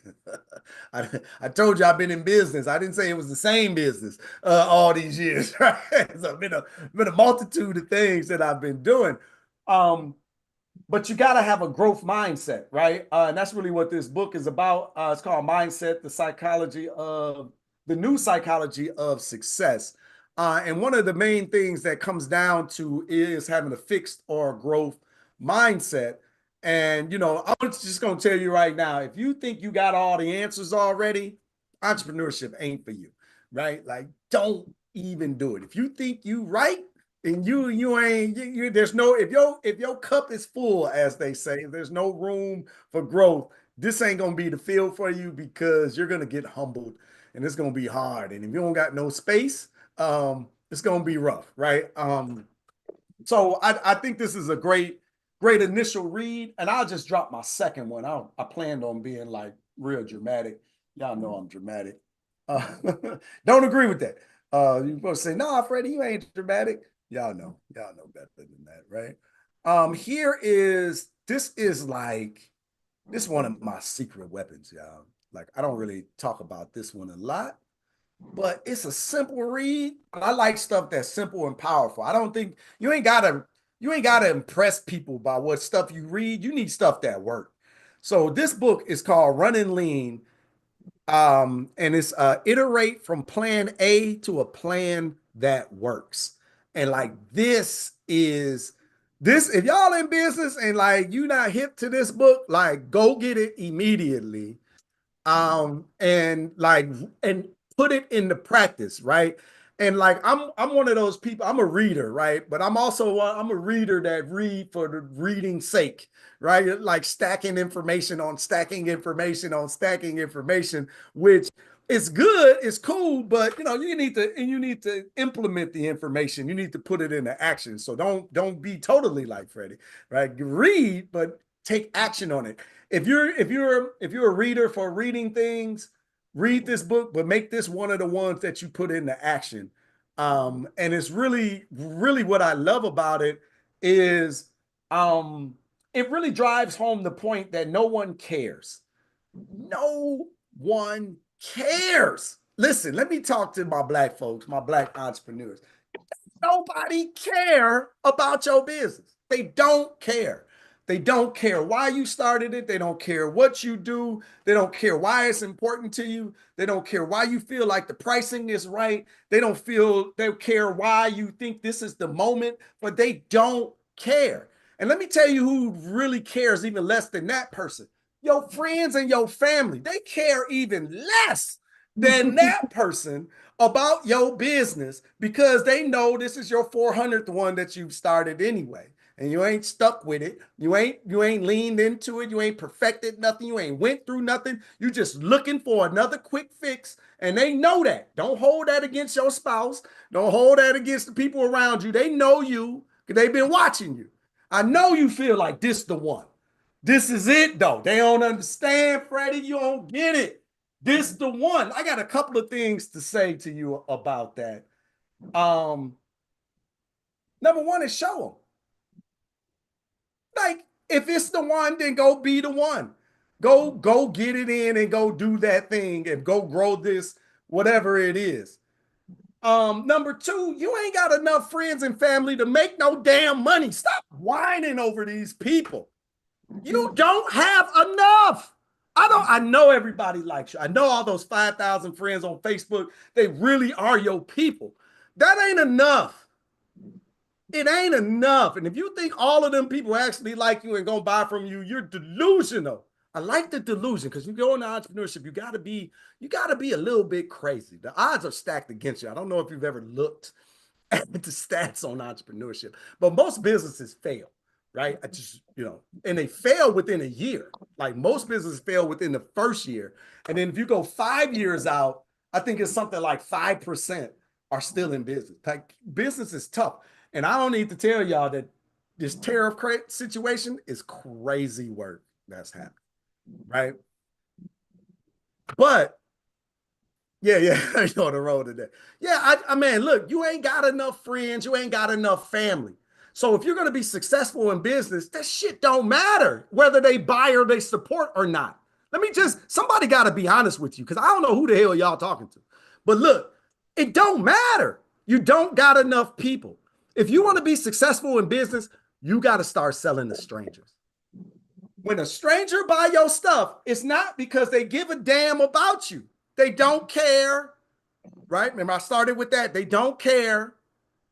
I told you I've been in business. I didn't say it was the same business all these years, right? So been a multitude of things that I've been doing. But you got to have a growth mindset, right? And that's really what this book is about. It's called Mindset, the new psychology of success. And one of the main things that comes down to is having a fixed or growth mindset. And, I'm just going to tell you right now, if you think you got all the answers already, entrepreneurship ain't for you, right? Like, don't even do it. If you think you right, and you ain't there's no if your cup is full, as they say, if there's no room for growth, this ain't gonna be the field for you because you're gonna get humbled and it's gonna be hard. And if you don't got no space, it's gonna be rough, right? So I think this is a great initial read, and I'll just drop my second one. I planned on being like real dramatic. Y'all know I'm dramatic. Don't agree with that. You're supposed to say, "Nah, Freddie, you ain't dramatic." Y'all know better than that, right? This is one of my secret weapons, y'all. Like, I don't really talk about this one a lot, but it's a simple read. I like stuff that's simple and powerful. I don't think you ain't gotta impress people by what stuff you read. You need stuff that work. So this book is called Running Lean. And it's iterate from plan A to a plan that works. And like if y'all in business and like you not hip to this book, like go get it immediately. And put it into practice, right? And like I'm one of those people, I'm a reader, right? But I'm a reader that read for the reading's sake, right? Like stacking information on stacking information on stacking information, which is good, it's cool, but you need to implement the information. You need to put it into action. So don't be totally like Freddie, right? Read, but take action on it. If you're a reader for reading things, read this book, but make this one of the ones that you put into action. And it's really, really what I love about it is it really drives home the point that no one cares. No one cares. Listen, let me talk to my Black folks, my Black entrepreneurs. Nobody care about your business. They don't care. They don't care why you started it. They don't care what you do. They don't care why it's important to you. They don't care why you feel like the pricing is right. They care why you think this is the moment, but they don't care. And let me tell you who really cares even less than that person. Your friends and your family, they care even less than that person about your business because they know this is your 400th one that you've started anyway. And you ain't stuck with it. You ain't leaned into it. You ain't perfected nothing. You ain't went through nothing. You just looking for another quick fix. And they know that. Don't hold that against your spouse. Don't hold that against the people around you. They know you because they've been watching you. I know you feel like this the one. This is it though. They don't understand, Freddie. You don't get it. This the one. I got a couple of things to say to you about that. Number one is show them. Like, if it's the one, then go be the one. Go get it in and go do that thing and go grow this, whatever it is. Number two, you ain't got enough friends and family to make no damn money. Stop whining over these people. You don't have enough. I know everybody likes you. I know all those 5,000 friends on Facebook. They really are your people. That ain't enough. It ain't enough. And if you think all of them people actually like you and gonna buy from you, you're delusional. I like the delusion because you go into entrepreneurship, you gotta be a little bit crazy. The odds are stacked against you. I don't know if you've ever looked at the stats on entrepreneurship, but most businesses fail, right? And they fail within a year. Like most businesses fail within the first year. And then if you go 5 years out, I think it's something like 5% are still in business. Like business is tough. And I don't need to tell y'all that this tariff situation is crazy work that's happening, right? But yeah, you're on the road today. Yeah, I mean, look, you ain't got enough friends, you ain't got enough family. So if you're going to be successful in business, that shit don't matter whether they buy or they support or not. Somebody got to be honest with you, because I don't know who the hell y'all talking to. But look, it don't matter. You don't got enough people. If you want to be successful in business, you got to start selling to strangers. When a stranger buy your stuff, it's not because they give a damn about you. They don't care, right? Remember, I started with that. They don't care.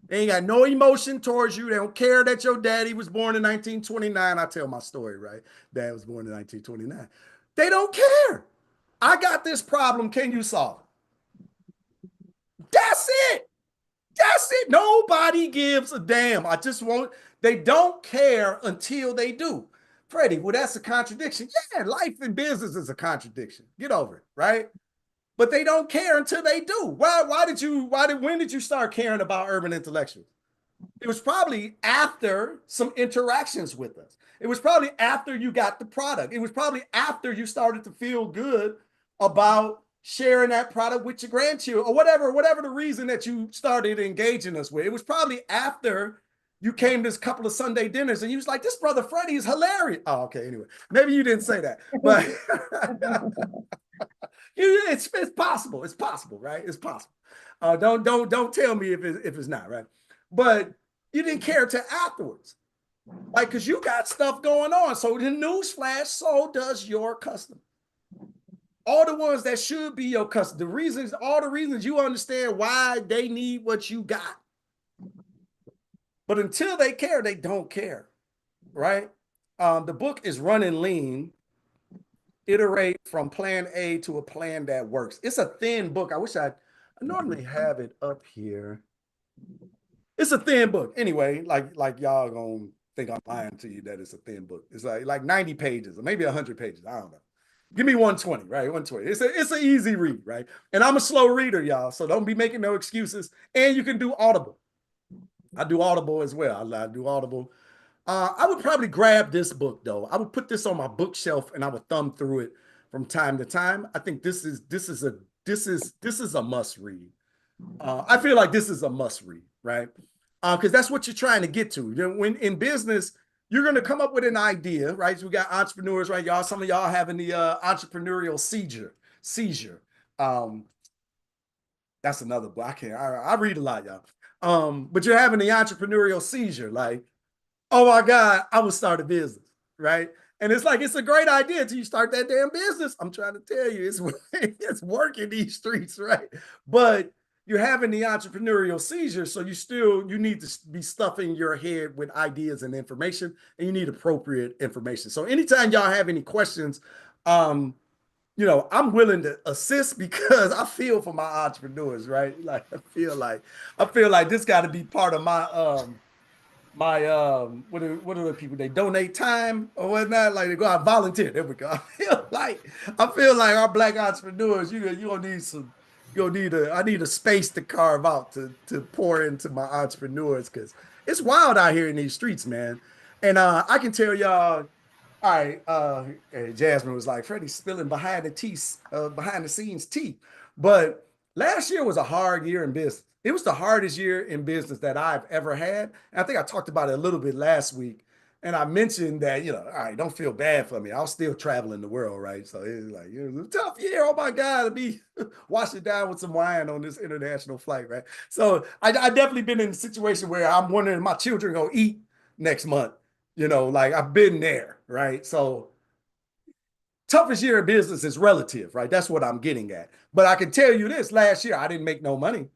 They ain't got no emotion towards you. They don't care that your daddy was born in 1929. I tell my story, right? Dad was born in 1929. They don't care. I got this problem. Can you solve it? That's it. That's it. Nobody gives a damn. They don't care until they do. Freddie, well, that's a contradiction. Yeah, life and business is a contradiction. Get over it, right? But they don't care until they do. When did you start caring about urban intellectuals? It was probably after some interactions with us. It was probably after you got the product. It was probably after you started to feel good about sharing that product with your grandchildren or whatever the reason that you started engaging us with. It was probably after you came to this couple of Sunday dinners and you was like, this brother Freddie is hilarious. Oh, okay. Anyway, maybe you didn't say that, but it's possible. It's possible, right? It's possible. Don't tell me if it's not, right? But you didn't care till afterwards, like, because you got stuff going on. So the newsflash, so does your customer. All the ones that should be your customer, all the reasons you understand why they need what you got. But until they care, they don't care, right? The book is Running Lean, Iterate from Plan A to a Plan That Works. It's a thin book. I normally have it up here. It's a thin book. Anyway, like y'all gonna think I'm lying to you that it's a thin book. It's like 90 pages or maybe 100 pages. I don't know. Give me 120, right? 120. It's an easy read, right? And I'm a slow reader, y'all. So don't be making no excuses. And you can do Audible. I do Audible as well. I do Audible. I would probably grab this book though. I would put this on my bookshelf and I would thumb through it from time to time. I think this is a must read. I feel like this is a must read, right? Because that's what you're trying to get to. When in business, you're going to come up with an idea, right? So we got entrepreneurs, right? Y'all, some of y'all having the entrepreneurial seizure. That's another book. I read a lot, y'all. But you're having the entrepreneurial seizure, like, oh my God, I would start a business, right? And it's like, it's a great idea until you start that damn business. I'm trying to tell you, it's working these streets, right? But you're having the entrepreneurial seizure, so you need to be stuffing your head with ideas and information, and you need appropriate information. So anytime y'all have any questions, I'm willing to assist because I feel for my entrepreneurs, right? Like I feel like this got to be part of my what are the people, they donate time or whatnot, like they go out volunteer. There we go. I feel like our Black entrepreneurs, I need a space to carve out to pour into my entrepreneurs, because it's wild out here in these streets, man. And I can tell y'all, all right, Jasmine was like, Freddie's spilling behind the scenes tea. But last year was a hard year in business. It was the hardest year in business that I've ever had. And I think I talked about it a little bit last week. And I mentioned that, all right, don't feel bad for me. I was still traveling the world, right? So it was like, it was a tough year. Oh my God, to be washing down with some wine on this international flight, right? So I definitely been in a situation where I'm wondering if my children gonna eat next month. Like I've been there, right? So toughest year in business is relative, right? That's what I'm getting at. But I can tell you this, last year, I didn't make no money.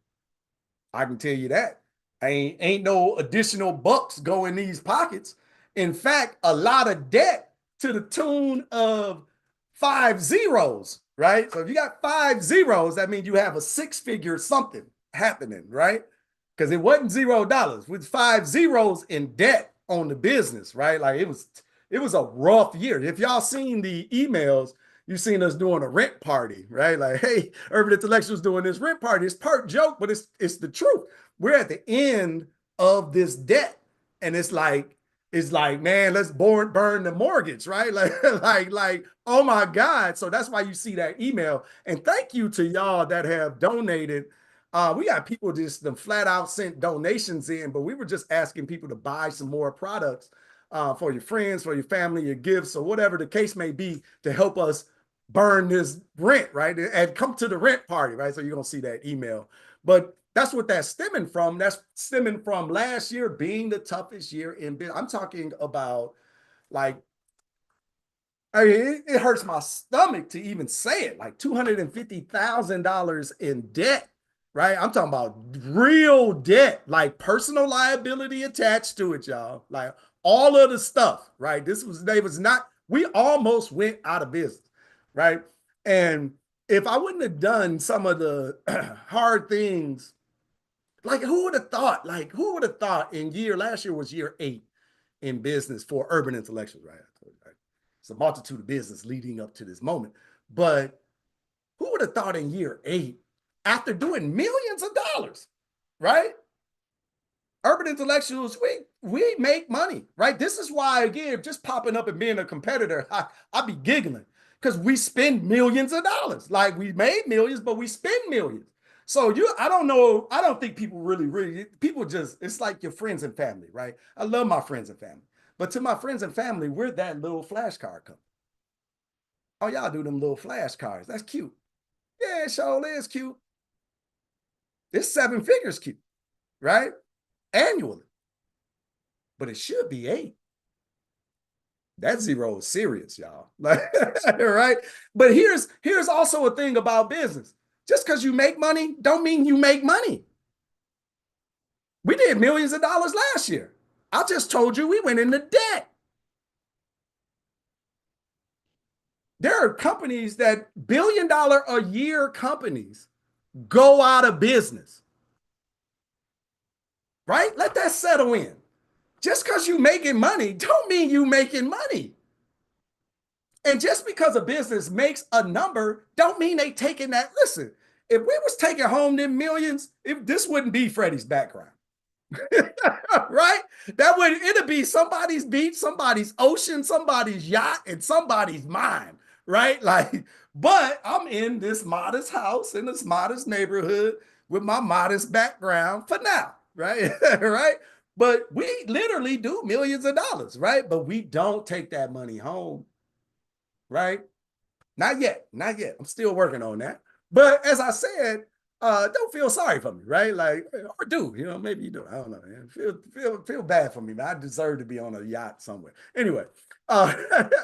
I can tell you that. Ain't no additional bucks go in these pockets. In fact, a lot of debt to the tune of 5 zeros, right? So if you got 5 zeros, that means you have a 6-figure something happening, right? Because it wasn't $0 with 5 zeros in debt on the business, right? Like it was a rough year. If y'all seen the emails, you've seen us doing a rent party, right? Like, hey, Urban Intellectuals doing this rent party. It's part joke, but it's the truth. We're at the end of this debt. And it's like, man, let's burn the mortgage, right? Like, oh my God. So that's why you see that email. And thank you to y'all that have donated We got people just them flat out sent donations in, but we were just asking people to buy some more products for your friends, for your family, your gifts, or whatever the case may be to help us burn this rent, right? And come to the rent party, right? So you're going to see that email. But that's what that's stemming from. That's stemming from last year being the toughest year in business. I'm talking about like, I mean, it hurts my stomach to even say it, like $250,000 in debt, right? I'm talking about real debt, like personal liability attached to it, y'all. Like all of the stuff, right? We almost went out of business, right? And if I wouldn't have done some of the hard things, like who would have thought, last year was year 8 in business for urban intellectuals, right? It's a multitude of business leading up to this moment. But who would have thought in year 8, after doing millions of dollars, right? Urban intellectuals, we make money, right? This is why, again, just popping up and being a competitor, I be giggling because we spend millions of dollars. Like we made millions, but we spend millions. So I don't know. I don't think people really, people just, it's like your friends and family, right? I love my friends and family. But to my friends and family, we're that little flashcard company. Oh, y'all do them little flashcards. That's cute. Yeah, it sure is cute. It's 7 figures cute, right? Annually. But it should be 8. That 0 is serious, y'all. Like, right? But here's also a thing about business. Just because you make money, don't mean you make money. We did millions of dollars last year. I just told you we went into debt. There are companies that $1 billion a year companies go out of business. Right? Let that settle in. Just because you're making money don't mean you making money. And just because a business makes a number don't mean they taking that. Listen, if we was taking home them millions, this wouldn't be Freddie's background. Right? It'd be somebody's beach, somebody's ocean, somebody's yacht, and somebody's mine, right? Like, but I'm in this modest house in this modest neighborhood with my modest background for now, right? Right? But we literally do millions of dollars, right? But we don't take that money home, right? Not yet, not yet. I'm still working on that. But as I said, don't feel sorry for me, right? Like, or do, maybe you do. I don't know, man. Feel bad for me, man. I deserve to be on a yacht somewhere. Anyway, I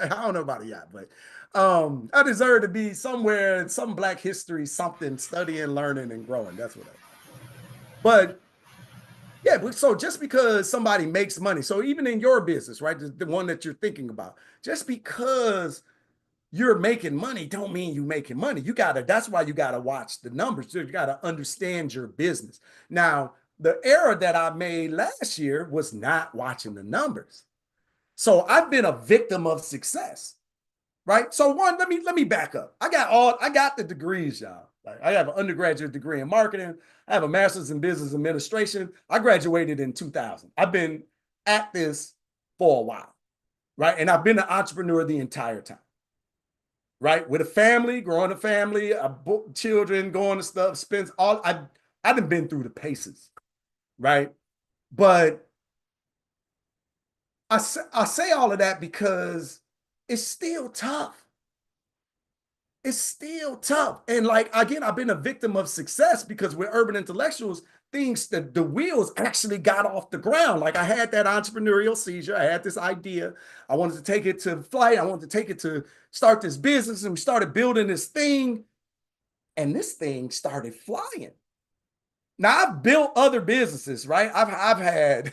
don't know about a yacht, but I deserve to be somewhere in some Black history, something, studying, learning, and growing. That's what But yeah, so just because somebody makes money, so even in your business, right, the one that you're thinking about, just because you're making money don't mean you're making money. That's why you gotta watch the numbers. You gotta understand your business. Now, the error that I made last year was not watching the numbers. So I've been a victim of success, right? So let me back up. I got the degrees, y'all. Like, I have an undergraduate degree in marketing. I have a master's in business administration. I graduated in 2000. I've been at this for a while, right? And I've been an entrepreneur the entire time. Right? With a family, growing a family, children, going to stuff, I've been through the paces, right? But I say all of that because it's still tough. It's still tough. And like, again, I've been a victim of success because with urban intellectuals, the wheels actually got off the ground. Like I had that entrepreneurial seizure. I had this idea. I wanted to take it to flight. I wanted to take it to start this business. And we started building this thing. And this thing started flying. Now I've built other businesses, right? I've had,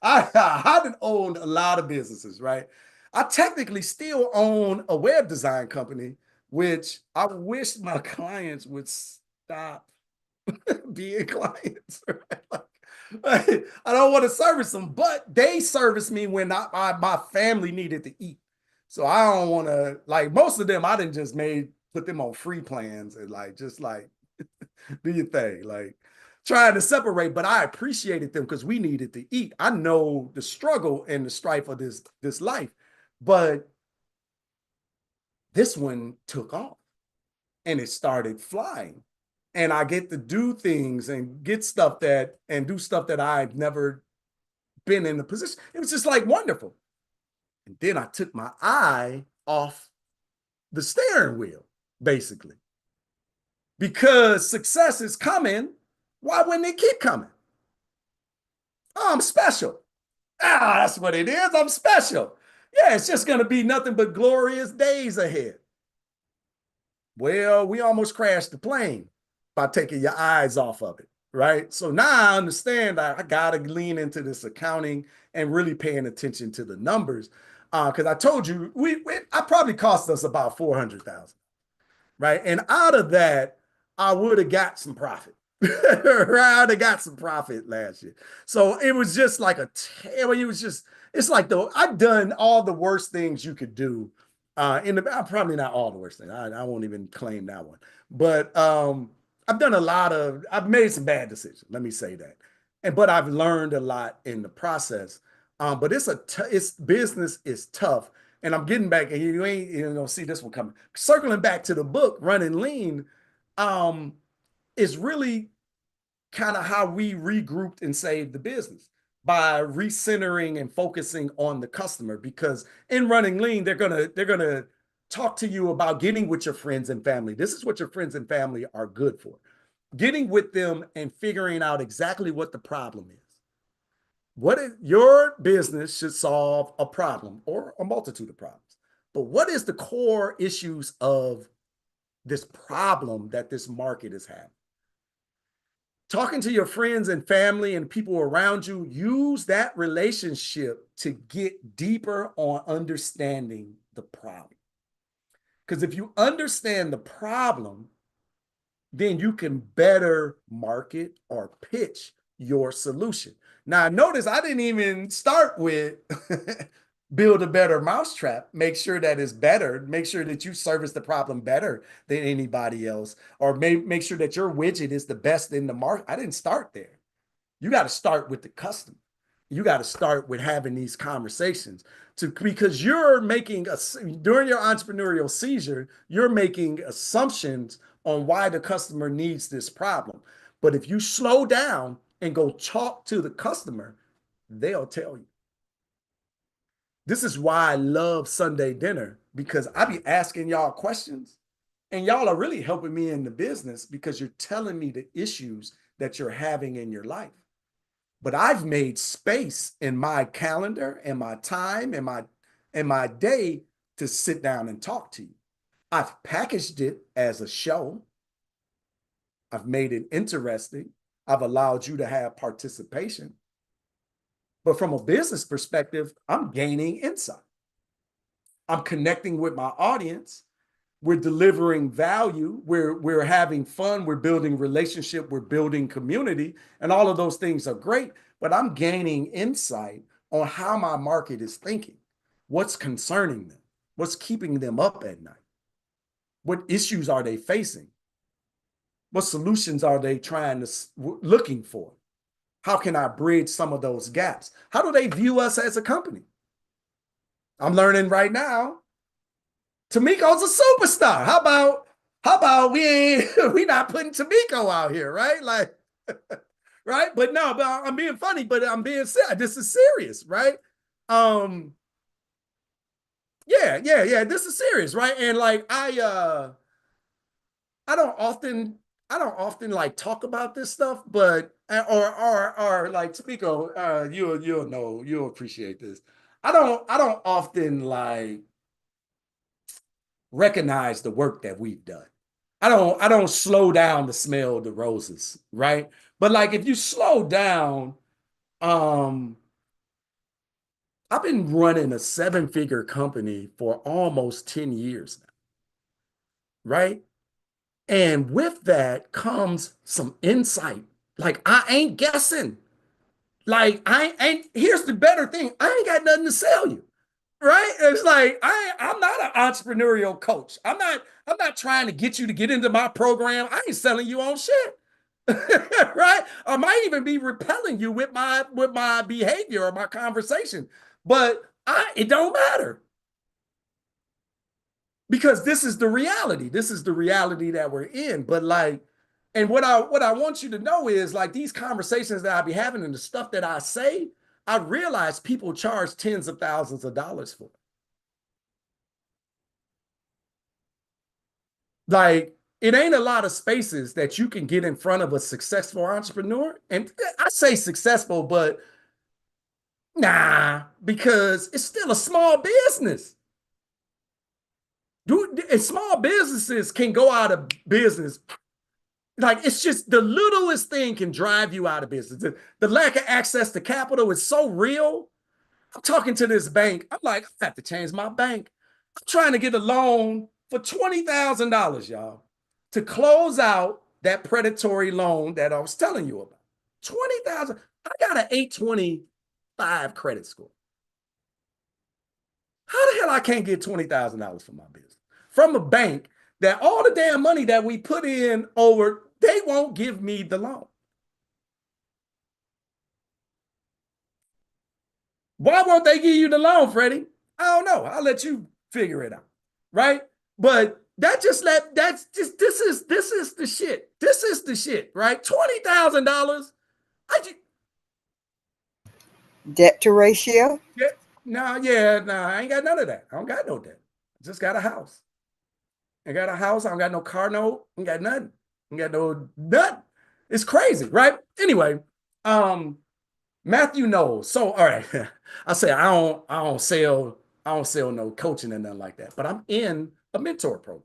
I've owned a lot of businesses, right? I technically still own a web design company, which I wish my clients would stop being clients. Right? Like, I don't want to service them, but they service me when my family needed to eat. So I don't want to, like most of them, I didn't just put them on free plans and just do your thing, like trying to separate, but I appreciated them because we needed to eat. I know the struggle and the strife of this life, but this one took off and it started flying. and I get to do things and get stuff and do stuff that I've never been in the position. It was just like wonderful. And then I took my eye off the steering wheel, basically. Because success is coming, why wouldn't it keep coming? Oh, I'm special. That's what it is. I'm special. Yeah, it's just going to be nothing but glorious days ahead. Well, we almost crashed the plane by taking your eyes off of it, right? So now I understand I got to lean into this accounting and really paying attention to the numbers. Because I told you, I probably cost us about $400,000, right? And out of that, I would have got some profit. Right? I'd have got some profit last year. So it was just like it's like I've done all the worst things you could do. Probably not all the worst things. I won't even claim that one. But I've made some bad decisions. Let me say that. But I've learned a lot in the process. But business is tough. And I'm getting back, and you ain't see this one coming. Circling back to the book, Running Lean, is really kind of how we regrouped and saved the business by recentering and focusing on the customer. Because in Running Lean, they're gonna talk to you about getting with your friends and family. This is what your friends and family are good for. Getting with them and figuring out exactly what the problem is. Your business should solve a problem or a multitude of problems. But what is the core issues of this problem that this market is having? Talking to your friends and family and people around you, use that relationship to get deeper on understanding the problem. Because if you understand the problem, then you can better market or pitch your solution. Now, notice I didn't even start with build a better mousetrap, make sure that it's better, make sure that you service the problem better than anybody else, or make sure that your widget is the best in the market. I didn't start there. You got to start with the customer. You got to start with having these conversations because you're making during your entrepreneurial seizure, you're making assumptions on why the customer needs this problem. But if you slow down and go talk to the customer, they'll tell you. This is why I love Sunday dinner, because I be asking y'all questions and y'all are really helping me in the business because you're telling me the issues that you're having in your life. But I've made space in my calendar and my time and my day to sit down and talk to you. I've packaged it as a show. I've made it interesting. I've allowed you to have participation. But from a business perspective, I'm gaining insight. I'm connecting with my audience. We're delivering value. We're having fun. We're building relationship. We're building community. And all of those things are great. But I'm gaining insight on how my market is thinking. What's concerning them? What's keeping them up at night? What issues are they facing? What solutions are they looking for? How can I bridge some of those gaps? How do they view us as a company? I'm learning right now. Tamiko's a superstar. How about we not putting Tamiko out here, right? Like, right? But I'm being funny, but I'm being serious. This is serious, right? Yeah. This is serious, right? And like I don't often like talk about this stuff, but or like Tamiko, you'll appreciate this. I don't often like recognize the work that we've done. I don't slow down to smell the roses, right? But like if you slow down, I've been running a 7-figure company for almost 10 years now, right? And with that comes some insight. Like I ain't guessing. Like here's the better thing. I ain't got nothing to sell you. Right? It's like I'm not an entrepreneurial coach. I'm not trying to get you to get into my program. I ain't selling you on shit. Right? I might even be repelling you with my behavior or my conversation. But it don't matter. Because this is the reality. This is the reality that we're in. But like And what I want you to know is like these conversations that I be having and the stuff that I say, I realize people charge tens of thousands of dollars for it. Like, it ain't a lot of spaces that you can get in front of a successful entrepreneur. And I say successful, but nah, because it's still a small business. Dude, and small businesses can go out of business. Like, it's just the littlest thing can drive you out of business. The lack of access to capital is so real. I'm talking to this bank. I'm like, I have to change my bank. I'm trying to get a loan for $20,000, y'all, to close out that predatory loan that I was telling you about. 20,000. I got an 825 credit score. How the hell I can't get $20,000 for my business from a bank that all the damn money that we put in over, they won't give me the loan? Why won't they give you the loan, Freddie? I don't know. I'll let you figure it out, right? But this is the shit. This is the shit, right? $20,000. Debt to ratio? Yeah, no, I ain't got none of that. I don't got no debt. I just got a house. I got a house. I don't got no car note. I ain't got nothing. I ain't got no nothing. It's crazy, right? Anyway, Matthew knows. So, all right. I say I don't sell no coaching and nothing like that. But I'm in a mentoring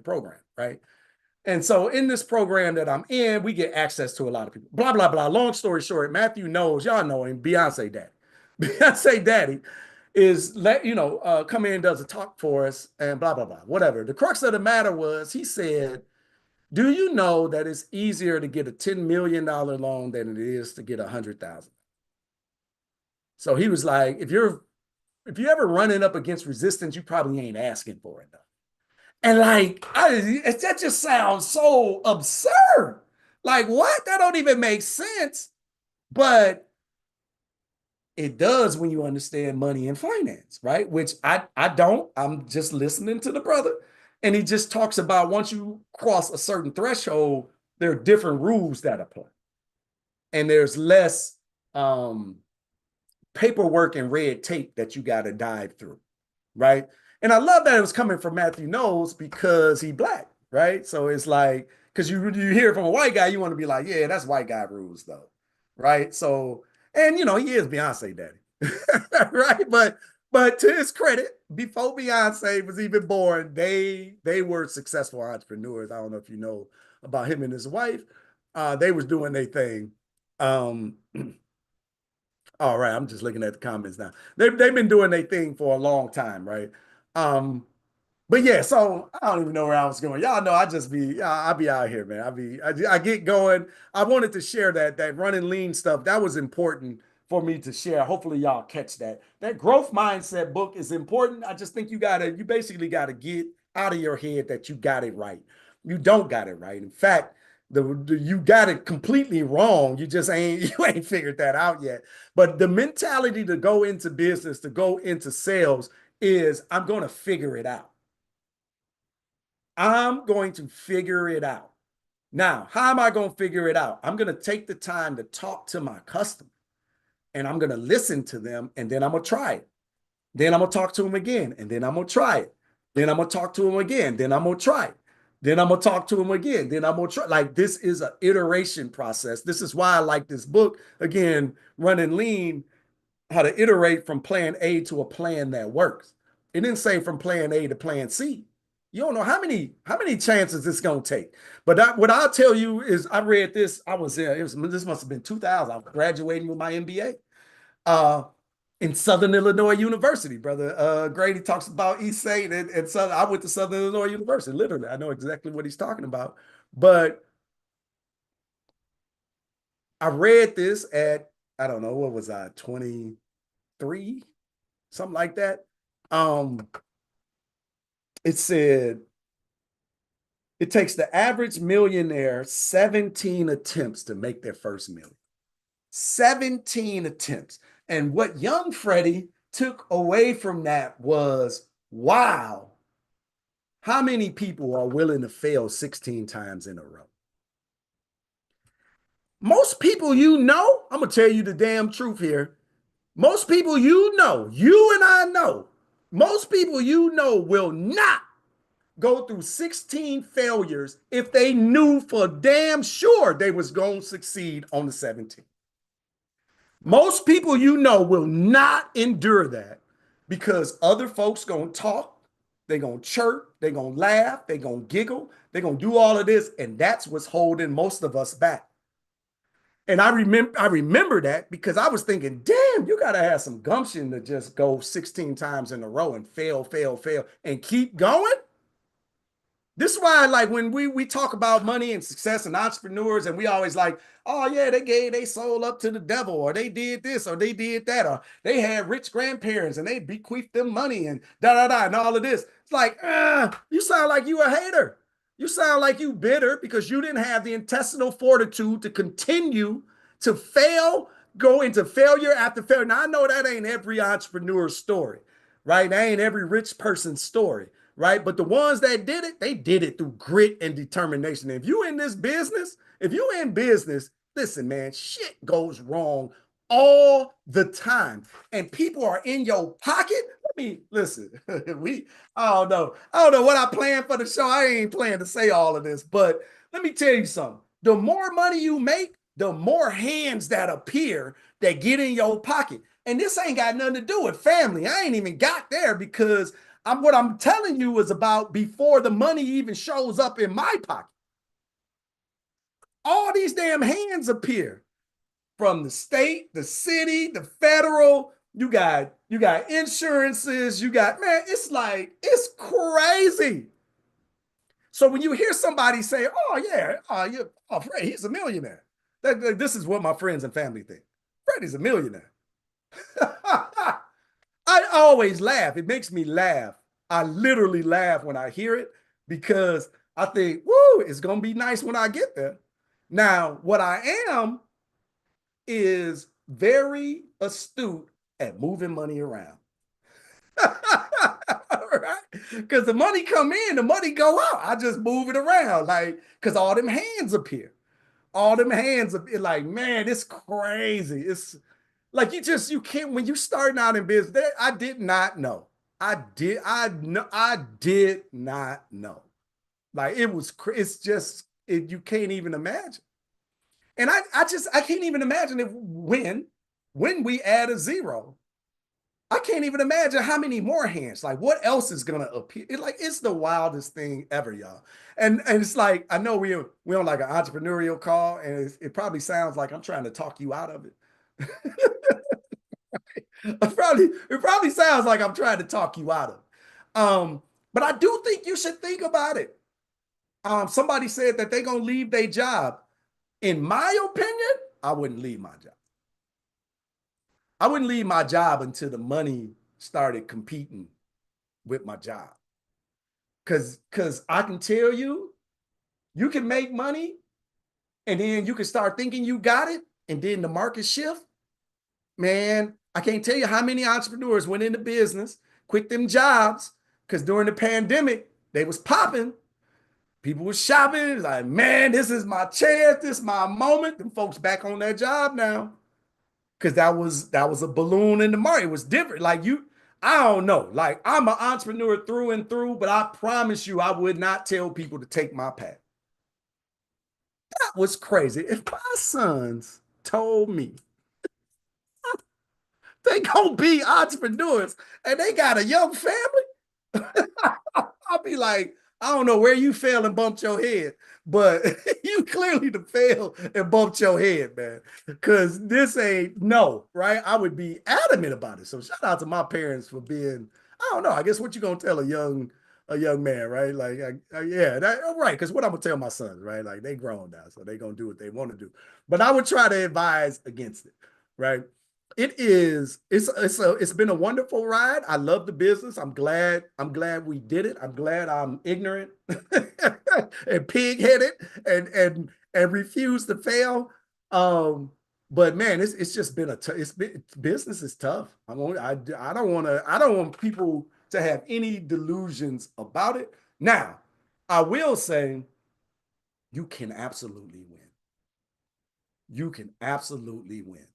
program, right? And so in this program that I'm in, we get access to a lot of people. Blah, blah, blah. Long story short, Matthew knows, y'all know him, Beyonce Daddy. Beyonce Daddy is come in, does a talk for us, and blah, blah, blah. Whatever. The crux of the matter was he said, do you know that it's easier to get a $10 million loan than it is to get $100,000? So he was like, if you're ever running up against resistance, you probably ain't asking for it though. And like, that just sounds so absurd. Like, what? That don't even make sense. But it does when you understand money and finance, right? Which I don't. I'm just listening to the brother. And he just talks about once you cross a certain threshold, there are different rules that apply. And there's less paperwork and red tape that you got to dive through, right? And I love that it was coming from Matthew Knowles because he Black, right? So it's like, because you hear it from a white guy, you want to be like, yeah, that's white guy rules though, right? So, and he is Beyonce Daddy, right? But to his credit, before Beyonce was even born, they were successful entrepreneurs. I don't know if you know about him and his wife. They was doing their thing. All right, I'm just looking at the comments now. They've been doing their thing for a long time, right? But yeah, so I don't even know where I was going. Y'all know I'll be out here, man. I get going. I wanted to share that running lean stuff. That was important for me to share. Hopefully y'all catch that. That growth mindset book is important. I just think you basically gotta get out of your head that you got it right. You don't got it right. In fact, you got it completely wrong. You ain't figured that out yet. But the mentality to go into business, to go into sales is I'm going to figure it out. I'm going to figure it out. Now, how am I going to figure it out? I'm going to take the time to talk to my customer and I'm going to listen to them and then I'm going to try it. Then I'm going to talk to them again and then I'm going to try it. Then I'm going to talk to them again. Then I'm going to try it. Then I'm going to talk to them again. Then I'm going to try. Like, this is an iteration process. This is why I like this book. Again, Running Lean, how to iterate from plan A to a plan that works. It didn't say from plan A to plan C. You don't know how many chances it's going to take. But what I'll tell you is I read this. This must have been 2000. I was graduating with my MBA. In Southern Illinois University, brother. Grady talks about East St. and Southern. I went to Southern Illinois University, literally. I know exactly what he's talking about. But I read this at, I don't know, what was I, 23? Something like that. It said, it takes the average millionaire 17 attempts to make their first million. 17 attempts. And what young Freddie took away from that was, wow, how many people are willing to fail 16 times in a row? most people I'm gonna tell you the damn truth here. Most people you and I know, most people will not go through 16 failures if they knew for damn sure they was going to succeed on the 17th. Most people will not endure that because other folks going to talk, they're going to chirp, they're going to laugh, they're going to giggle, they're going to do all of this, and that's what's holding most of us back. And I remember that because I was thinking, damn, you got to have some gumption to just go 16 times in a row and fail, and keep going. This is why, like, when we talk about money and success and entrepreneurs, and we always like, oh yeah, they gave their soul up to the devil, or they did this, or they did that, or they had rich grandparents and they bequeathed them money and and all of this. It's like, you sound like you a hater. You sound like you bitter because you didn't have the intestinal fortitude to continue to fail, go into failure after failure. Now I know that ain't every entrepreneur's story, right? That ain't every rich person's story. Right. But the ones that did it, they did it through grit and determination. If you in this business, listen, man, shit goes wrong all the time. And people are in your pocket. Let me listen. I don't know what I planned for the show. I ain't planning to say all of this, but let me tell you something. The more money you make, the more hands that appear that get in your pocket. And this ain't got nothing to do with family. I ain't even got there because what I'm telling you is about before the money even shows up in my pocket. All these damn hands appear from the state, the city, the federal. You got insurances. Man, it's crazy. So when you hear somebody say, "Oh yeah, Freddie, he's a millionaire," this is what my friends and family think. Freddie's a millionaire. I always laugh. It makes me laugh. I literally laugh when I hear it because I think, woo, it's going to be nice when I get there. Now, what I am is very astute at moving money around. Right? Because the money come in, the money go out. I just move it around, like, because all them hands appear. All them hands appear. Like, man, it's crazy. It's like you can't, when you starting out in business, I did not know. I did not know. Like it's just, you can't even imagine. And I can't even imagine when we add a zero, I can't even imagine how many more hands, like what else is going to appear. It's the wildest thing ever, y'all. And it's like, I know we're on like an entrepreneurial call and it probably sounds like I'm trying to talk you out of it. It probably sounds like I'm trying to talk you out of it. But I do think you should think about it. Somebody said that they're going to leave their job. In my opinion, I wouldn't leave my job. I wouldn't leave my job until the money started competing with my job. Because I can tell you, you can make money and then you can start thinking you got it and then the market shift. Man, I can't tell you how many entrepreneurs went into business, quit them jobs, because during the pandemic, they was popping. People were shopping, like, man, this is my chance, this is my moment. Them folks back on their job now. Because that was a balloon in the market. It was different. Like I don't know. Like I'm an entrepreneur through and through, but I promise you, I would not tell people to take my path. That was crazy. If my sons told me they gonna be entrepreneurs and they got a young family, I'll be like, I don't know where you fell and bumped your head, but you clearly failed and bumped your head, man. Because this ain't right? I would be adamant about it. So shout out to my parents for being, I don't know, I guess what you gonna tell a young man, right? Like, yeah, right. Because what I'm gonna tell my sons, right? Like they grown now, so they gonna do what they want to do. But I would try to advise against it, right? It's been a wonderful ride. I love the business. I'm glad we did it. I'm glad I'm ignorant and pig-headed and refuse to fail. But man, it's just been business is tough. I don't want people to have any delusions about it. Now, I will say you can absolutely win. you can absolutely win.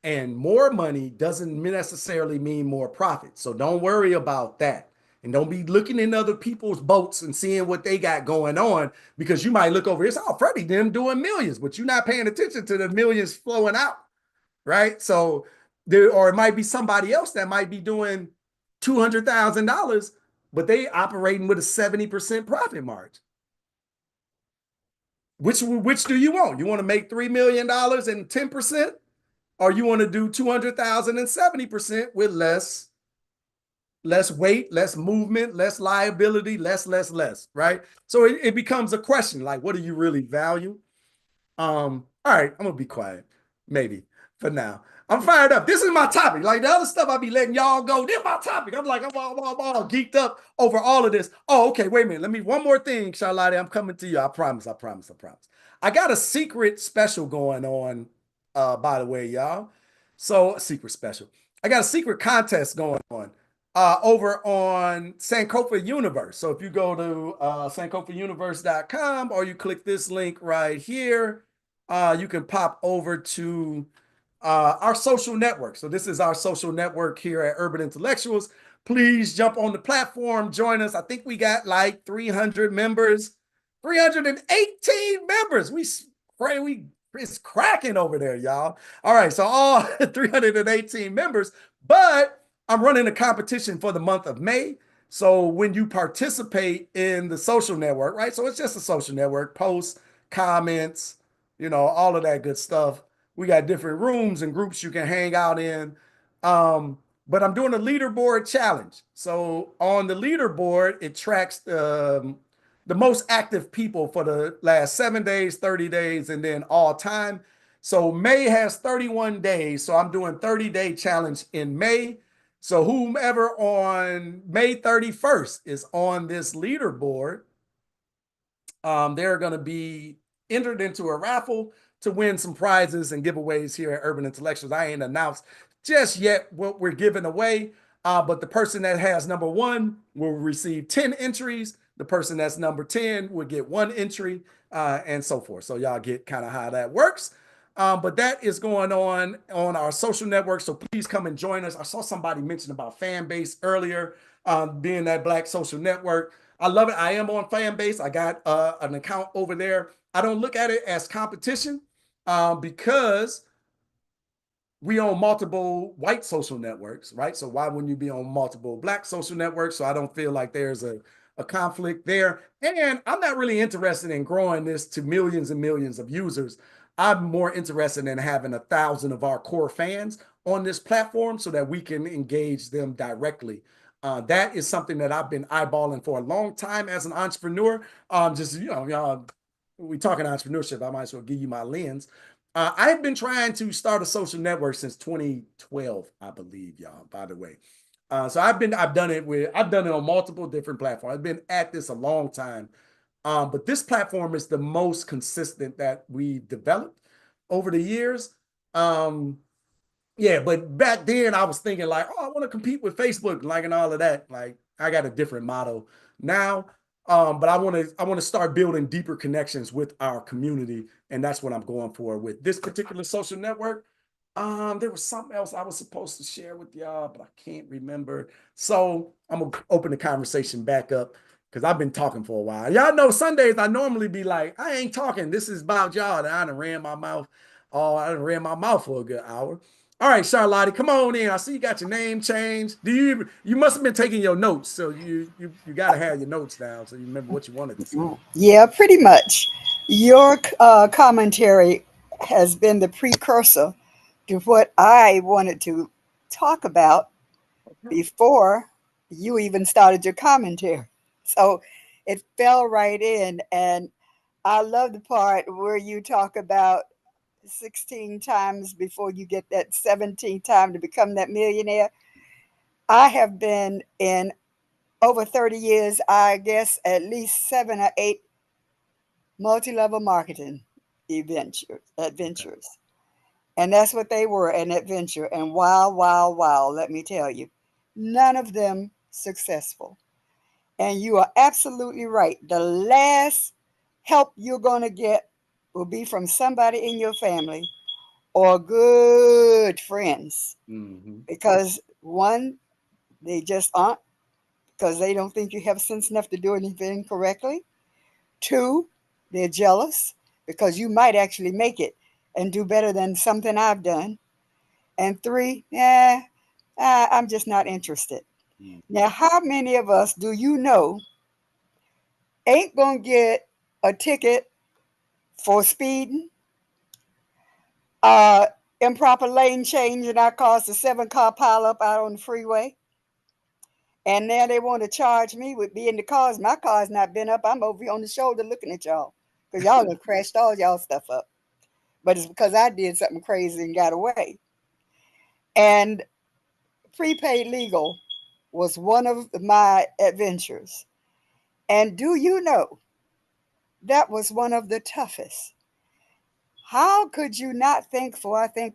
And more money doesn't necessarily mean more profit. So don't worry about that. And don't be looking in other people's boats and seeing what they got going on, because you might look over here and say, oh, Freddie, them doing millions, but you're not paying attention to the millions flowing out, right? So there, or it might be somebody else that might be doing $200,000, but they operating with a 70% profit margin. Which do you want? You want to make $3 million and 10%? Or you want to do 200,000 and 70% with less weight, less movement, less liability, less, right? So it becomes a question like, what do you really value? All right, I'm gonna be quiet, maybe for now. I'm fired up. This is my topic. Like the other stuff, I'll be letting y'all go. This is my topic. I'm like, I'm all geeked up over all of this. Oh, okay, wait a minute. One more thing, Charlotte. I'm coming to you. I promise. I got a secret special going on, by the way, y'all. So a secret special. I got a secret contest going on over on Sankofa Universe. So if you go to sankofauniverse.com or you click this link right here, you can pop over to our social network. So this is our social network here at Urban Intellectuals. Please jump on the platform, join us. I think we got like 300 members, 318 members. It's cracking over there, y'all. All right, so all 318 members, but I'm running a competition for the month of May. So when you participate in the social network, right? So it's just a social network, posts, comments, all of that good stuff. We got different rooms and groups you can hang out in. But I'm doing a leaderboard challenge. So on the leaderboard, it tracks the most active people for the last 7 days, 30 days, and then all time. So May has 31 days. So I'm doing 30-day challenge in May. So whomever on May 31st is on this leaderboard, they're going to be entered into a raffle to win some prizes and giveaways here at Urban Intellectuals. I ain't announced just yet what we're giving away, but the person that has number 1 will receive 10 entries. The person that's number 10 will get 1 entry, and so forth. So y'all get kind of how that works. But that is going on our social network. So please come and join us. I saw somebody mention about Fanbase earlier, being that Black social network. I love it. I am on Fanbase. I got an account over there. I don't look at it as competition because we own multiple white social networks, right? So why wouldn't you be on multiple Black social networks? So I don't feel like there's a conflict there. And I'm not really interested in growing this to millions and millions of users. I'm more interested in having 1,000 of our core fans on this platform so that we can engage them directly. That is something that I've been eyeballing for a long time as an entrepreneur. Y'all, we talking entrepreneurship, I might as well give you my lens. I've been trying to start a social network since 2012, I believe, y'all, by the way. So I've done it on multiple different platforms. I've been at this a long time. But this platform is the most consistent that we've developed over the years. Yeah, but back then I was thinking like, oh, I want to compete with Facebook, like, and all of that. Like, I got a different motto now. But I want to start building deeper connections with our community, and that's what I'm going for with this particular social network. There was something else I was supposed to share with y'all, but I can't remember. So I'm gonna open the conversation back up because I've been talking for a while. Y'all know Sundays I normally be like, I ain't talking. This is about y'all. And I done ran my mouth. Oh, I done ran my mouth for a good hour. All right, Charlotte, come on in. I see you got your name changed. You must have been taking your notes, so you got to have your notes down so you remember what you wanted to say. Yeah, pretty much. Your commentary has been the precursor to what I wanted to talk about before you even started your commentary. So it fell right in. And I love the part where you talk about 16 times before you get that 17th time to become that millionaire. I have been in over 30 years, I guess at least 7 or 8 multi-level marketing adventures. And that's what they were, an adventure. And wow, let me tell you, none of them successful. And you are absolutely right. The last help you're going to get will be from somebody in your family or good friends. Mm-hmm. Because one, they just aren't, because they don't think you have sense enough to do anything correctly. Two, they're jealous because you might actually make it and do better than something I've done. And three, I'm just not interested. Mm. Now, how many of us do you know ain't gonna get a ticket for speeding, uh, improper lane change, and I caused a 7-car pileup out on the freeway? And now they want to charge me with being the cause. My car's not been up. I'm over here on the shoulder looking at y'all because y'all done crashed all y'all stuff up. But it's because I did something crazy and got away. And prepaid legal was one of my adventures. And do you know that was one of the toughest? How could you not think for? I think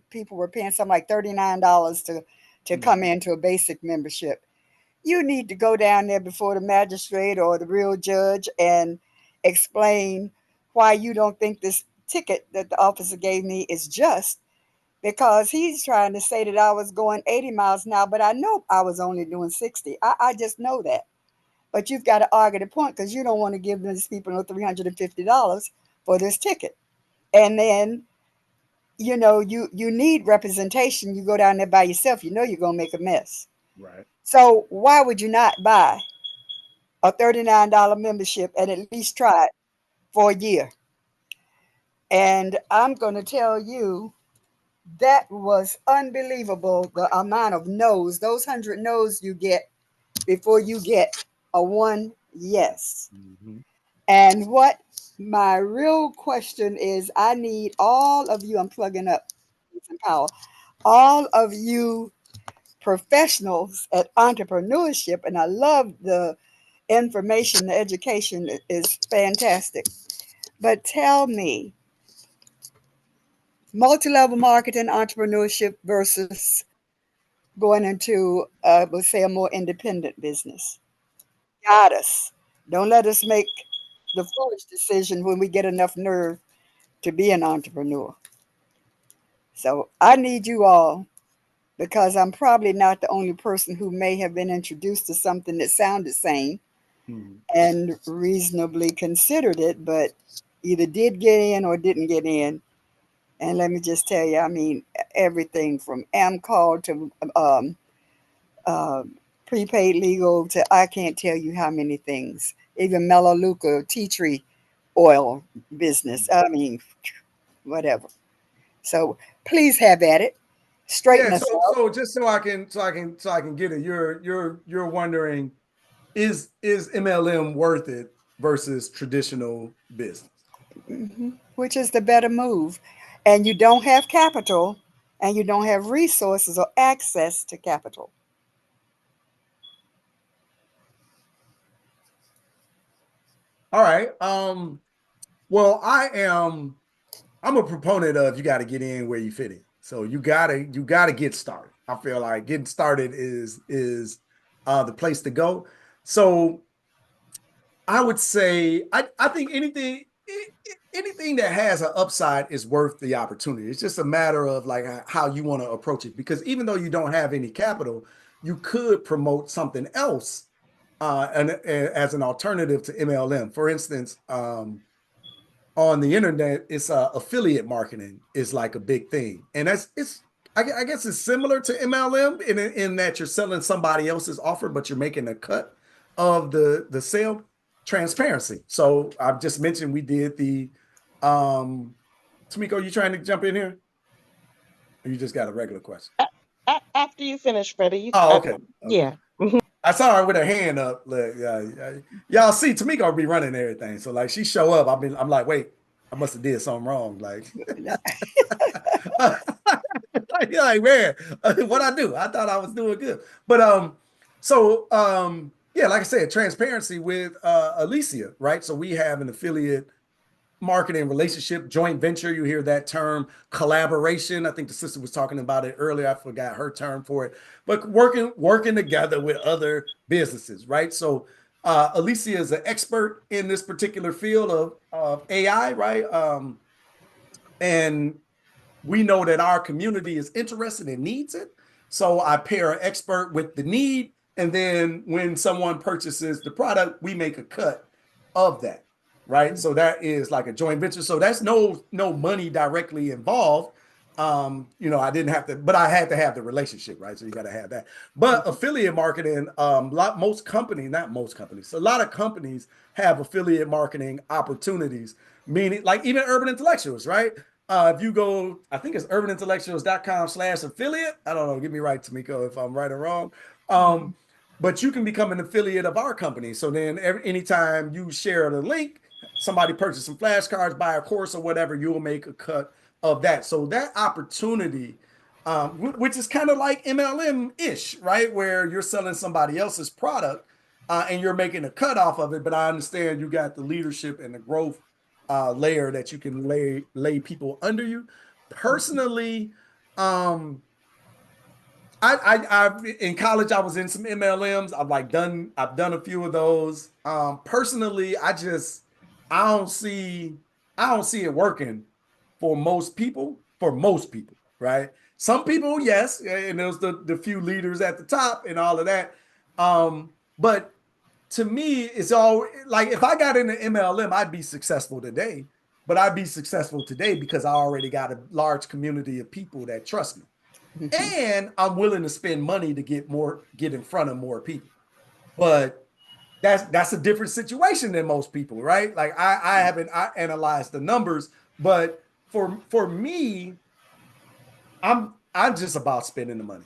people were paying something like $39 to come into a basic membership. You need to go down there before the magistrate or the real judge and explain why you don't think this ticket that the officer gave me is just, because he's trying to say that I was going 80 miles an hour, but I know I was only doing 60. I just know that. But you've got to argue the point because you don't want to give these people no $350 for this ticket. And then, you need representation. You go down there by yourself, you're going to make a mess. Right. So why would you not buy a $39 membership and at least try it for a year? And I'm going to tell you, that was unbelievable, the amount of no's, those 100 no's you get before you get a one yes. Mm-hmm. And what my real question is, I need all of you, I'm plugging up some power, all of you professionals at entrepreneurship, and I love the information, the education is fantastic. But tell me, multi-level marketing, entrepreneurship versus going into, let's say, a more independent business. Guide us. Don't let us make the foolish decision when we get enough nerve to be an entrepreneur. So I need you all, because I'm probably not the only person who may have been introduced to something that sounded sane Mm-hmm. and reasonably considered it, but either did get in or didn't get in. And let me just tell you, I mean, everything from AmCall to uh, prepaid legal to I can't tell you how many things. Even Melaleuca tea tree oil business. I mean, whatever. So please have at it. Straighten Yeah, us so out. just so I can get it, you're wondering, is MLM worth it versus traditional business? Which is the better move? And you don't have capital and you don't have resources or access to capital. All right. Well, I'm a proponent of you got to get in where you fit in. So you gotta get started. I feel like getting started is the place to go. So I would say I think anything that has an upside is worth the opportunity. It's just a matter of like how you want to approach it. Because even though you don't have any capital, you could promote something else as an alternative to MLM. For instance, on the internet, it's affiliate marketing is like a big thing, and I guess it's similar to MLM in that you're selling somebody else's offer, but you're making a cut of the sale. Transparency. So I've just mentioned we did the Tamiko, you trying to jump in here? Or you just got a regular question? After you finish, Freddie, Oh, okay. yeah. I saw her with her hand up. Look, y'all see Tamiko be running everything. So like she show up, I'm like, wait, I must have did something wrong. Like, you're like, man, what I do? I thought I was doing good. But yeah, like I said, transparency with Alicia, right? So we have an affiliate marketing relationship, joint venture. You hear that term, collaboration. I think the sister was talking about it earlier. I forgot her term for it, but working together with other businesses, right? So Alicia is an expert in this particular field of AI, right? And we know that our community is interested and needs it. So I pair an expert with the need. And then when someone purchases the product, we make a cut of that, right? So that is like a joint venture. So that's no money directly involved. I didn't have to, but I had to have the relationship, right? So you got to have that. But affiliate marketing, a lot of companies have affiliate marketing opportunities, meaning like even urban intellectuals, right? If you go, I think it's urbanintellectuals.com/affiliate. I don't know, get me right, Tamiko, if I'm right or wrong. But you can become an affiliate of our company. So then anytime you share the link, somebody purchase some flashcards, buy a course or whatever, you'll make a cut of that. So that opportunity, which is kind of like MLM-ish, right? Where you're selling somebody else's product and you're making a cut off of it. But I understand you got the leadership and the growth layer that you can lay people under you. Personally, I in college I was in some MLMs. I've done a few of those. Personally, I don't see it working for most people. Right? Some people, yes, and there's the few leaders at the top and all of that. But to me, it's all like if I got into MLM, I'd be successful today. But I'd be successful today because I already got a large community of people that trust me. And I'm willing to spend money to get in front of more people. But that's a different situation than most people, right? Like I haven't analyzed the numbers, but for me, I'm just about spending the money.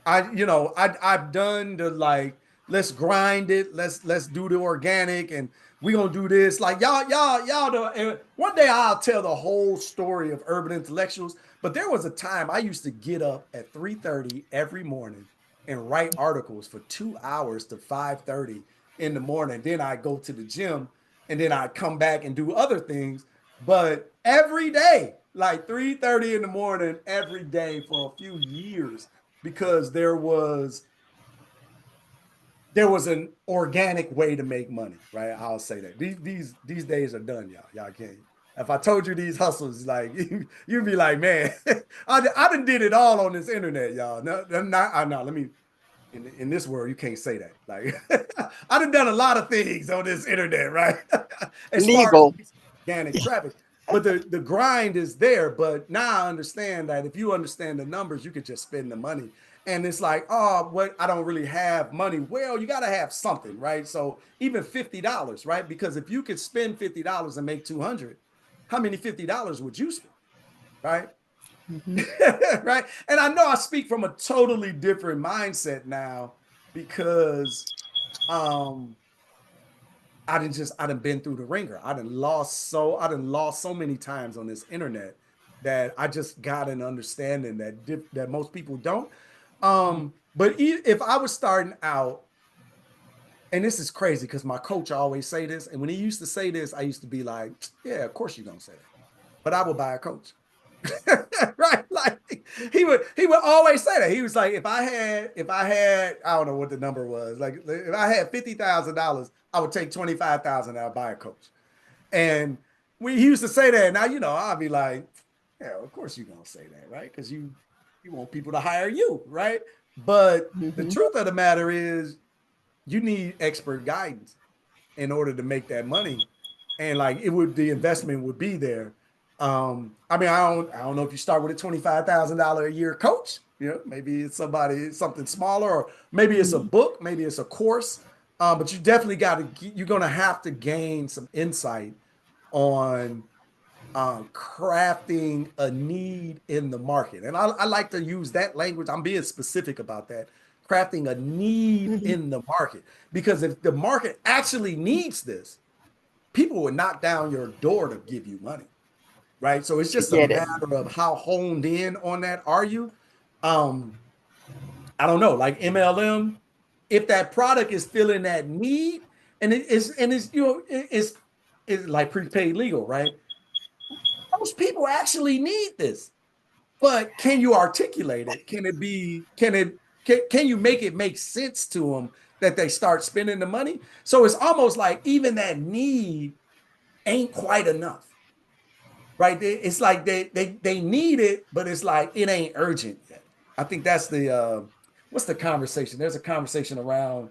I've done the like, let's grind it, let's do the organic, and we're gonna do this. Like y'all and one day I'll tell the whole story of urban intellectuals. But there was a time I used to get up at 3:30 every morning and write articles for 2 hours to 5:30 in the morning. Then I go to the gym and then I come back and do other things. But every day, like 3:30 in the morning, every day for a few years, because there was an organic way to make money, right? I'll say that. These days are done, y'all. Y'all can't. If I told you these hustles, like you'd be like, man, I done did it all on this internet, y'all. No, let me. In this world, you can't say that. Like I done a lot of things on this internet, right? As Legal. far as organic traffic. But the grind is there. But now I understand that if you understand the numbers, you could just spend the money. And it's like, oh, I don't really have money. Well, you got to have something, right? So even $50, right? Because if you could spend $50 and make 200, how many $50 would you spend, right? Right. And I know I speak from a totally different mindset now because I done been through the ringer. I done lost so many times on this internet that I just got an understanding that most people don't. But if I was starting out, and this is crazy because my coach always say this, and when he used to say this, I used to be like, yeah, of course you're gonna say that. But I would buy a coach. Right? Like he would always say that. He was like, if I had, I don't know what the number was. Like if I had $50,000, I would take 25,000 and I'll buy a coach. And he used to say that. Now, I'll be like, yeah, of course you're gonna say that, right? Because you want people to hire you, right? But the truth of the matter is you need expert guidance in order to make that money. And like the investment would be there. I don't know if you start with a $25,000 a year coach, maybe it's something smaller, or maybe it's a book, maybe it's a course. But you definitely you're going to have to gain some insight on crafting a need in the market. And I like to use that language. I'm being specific about that. Crafting a need in the market, because if the market actually needs this, people will knock down your door to give you money. Right. So it's just a matter of how honed in on that are you. I don't know, like MLM, if that product is filling that need, and it's like prepaid legal, right? Most people actually need this. But can you articulate it? Can you make it make sense to them that they start spending the money? So it's almost like even that need ain't quite enough. right? It's like they need it, but it's like it ain't urgent yet. I think that's the what's the conversation? There's a conversation around,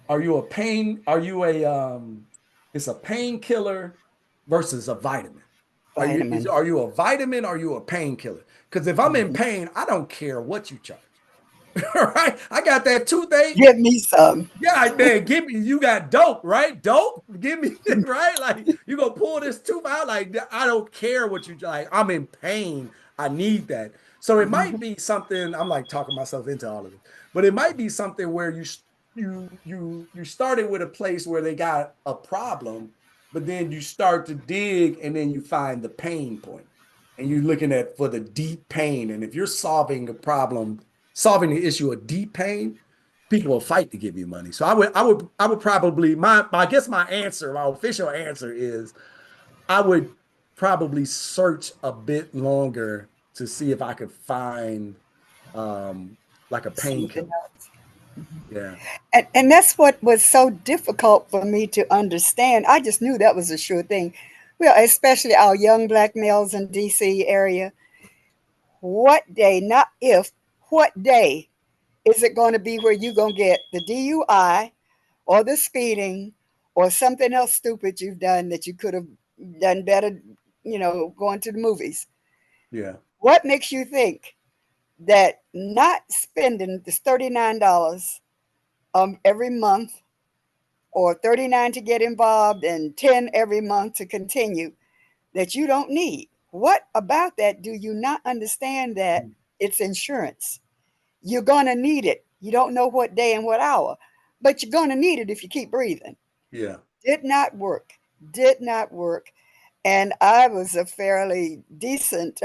are you a pain, are you a it's a painkiller versus a vitamin. Vitamin. Are you a vitamin? Or are you a painkiller? Because if I'm in Mhm. pain, I don't care what you charge. All right. I got that toothache. Give me some. Yeah, man, give me, you got dope, right? Dope, give me, right? Like, you gonna pull this tooth out, like, I don't care what you like, I'm in pain, I need that. So it might be something, I'm like talking myself into all of it, but it might be something where you started with a place where they got a problem, but then you start to dig and then you find the pain point, and you're looking at for the deep pain. And if you're solving a problem, solving the issue of deep pain, people will fight to give you money. So I would probably, I guess my answer, my official answer is, I would probably search a bit longer to see if I could find like a painkiller. Something else. Yeah. And that's what was so difficult for me to understand. I just knew that was a sure thing. Well, especially our young black males in DC area. What day, not if, what day is it going to be where you're going to get the DUI or the speeding or something else stupid you've done that you could have done better, going to the movies? Yeah. What makes you think that not spending this $39 every month, or 39 to get involved and 10 every month to continue, that you don't need? What about that do you not understand that it's insurance? You're going to need it. You don't know what day and what hour, but you're going to need it if you keep breathing. Yeah. Did not work. Did not work. And I was a fairly decent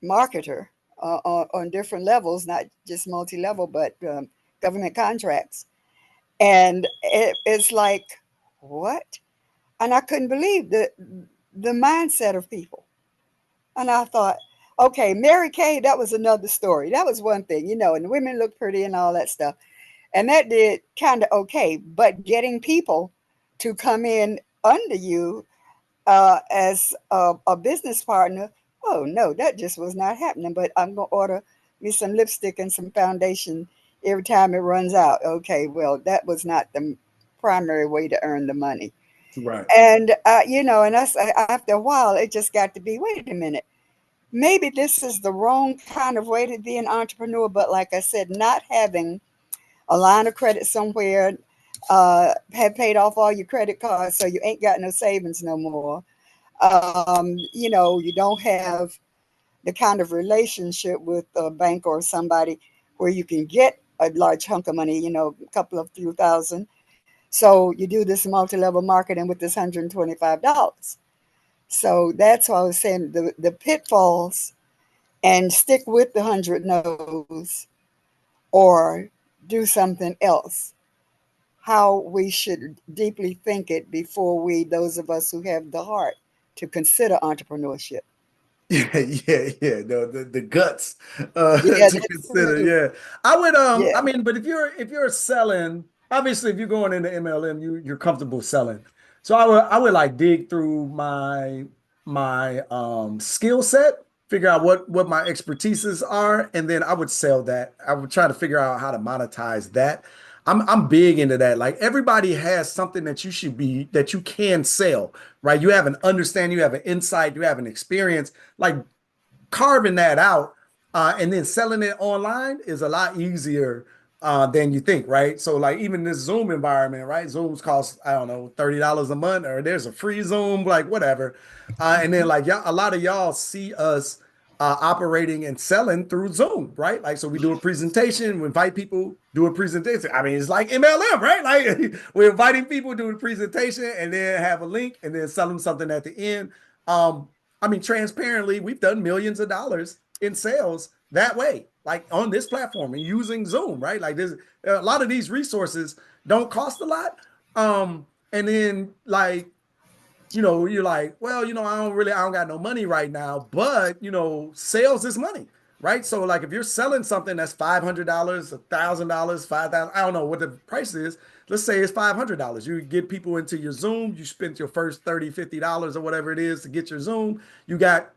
marketer on different levels, not just multi-level, but government contracts. And it's like, what? And I couldn't believe the mindset of people. And I thought, okay, Mary Kay, that was another story. That was one thing, and the women look pretty and all that stuff. And that did kind of okay. But getting people to come in under you as a business partner, oh no, that just was not happening. But I'm going to order me some lipstick and some foundation every time it runs out. Okay, well, that was not the primary way to earn the money. Right. And, and that's, after a while, it just got to be, wait a minute, maybe this is the wrong kind of way to be an entrepreneur. But like I said, not having a line of credit somewhere, have paid off all your credit cards, so you ain't got no savings no more. You don't have the kind of relationship with a bank or somebody where you can get a large hunk of money, a couple of few thousand. So you do this multi-level marketing with this $125. So that's why I was saying the pitfalls, and stick with the 100 no's or do something else. How we should deeply think it before those of us who have the heart to consider entrepreneurship. Yeah. No, the guts Yeah, to that's consider. true. Yeah. I would I Yeah. mean, but if you're selling, obviously if you're going into MLM, you're comfortable selling. So I would like dig through my skill set, figure out what my expertises are, and then I would sell that. I would try to figure out how to monetize that. I'm big into that. Like, everybody has something that you can sell, right? You have an understanding, you have an insight, you have an experience. Like, carving that out and then selling it online is a lot easier than you think, right? So, like, even this Zoom environment, right? Zooms cost, I don't know, $30 a month, or there's a free Zoom, like, whatever. And then, like, y'all, a lot of y'all see us operating and selling through Zoom, right? Like, so we do a presentation, we invite people, do a presentation. I mean, it's like MLM, right? Like, we're inviting people, do a presentation, and then have a link, and then sell them something at the end. I mean, transparently, we've done millions of dollars in sales that way, like on this platform and using Zoom, right? Like, there's a lot of these resources don't cost a lot. And then, like, you're like, well, I don't got no money right now, but sales is money, right? So, like, if you're selling something that's $500, $1,000, $5,000, I don't know what the price is, let's say it's $500. You get people into your Zoom, you spent your first $30, $50 or whatever it is to get your Zoom. You got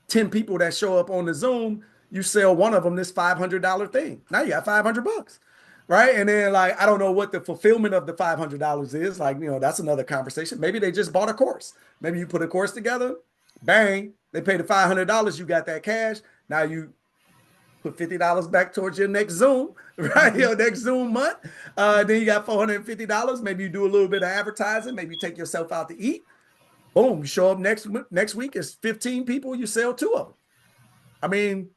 10 people that show up on the Zoom, you sell one of them this $500 thing. Now you got $500, right? And then like, I don't know what the fulfillment of the $500 is. Like, that's another conversation. Maybe they just bought a course. Maybe you put a course together, bang, they pay the $500. You got that cash. Now you put $50 back towards your next Zoom, right? Your next Zoom month. Then you got $450. Maybe you do a little bit of advertising. Maybe you take yourself out to eat. Boom, you show up next week, it's 15 people, you sell 2 of them. I mean,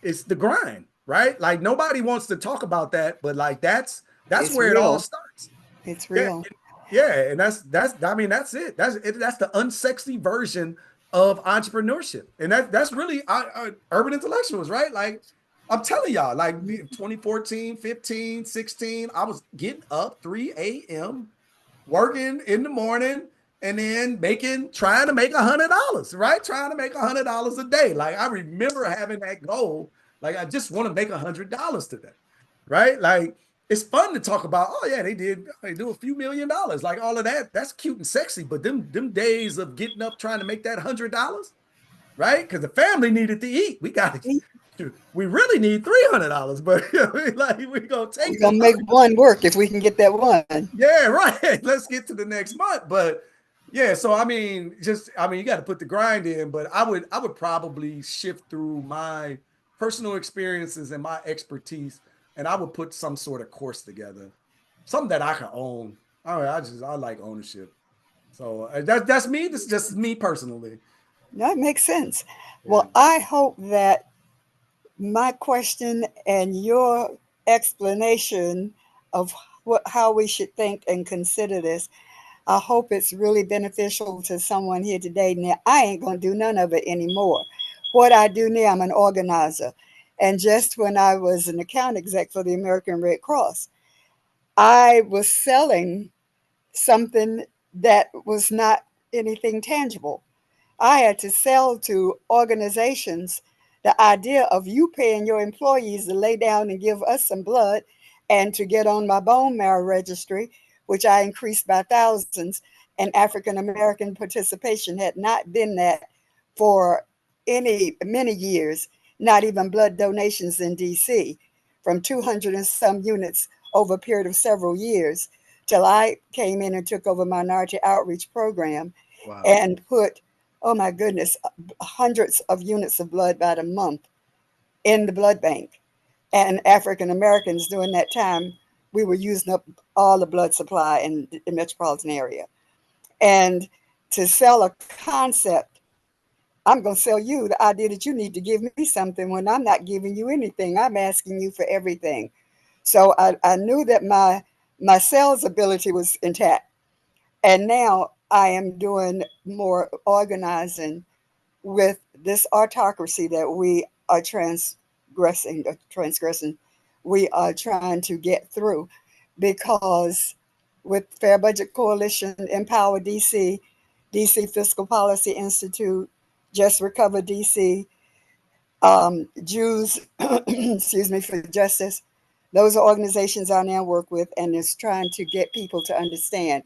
it's the grind, right? Like nobody wants to talk about that, but like that's where it all starts. It's real. Yeah, and that's I mean, that's it. That's the unsexy version of entrepreneurship. And that's really urban intellectuals, right? Like I'm telling y'all, like 2014, 15, 16, I was getting up 3 a.m., working in the morning, and then trying to make $100, right? Trying to make $100 a day. Like I remember having that goal. Like I just want to make $100 today, right? Like it's fun to talk about. Oh yeah, they do a few $1 million, like all of that. That's cute and sexy. But them days of getting up trying to make that $100, right? Because the family needed to eat. We really need $300, but like we're gonna make one work if we can get that one. Yeah, right. Let's get to the next month. But yeah, so I mean, you got to put the grind in. But I would probably shift through my personal experiences and my expertise, and I would put some sort of course together, something that I can own. I like ownership. So that's me. This is just me personally. That makes sense. Yeah. Well, I hope that my question and your explanation of how we should think and consider this, I hope it's really beneficial to someone here today. Now, I ain't going to do none of it anymore. What I do now, I'm an organizer. And just when I was an account exec for the American Red Cross, I was selling something that was not anything tangible. I had to sell to organizations the idea of you paying your employees to lay down and give us some blood and to get on my bone marrow registry, which I increased by thousands, and African American participation had not been that for many years, not even blood donations in DC, from 200 and some units over a period of several years, till I came in and took over Minority Outreach Program. Wow. And put, oh my goodness, hundreds of units of blood by the month in the blood bank. And African Americans during that time, we were using up all the blood supply in the metropolitan area. And to sell a concept, I'm going to sell you the idea that you need to give me something when I'm not giving you anything. I'm asking you for everything. So I knew that my sales ability was intact. And now I am doing more organizing with this autocracy that we are transgressing. We are trying to get through, because with Fair Budget Coalition, Empower DC, DC Fiscal Policy Institute, Just Recover DC, Jews, excuse me, for Justice, those are organizations I now work with, and it's trying to get people to understand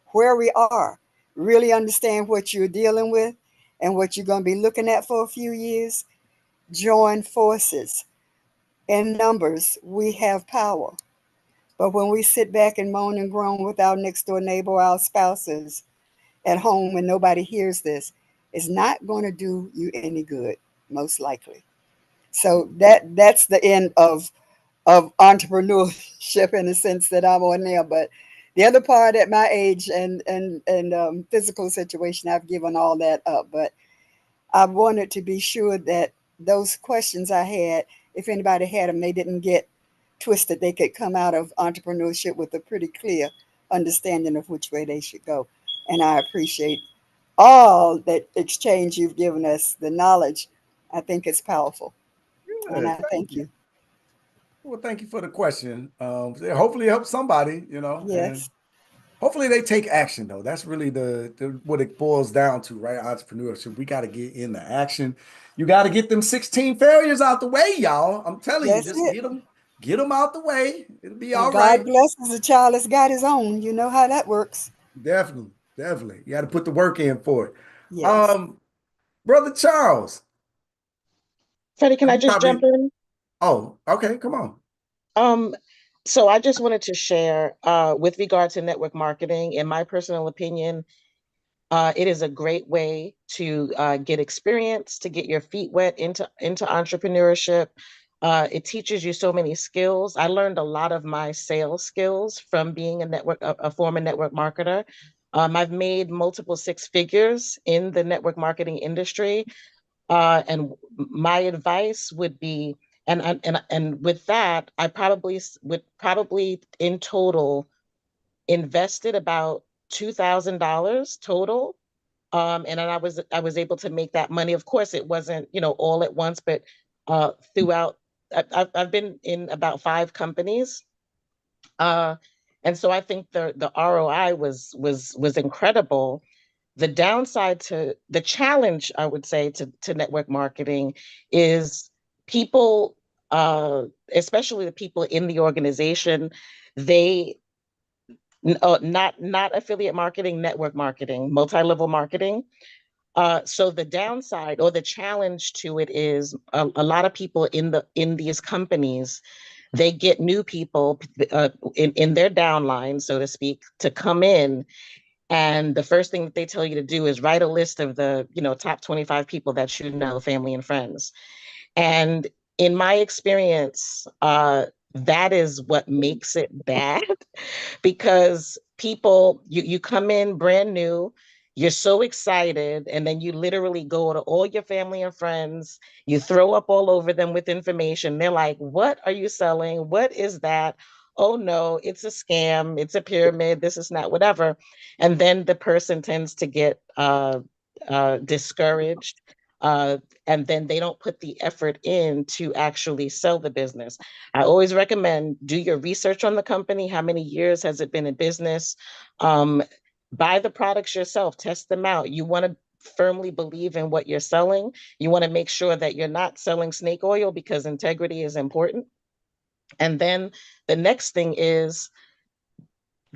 where we are, really understand what you're dealing with and what you're going to be looking at for a few years. Join forces. In numbers, we have power. But when we sit back and moan and groan with our next door neighbor, our spouses at home, and nobody hears this, it's not going to do you any good, most likely. So that's the end of entrepreneurship in the sense that I'm on there. But the other part, at my age and physical situation, I've given all that up. But I wanted to be sure that those questions I had, if anybody had them, they didn't get twisted. They could come out of entrepreneurship with a pretty clear understanding of which way they should go. And I appreciate all that exchange you've given us, the knowledge. I think it's powerful. Yeah, and I thank you. Well, thank you for the question. Hopefully it helps somebody, Yes. And hopefully they take action, though. That's really the what it boils down to, right? Entrepreneurship. We got to get into action. You got to get them 16 failures out the way, y'all. I'm telling you, just get them out the way. It'll be And all God right. blesses a child that's got his own. You know how that works. Definitely, definitely. You got to put the work in for it. Yes. Brother Charles, Freddie, can I you just probably, jump in? oh, okay, come on. So I just wanted to share with regard to network marketing, in my personal opinion, it is a great way to get experience, to get your feet wet into entrepreneurship. It teaches you so many skills. I learned a lot of my sales skills from being a former network marketer. I've made multiple six figures in the network marketing industry. And my advice would be, and with that, I would probably in total invested about $2,000 total. And then I was able to make that money. Of course, it wasn't, all at once, but throughout, I've been in about 5 companies. And so I think the ROI was incredible. The challenge, I would say, to network marketing is people, especially the people in the organization, they not affiliate marketing, network marketing, multi-level marketing. So the downside or the challenge to it is a lot of people in these companies, they get new people in their downline, so to speak, to come in. And the first thing that they tell you to do is write a list of the, top 25 people that you know, family and friends. And in my experience, that is what makes it bad because people, you come in brand new, you're so excited, and then you literally go to all your family and friends, you throw up all over them with information. They're like, what are you selling? What is that? Oh no, it's a scam, it's a pyramid, this is not whatever. And then the person tends to get discouraged. And then they don't put the effort in to actually sell the business. I always recommend do your research on the company. How many years has it been in business? Buy the products yourself, test them out. You want to firmly believe in what you're selling. You want to make sure that you're not selling snake oil because integrity is important. And then the next thing is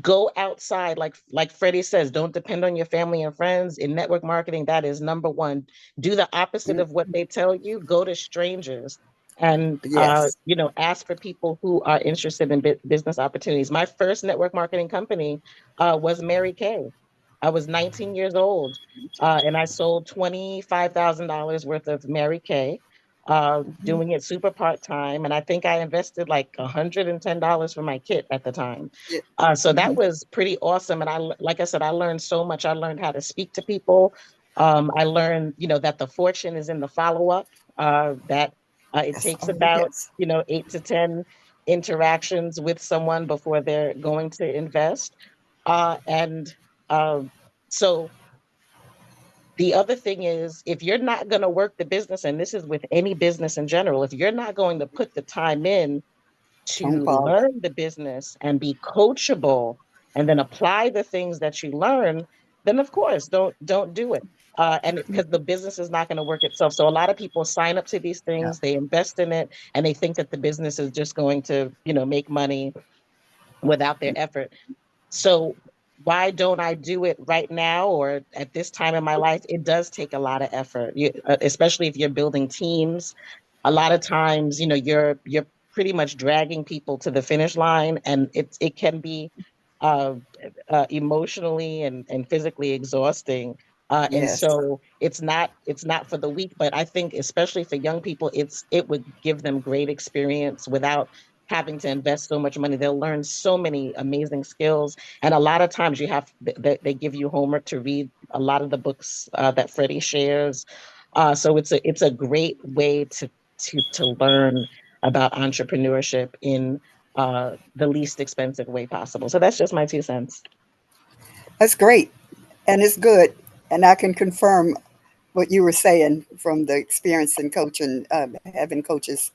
go outside, like Freddie says, don't depend on your family and friends. In network marketing, that is number one. Do the opposite of what they tell you. Go to strangers and Yes. ask for people who are interested in business opportunities. My first network marketing company was Mary Kay. I was 19 years old, and I sold $25,000 worth of Mary Kay, doing it super part-time. And I think I invested like $110 for my kit at the time. Yeah. So that was pretty awesome. And like I said, I learned so much. I learned how to speak to people. I learned, that the fortune is in the follow-up, that it Yes. takes Oh, about, yes. 8 to 10 interactions with someone before they're going to invest. And so the other thing is, if you're not going to work the business, and this is with any business in general, if you're not going to put the time in Don't to bother. learn the business and be coachable and then apply the things that you learn, then of course don't do it. And because the business is not going to work itself. So a lot of people sign up to these Yeah. things, they invest in it, and they think that the business is just going to, make money without their effort. So why don't I do it right now or at this time in my life? It does take a lot of effort, especially if you're building teams. A lot of times, you're pretty much dragging people to the finish line, and it can be uh, emotionally and physically exhausting. And Yes. so it's not for the weak, but I think especially for young people, it would give them great experience without having to invest so much money. They'll learn so many amazing skills. And a lot of times they give you homework to read a lot of the books that Freddie shares. So it's a great way to learn about entrepreneurship in the least expensive way possible. So that's just my 2 cents. That's great. And it's good. And I can confirm what you were saying from the experience in coaching, having coaches.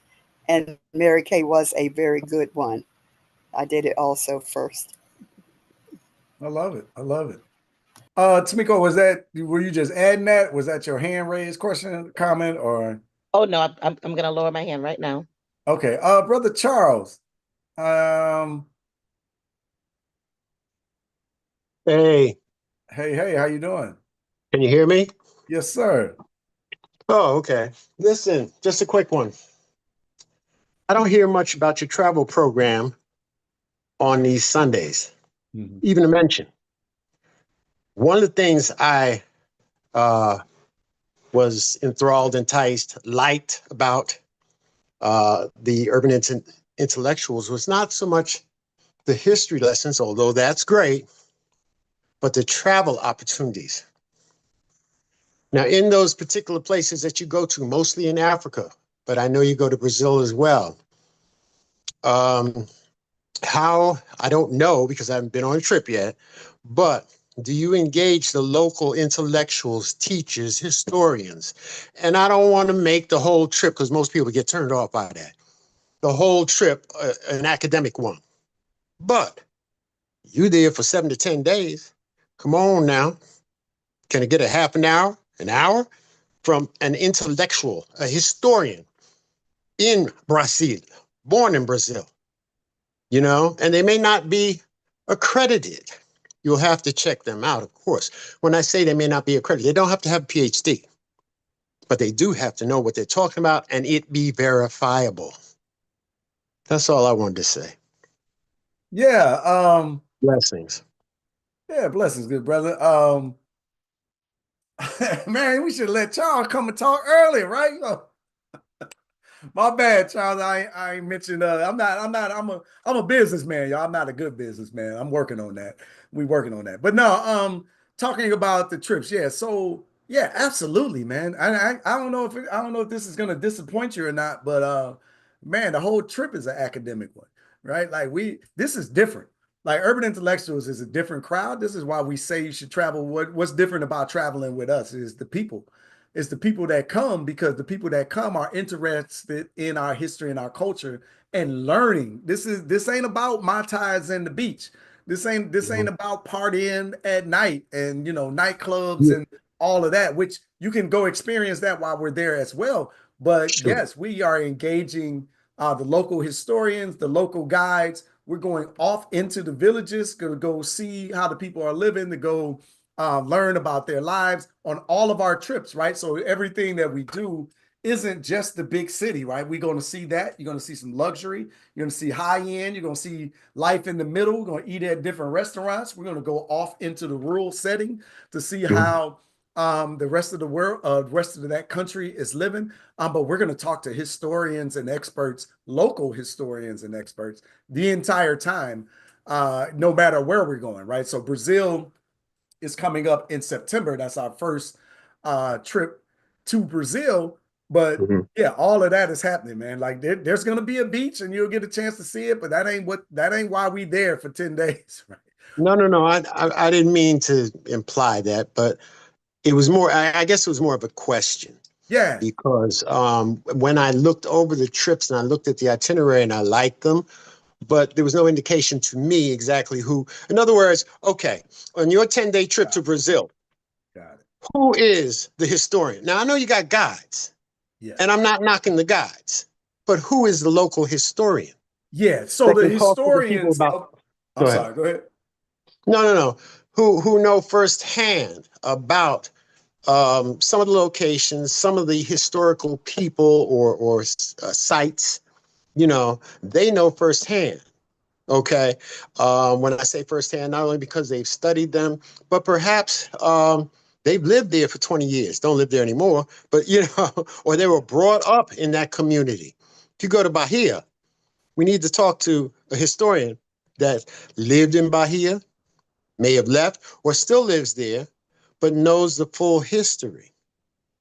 And Mary Kay was a very good one. I did it also first. I love it. I love it. Tamiko, were you just adding that? Was that your hand raised question, comment, or? Oh no, I'm going to lower my hand right now. Okay, Brother Charles. Um, Hey, hey, how you doing? can you hear me? Yes, sir. Oh, okay. Listen, just a quick one. I don't hear much about your travel program on these Sundays, Mhm. even a mention. One of the things I uh, was enthralled, enticed, liked about the intellectuals was not so much the history lessons, although that's great, but the travel opportunities. Now, in those particular places that you go to, mostly in Africa, but I know you go to Brazil as well. Um, how I don't know because I haven't been on a trip yet, but do you engage the local intellectuals, teachers, historians? And I don't want to make the whole trip because most people get turned off by that. The whole trip, an academic one. But you there for 7 to 10 days. Come on now. Can I get a half an hour from an intellectual, a historian in Brazil, born in Brazil? And they may not be accredited. You'll have to check them out, of course. When I say they may not be accredited, they don't have to have a PhD, but they do have to know what they're talking about and it be verifiable. That's all I wanted to say. Yeah, Blessings. yeah, blessings, good brother. Man, we should let Charles come and talk early, right? My bad, Charles. I ain't mentioned I'm a businessman, y'all. I'm not a good businessman. I'm working on that. We working on that. But no, talking about the trips, yeah. So yeah, absolutely, man. I don't know if I don't know if this is gonna disappoint you or not, but man, the whole trip is an academic one, right? Like this is different. Like urban intellectuals is a different crowd. This is why we say you should travel. What's different about traveling with us is the people. It's the people that come because the people that come are interested in our history and our culture and learning. This ain't about Mai Tais and the beach. This ain't about partying at night and nightclubs Yeah, and all of that, which you can go experience that while we're there as well. But sure. yes, we are engaging the local historians, the local guides. We're going off into the villages, going to go see how the people are living, to go learn about their lives on all of our trips, right? So everything that we do isn't just the big city, right? We're going to see that. You're going to see some luxury. You're going to see high end. You're going to see life in the middle. We're going to eat at different restaurants. We're going to go off into the rural setting to see how the rest of the world, rest of that country is living. But we're going to talk to historians and experts, local historians and experts, the entire time, no matter where we're going, right? So Brazil is coming up in September. That's our first trip to Brazil. But Mhm. yeah, all of that is happening, man. Like there's gonna be a beach and you'll get a chance to see it, but that ain't why we there for 10 days, right? No. I didn't mean to imply that, but it was more, I guess it was more of a question. Yeah. Because when I looked over the trips and I looked at the itinerary and I liked them, but there was no indication to me exactly who. In other words, okay, on your 10-day trip to Brazil, Got it. who is the historian? Now, I know you got guides, and Yes. I'm not knocking the guides, but who is the local historian Yeah. So that the can talk to the people historians about? of, I'm Go ahead. sorry, go ahead. No. Who know firsthand about some of the locations, some of the historical people or sites, they know firsthand. Okay. When I say firsthand, not only because they've studied them, but perhaps they've lived there for 20 years, don't live there anymore, but, or they were brought up in that community. If you go to Bahia, we need to talk to a historian that lived in Bahia, may have left, or still lives there, but knows the full history.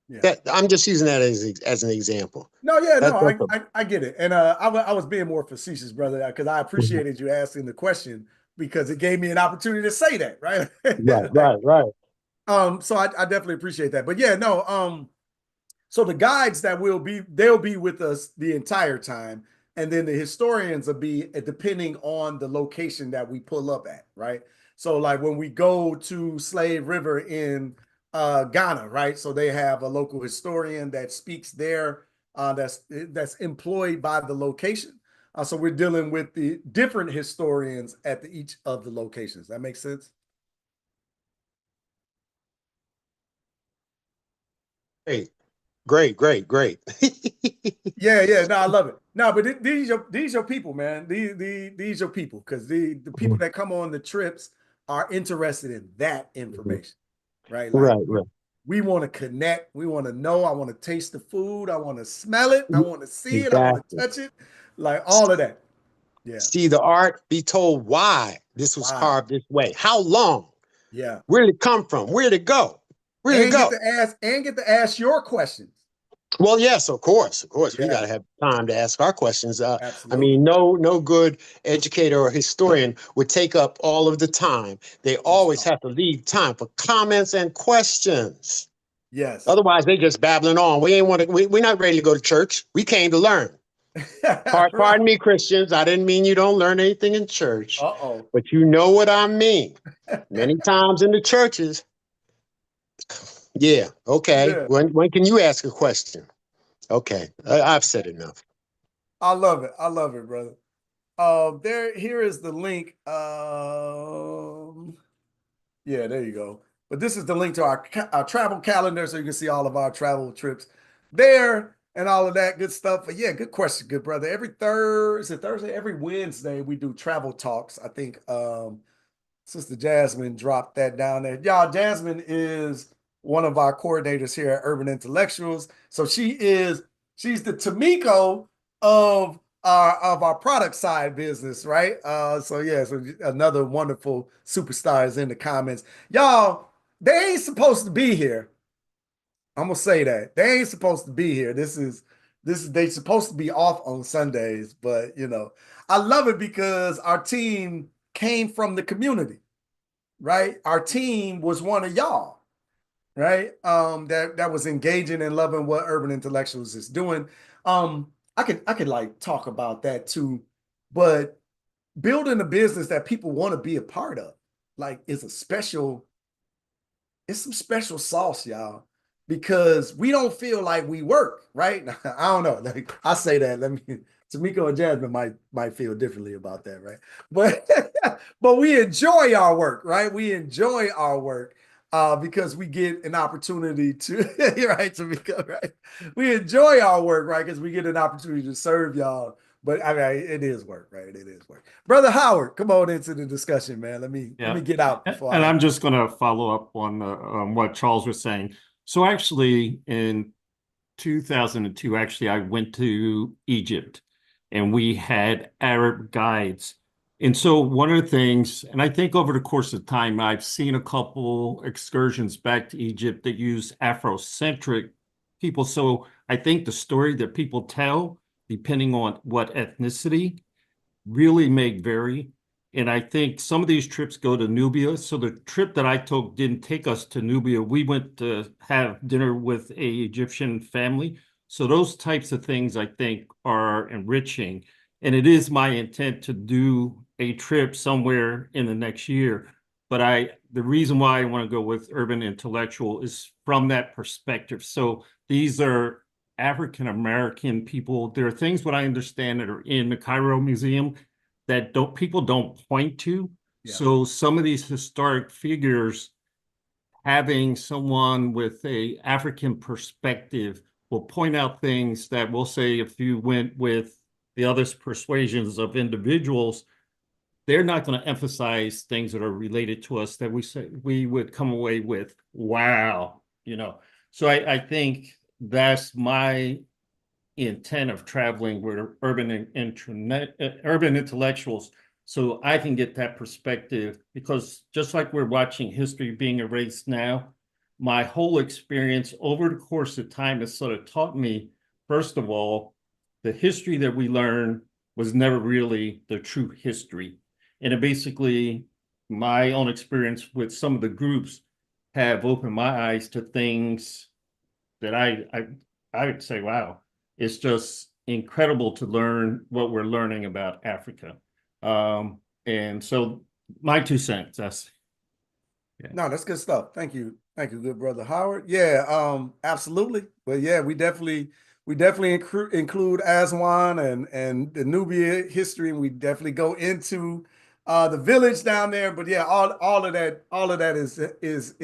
Yeah. That I'm just using that as an example. No, yeah, no, That's I get it. And I was being more facetious, brother, because I appreciated you asking the question because it gave me an opportunity to say that, right? Like, right. so I definitely appreciate that. But yeah, no, so the guides that they'll be with us the entire time. And then the historians will be depending on the location that we pull up at, right? So like when we go to Slave River in Ghana, right? So they have a local historian that speaks their that's employed by the location. So we're dealing with the different historians at each of the locations. That makes sense? Great. Yeah. No, I love it. No, but these your people, man. These your people, because the people that come on the trips are interested in that information, right? Like Right. we want to connect. We want to know. I want to taste the food. I want to smell it. I want to see it. I want to Exactly. touch it. Like all of that. Yeah. See the art, be told why this was Wow. carved this way. How long? Yeah. Where did it come from? Where did it go? Where did it And go? get to ask your questions. Well, yes, of course. We Yeah. got to have time to ask our questions. I Absolutely. mean, no good educator or historian would take up all of the time. They always have to leave time for comments and questions. Yes. Otherwise, they just babbling on. We're not ready to go to church. We came to learn. Pardon me, Christians. I didn't mean you don't learn anything in church. Uh-oh. But you know what I mean. Many times in the churches. Yeah. Okay. Yeah. When can you ask a question? Okay. I've said enough. I love it. I love it, brother. Here is the link. Yeah, there you go. But this is the link to our travel calendar, so you can see all of our travel trips there and all of that good stuff. But yeah, good question, good brother. Every Thursday, every Wednesday, we do travel talks. I think Sister Jasmine dropped that down there. Y'all, Jasmine is one of our coordinators here at Urban Intellectuals. So she's the Tamiko of our product side business, right? So another wonderful superstar is in the comments. Y'all, they ain't supposed to be here. I'm gonna say that. They ain't supposed to be here. They supposed to be off on Sundays, but I love it because our team came from the community, right? Our team was one of y'all, right? That was engaging and loving what Urban Intellectuals is doing. I could like talk about that too, but building a business that people want to be a part of, like, it's some special sauce, y'all, because we don't feel like we work, right? I don't know. Like, I say that. Tamiko and Jasmine might feel differently about that, right? But we enjoy our work, right? We enjoy our work because we get an opportunity to, right, Tamiko, right? We enjoy our work, right? Because we get an opportunity to serve y'all. But I mean, it is work, right? It is work. Brother Howard, come on into the discussion, man. Let me get out before And I'm just going to follow up on what Charles was saying. So actually, in 2002, I went to Egypt, and we had Arab guides. And so one of the things, and I think over the course of time, I've seen a couple excursions back to Egypt that use Afrocentric people. So I think the story that people tell, depending on what ethnicity, really may vary. And I think some of these trips go to Nubia. So the trip that I took didn't take us to Nubia. We went to have dinner with an Egyptian family. So those types of things, I think, are enriching. And it is my intent to do a trip somewhere in the next year. But the reason why I want to go with Urban Intellectual is from that perspective. So these are African-American people. There are things what I understand that are in the Cairo Museum that people don't point to. Yeah. So some of these historic figures, having someone with a African perspective will point out things that we'll say if you went with the other persuasions of individuals, they're not going to emphasize things that are related to us that we would come away with, wow, So I think that's my intent of traveling with urban intellectuals, so I can get that perspective, because just like we're watching history being erased now, my whole experience over the course of time has sort of taught me, first of all, the history that we learn was never really the true history. And it basically, my own experience with some of the groups have opened my eyes to things that I would say, wow, it's just incredible to learn what we're learning about Africa. And so my 2 cents, No, that's good stuff. Thank you. Thank you, good brother Howard. Yeah, absolutely. But yeah, we definitely we definitely include Aswan and the Nubia history, and we definitely go into the village down there. But yeah, all of that is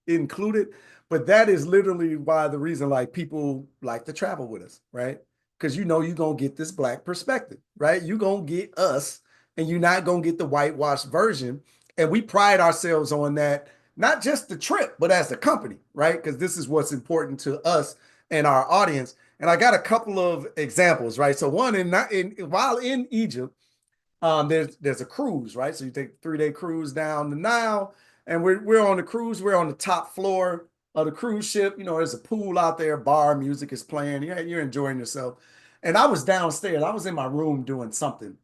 included. But that is literally why the reason like people like to travel with us, right? Because you know you're gonna get this Black perspective, right? You're gonna get us, and you're not gonna get the whitewashed version. And we pride ourselves on that, not just the trip, but as a company, right? Because this is what's important to us and our audience. And I got a couple of examples, right? So one while in Egypt, there's a cruise, right? So you take a 3-day cruise down the Nile, and we're on the cruise. We're on the top floor of the cruise ship. You know, there's a pool out there, bar, music is playing. You're enjoying yourself. And I was downstairs. I was in my room doing something,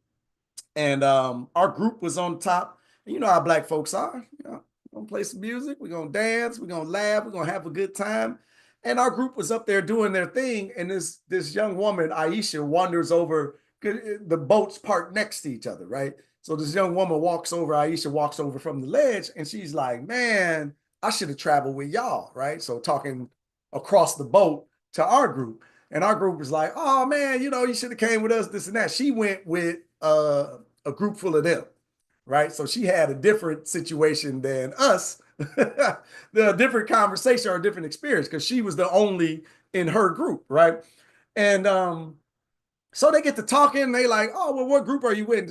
and our group was on top. And you know how Black folks are. You know, we're gonna play some music. We're gonna dance. We're gonna laugh. We're gonna have a good time. And our group was up there doing their thing, and this young woman, Aisha, wanders over. The boats parked next to each other, right? So this young woman walks over, Aisha walks over from the ledge, and she's like, man, I should have traveled with y'all, right? So talking across the boat to our group. And our group was like, oh man, you know, you should have came with us, this and that. She went with a group full of them, right? So she had a different situation than us, the different conversation or a different experience, because she was the only in her group, right? And so they get to talking, and they like, oh, well, what group are you with?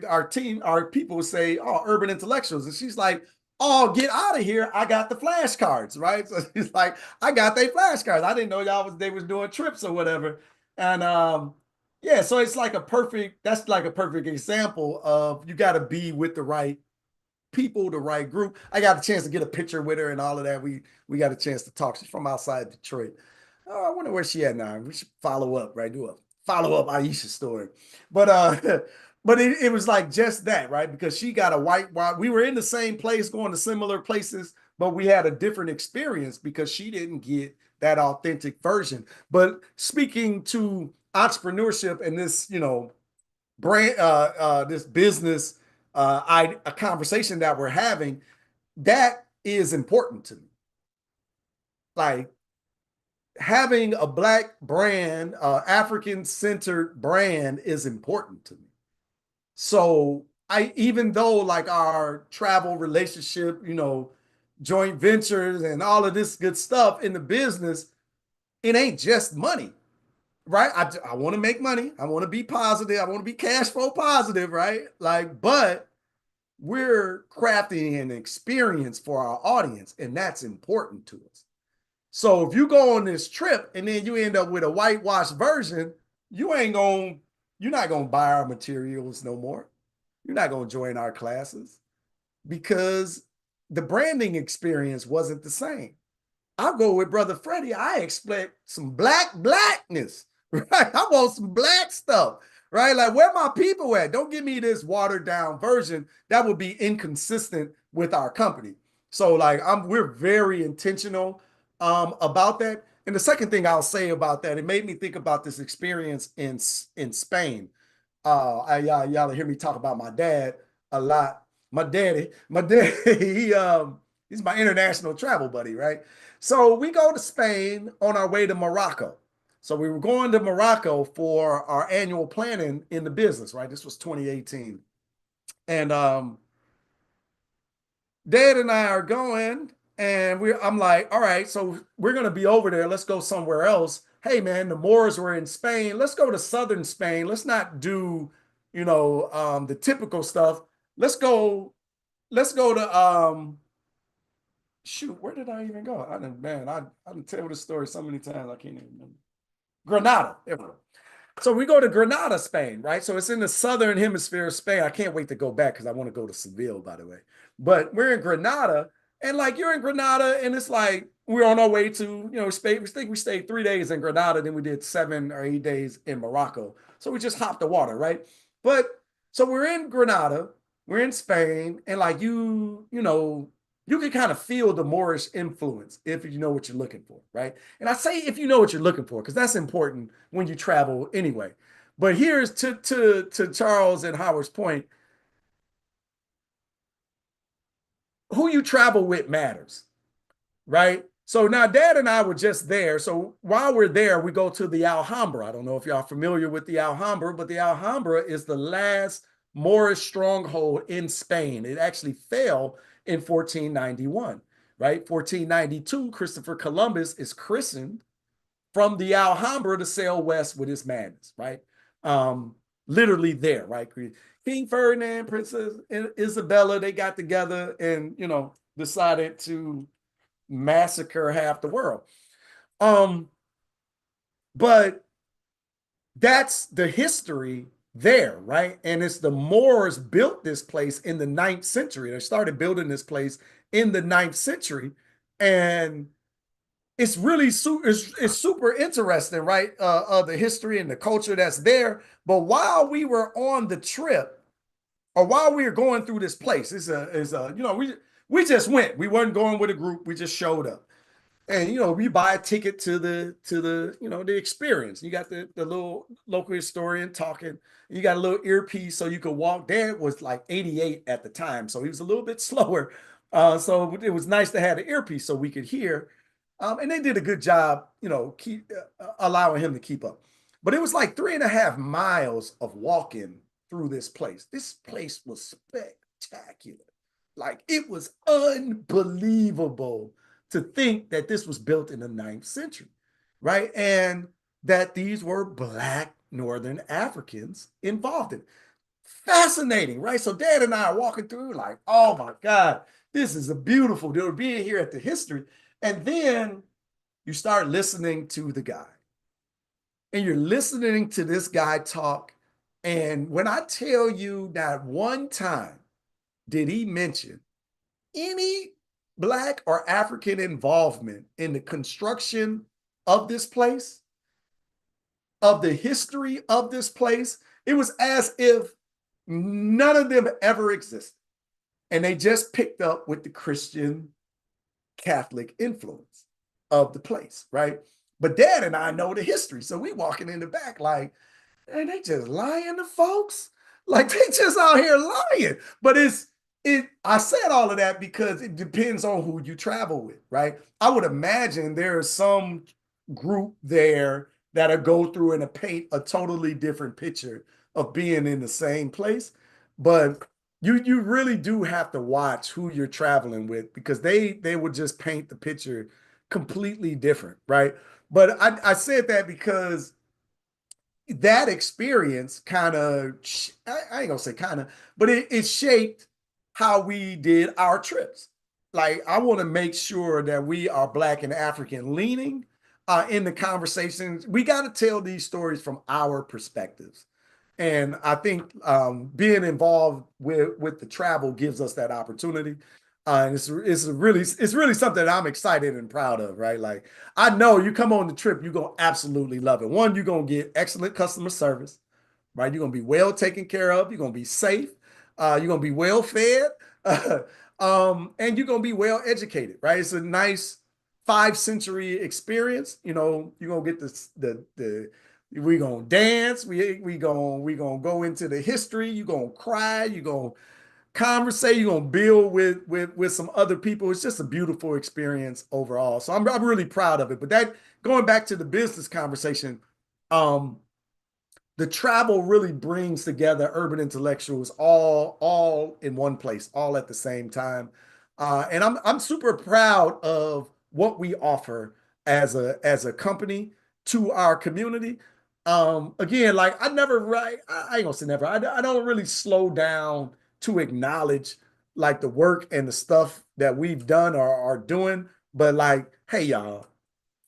Our people would say, oh, urban intellectuals. And she's like, oh, get out of here. I got the flashcards, right? So she's like, I got their flashcards. I didn't know they was doing trips or whatever. And yeah, so it's like that's like a perfect example of you got to be with the right people, the right group. I got a chance to get a picture with her and all of that. We got a chance to talk. She's from outside Detroit. Oh, I wonder where she at now. We should follow up, right? Do a follow-up Aisha story. But but it was like just that, right? Because she got we were in the same place, going to similar places, but we had a different experience because she didn't get that authentic version. But speaking to entrepreneurship and this, you know, brand this business a conversation that we're having, that is important to me. Like having a Black brand, African-centered brand is important to me. So even though like our travel relationship, you know, joint ventures and all of this good stuff in the business, it ain't just money, right? I want to make money. I want to be positive. I want to be cash flow positive, right? Like, but we're crafting an experience for our audience, and that's important to us. So if you go on this trip and then you end up with a whitewashed version, you're not gonna buy our materials no more. You're not gonna join our classes because the branding experience wasn't the same. I'll go with Brother Freddie. I expect some blackness, right? I want some Black stuff, right? Like where my people at? Don't give me this watered down version that would be inconsistent with our company. So like we're very intentional about that. And the second thing I'll say about that, it made me think about this experience in Spain. Y'all hear me talk about my dad a lot. My daddy, he's my international travel buddy, right? So we go to Spain on our way to Morocco. So we were going to Morocco for our annual planning in the business, right? This was 2018. And Dad and I are going, and I'm like, all right, so we're gonna be over there. Let's go somewhere else. Hey man, the Moors were in Spain. Let's go to southern Spain. Let's not do, you know, the typical stuff. Let's go to shoot, where did I even go? I didn't tell this story so many times I can't even remember. Granada. There we go. So we go to Granada, Spain, right? So it's in the southern hemisphere of Spain. I can't wait to go back because I want to go to Seville, by the way. But we're in Granada, and like you're in Granada, and it's like we're on our way to, you know, Spain. We think we stayed 3 days in Granada, then we did 7 or 8 days in Morocco. So we just hopped the water, right? But so we're in Granada, we're in Spain, and like you know, you can kind of feel the Moorish influence if you know what you're looking for, right? And I say if you know what you're looking for, because that's important when you travel anyway. But here's to Charles and Howard's point. Who you travel with matters, right? So now Dad and I were just there. So while we're there, we go to the Alhambra. I don't know if y'all familiar with the Alhambra, but the Alhambra is the last Moorish stronghold in Spain. It actually fell in 1491, right? 1492, Christopher Columbus is christened from the Alhambra to sail west with his madness, right? Literally there, right? King Ferdinand, Princess Isabella, they got together and, you know, decided to massacre half the world. But that's the history there, right? And it's the Moors built this place in the 9th century. They started building this place in the 9th century. And it's really it's super interesting, right? The history and the culture that's there. But while we were on the trip, or while we were going through this place, you know, we just went. We weren't going with a group. We just showed up. And, you know, we buy a ticket to the you know, the experience. You got the little local historian talking. You got a little earpiece so you could walk. Dad was like 88 at the time, so he was a little bit slower. So it was nice to have the earpiece so we could hear. And they did a good job, you know, allowing him to keep up. But it was like 3.5 miles of walking through this place. This place was spectacular. Like, it was unbelievable to think that this was built in the 9th century, right? And that these were Black Northern Africans involved in it. Fascinating, right? So Dad and I are walking through like, oh my God, this is a beautiful, they were being here at the history. And then you start listening to the guy. And you're listening to this guy talk. And when I tell you that one time did he mention any Black or African involvement in the construction of this place, of the history of this place, it was as if none of them ever existed. And they just picked up with the Christian Catholic influence of the place, right? But Dad and I know the history. So we walking in the back like, and they just lying to folks. Like, they just out here lying. But I said all of that because it depends on who you travel with, right? I would imagine there is some group there that'll go through and paint a totally different picture of being in the same place. But you really do have to watch who you're traveling with, because they would just paint the picture completely different, right? But I said that because that experience kind of, I ain't gonna say kind of, but it shaped how we did our trips. Like, I want to make sure that we are Black and African leaning in the conversations. We got to tell these stories from our perspectives. And I think being involved with the travel gives us that opportunity. And it's really something that I'm excited and proud of, right? Like, I know you come on the trip, you're going to absolutely love it. One, you're going to get excellent customer service, right? You're going to be well taken care of. You're going to be safe. You're going to be well fed. And you're going to be well educated, right? It's a nice 5-century experience. You know, you're going to get we're going to dance. We going to go into the history. You're going to cry. You're going to conversate. You're going to build with some other people. It's just a beautiful experience overall. So I'm really proud of it. But that, going back to the business conversation, the travel really brings together urban intellectuals all in one place, all at the same time. And I'm super proud of what we offer as a company to our community. Again, like, I ain't gonna say never. I don't really slow down to acknowledge like the work and the stuff that we've done or are doing. But like, hey y'all,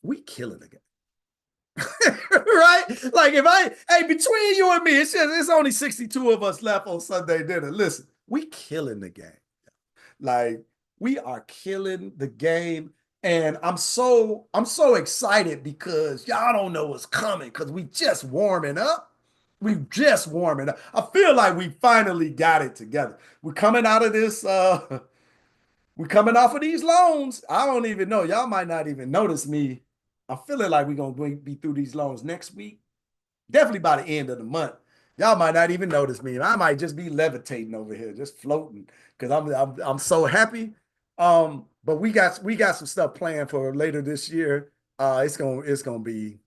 we killing the game. Right? Like, between you and me, it's only 62 of us left on Sunday dinner. Listen, we killing the game. Like, we are killing the game. And I'm so excited because y'all don't know what's coming, because we just warming up. We just warming up. I feel like we finally got it together. We're coming out of this, we're coming off of these loans. I don't even know. Y'all might not even notice me. I'm feeling like we're going to be through these loans next week. Definitely by the end of the month. Y'all might not even notice me. I might just be levitating over here, just floating, because I'm so happy But we got some stuff planned for later this year. It's gonna be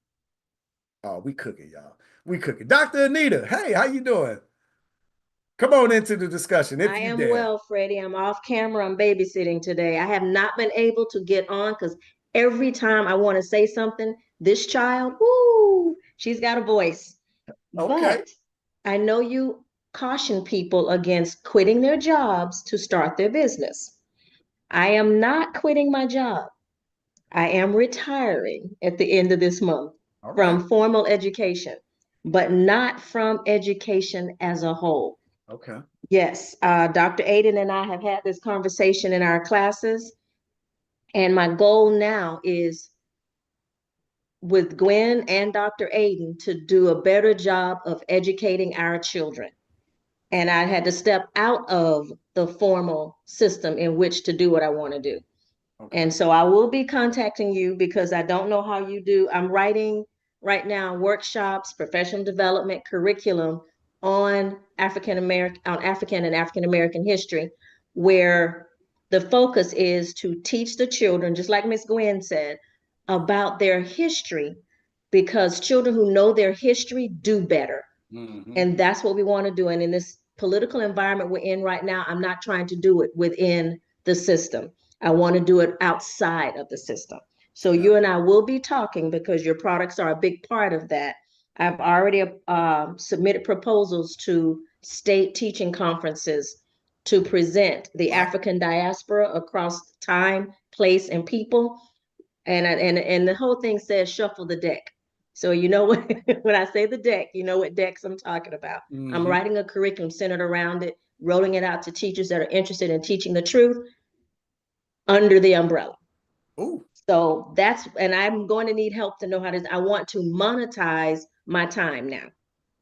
we cooking, y'all. We cooking. Dr. Anita, hey, how you doing? Come on into the discussion if I you am dare. well, Freddie. I'm off camera. I'm babysitting today. I have not been able to get on because every time I want to say something, this child, whoo, she's got a voice. Okay. But I know you caution people against quitting their jobs to start their business. I am not quitting my job. I am retiring at the end of this month All right. from formal education, but not from education as a whole. Okay. Yes, Dr. Aiden and I have had this conversation in our classes, and my goal now is with Gwen and Dr. Aiden to do a better job of educating our children. And I had to step out of the formal system in which to do what I want to do. Okay. And so I will be contacting you because I don't know how you do. I'm writing right now workshops, professional development, curriculum on African and African American history, where the focus is to teach the children, just like Miss Gwen said, about their history, because children who know their history do better. Mm-hmm. And that's what we want to do. And in this political environment we're in right now, I'm not trying to do it within the system. I want to do it outside of the system. So you and I will be talking because your products are a big part of that. I've already submitted proposals to state teaching conferences to present the African diaspora across time, place, and people. And the whole thing says shuffle the deck. So you know what, when I say the deck, you know what decks I'm talking about. Mm-hmm. I'm writing a curriculum centered around it, rolling it out to teachers that are interested in teaching the truth under the umbrella. Ooh. So and I'm going to need help to know how to, I want to monetize my time now.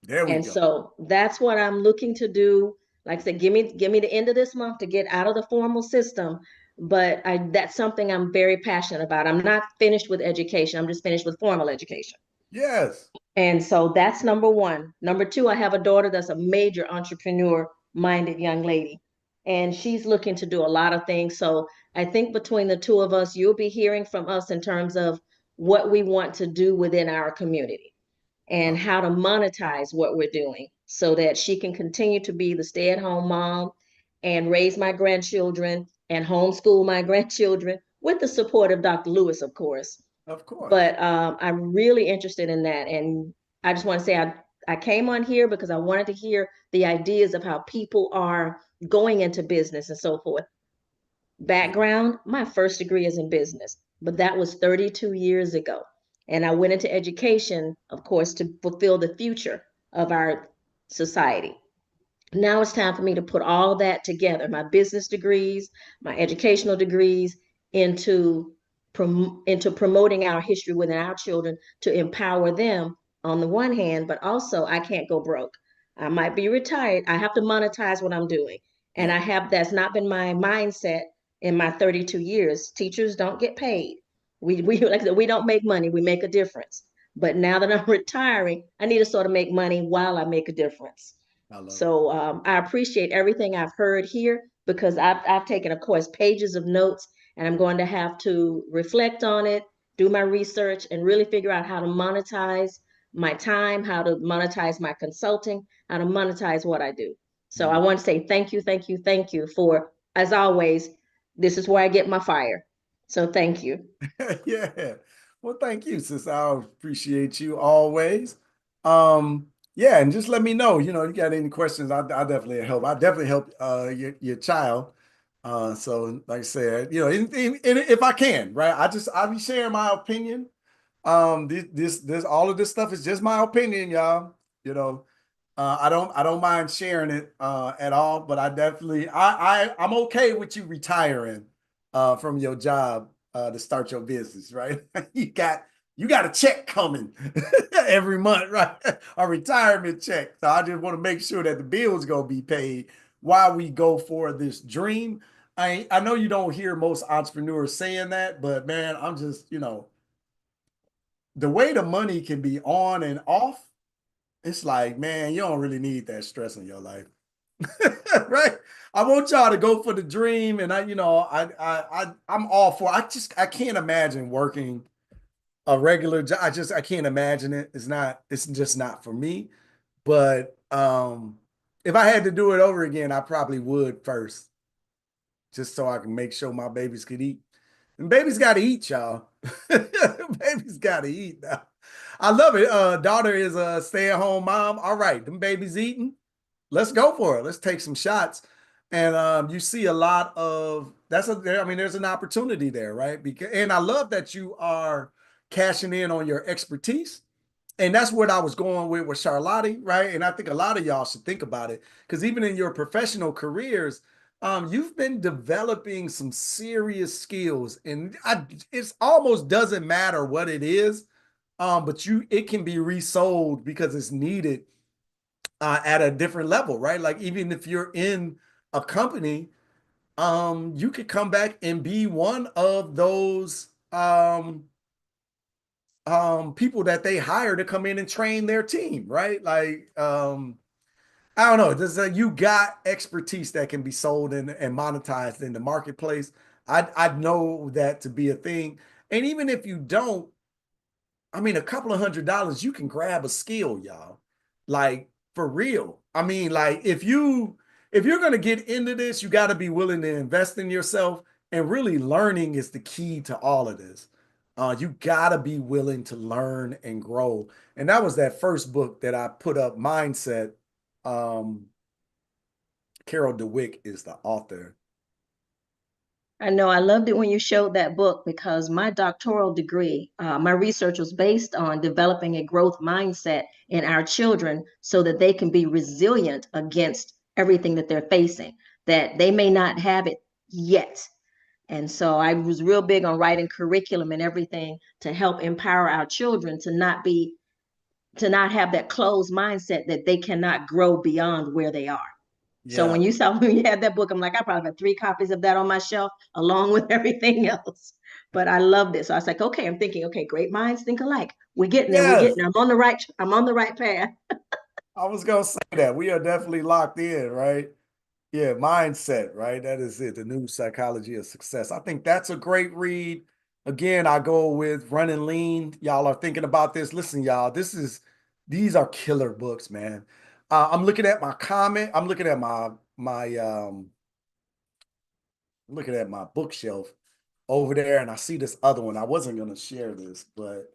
There we and go. So that's what I'm looking to do. Like I said, give me the end of this month to get out of the formal system. But that's something I'm very passionate about. I'm not finished with education. I'm just finished with formal education. Yes. And so that's number one. Number two, I have a daughter that's a major entrepreneur-minded young lady, and she's looking to do a lot of things. So I think between the two of us, you'll be hearing from us in terms of what we want to do within our community and how to monetize what we're doing so that she can continue to be the stay-at-home mom and raise my grandchildren and homeschool my grandchildren with the support of Dr. Lewis, of course. Of course. But I'm really interested in that. And I just want to say I came on here because I wanted to hear the ideas of how people are going into business and so forth. Background, my first degree is in business, but that was 32 years ago. And I went into education, of course, to fulfill the future of our society. Now it's time for me to put all that together, my business degrees, my educational degrees, into promoting our history within our children to empower them on the one hand, but also I can't go broke. I might be retired. I have to monetize what I'm doing. And that's not been my mindset in my 32 years. Teachers don't get paid. We like I said, we don't make money, we make a difference. But now that I'm retiring, I need to sort of make money while I make a difference. So I appreciate everything I've heard here because I've taken, of course, pages of notes, and I'm going to have to reflect on it, do my research, and really figure out how to monetize my time, how to monetize my consulting, how to monetize what I do. So I want to say thank you, thank you, thank you for, as always, this is where I get my fire. So thank you. Yeah. Well, thank you, sis. I appreciate you always. Yeah, and just let me know, you got any questions, I definitely help. I definitely help your child. So like I said, if I can, right? I'll be sharing my opinion. This all of this stuff is just my opinion, y'all. I don't mind sharing it at all, but I definitely I'm okay with you retiring from your job to start your business, right? You got a check coming every month, right? A retirement check. So I just want to make sure that the bill's gonna be paid while we go for this dream. I know you don't hear most entrepreneurs saying that, but man, I'm just, the way the money can be on and off, it's like, man, you don't really need that stress in your life. right? I want y'all to go for the dream, and I'm all for. I can't imagine working a regular job. I can't imagine it. It's just not for me. But if I had to do it over again, I probably would first, just so I can make sure my babies could eat. And babies got to eat, y'all. Babies got to eat now. I love it. Daughter is a stay-at-home mom. All right, them babies eating. Let's go for it. Let's take some shots. And you see a lot of there's an opportunity there, right? And I love that you are cashing in on your expertise. And that's what I was going with Charlotte, right? And I think a lot of y'all should think about it, because even in your professional careers, you've been developing some serious skills, and it almost doesn't matter what it is, but it can be resold because it's needed at a different level, right? Like even if you're in a company, you could come back and be one of those people that they hire to come in and train their team, right? Like I don't know, you got expertise that can be sold and monetized in the marketplace. I know that to be a thing. And even if you don't, I mean, a couple of $100, you can grab a skill, y'all. Like for real. I mean, like if you're gonna get into this, you got to be willing to invest in yourself. And really learning is the key to all of this. You got to be willing to learn and grow. And that was that first book that I put up, Mindset. Carol Dweck is the author. I know, I loved it when you showed that book, because my doctoral degree, my research was based on developing a growth mindset in our children so that they can be resilient against everything that they're facing, that they may not have it yet. And so I was real big on writing curriculum and everything to help empower our children to not have that closed mindset that they cannot grow beyond where they are. So when you had that book, I'm like, I probably have 3 copies of that on my shelf along with everything else. But I loved it. So I was like, okay, I'm thinking, okay, great minds think alike. We're getting there. We're getting there. I'm on the right path. I was gonna say that. We are definitely locked in, right? Yeah, mindset, right? That is it. The new psychology of success. I think that's a great read. Again, I go with Running Lean. Y'all are thinking about this. Listen, y'all, these are killer books, man. I'm looking at my comment. I'm looking at my bookshelf over there, and I see this other one. I wasn't gonna share this, but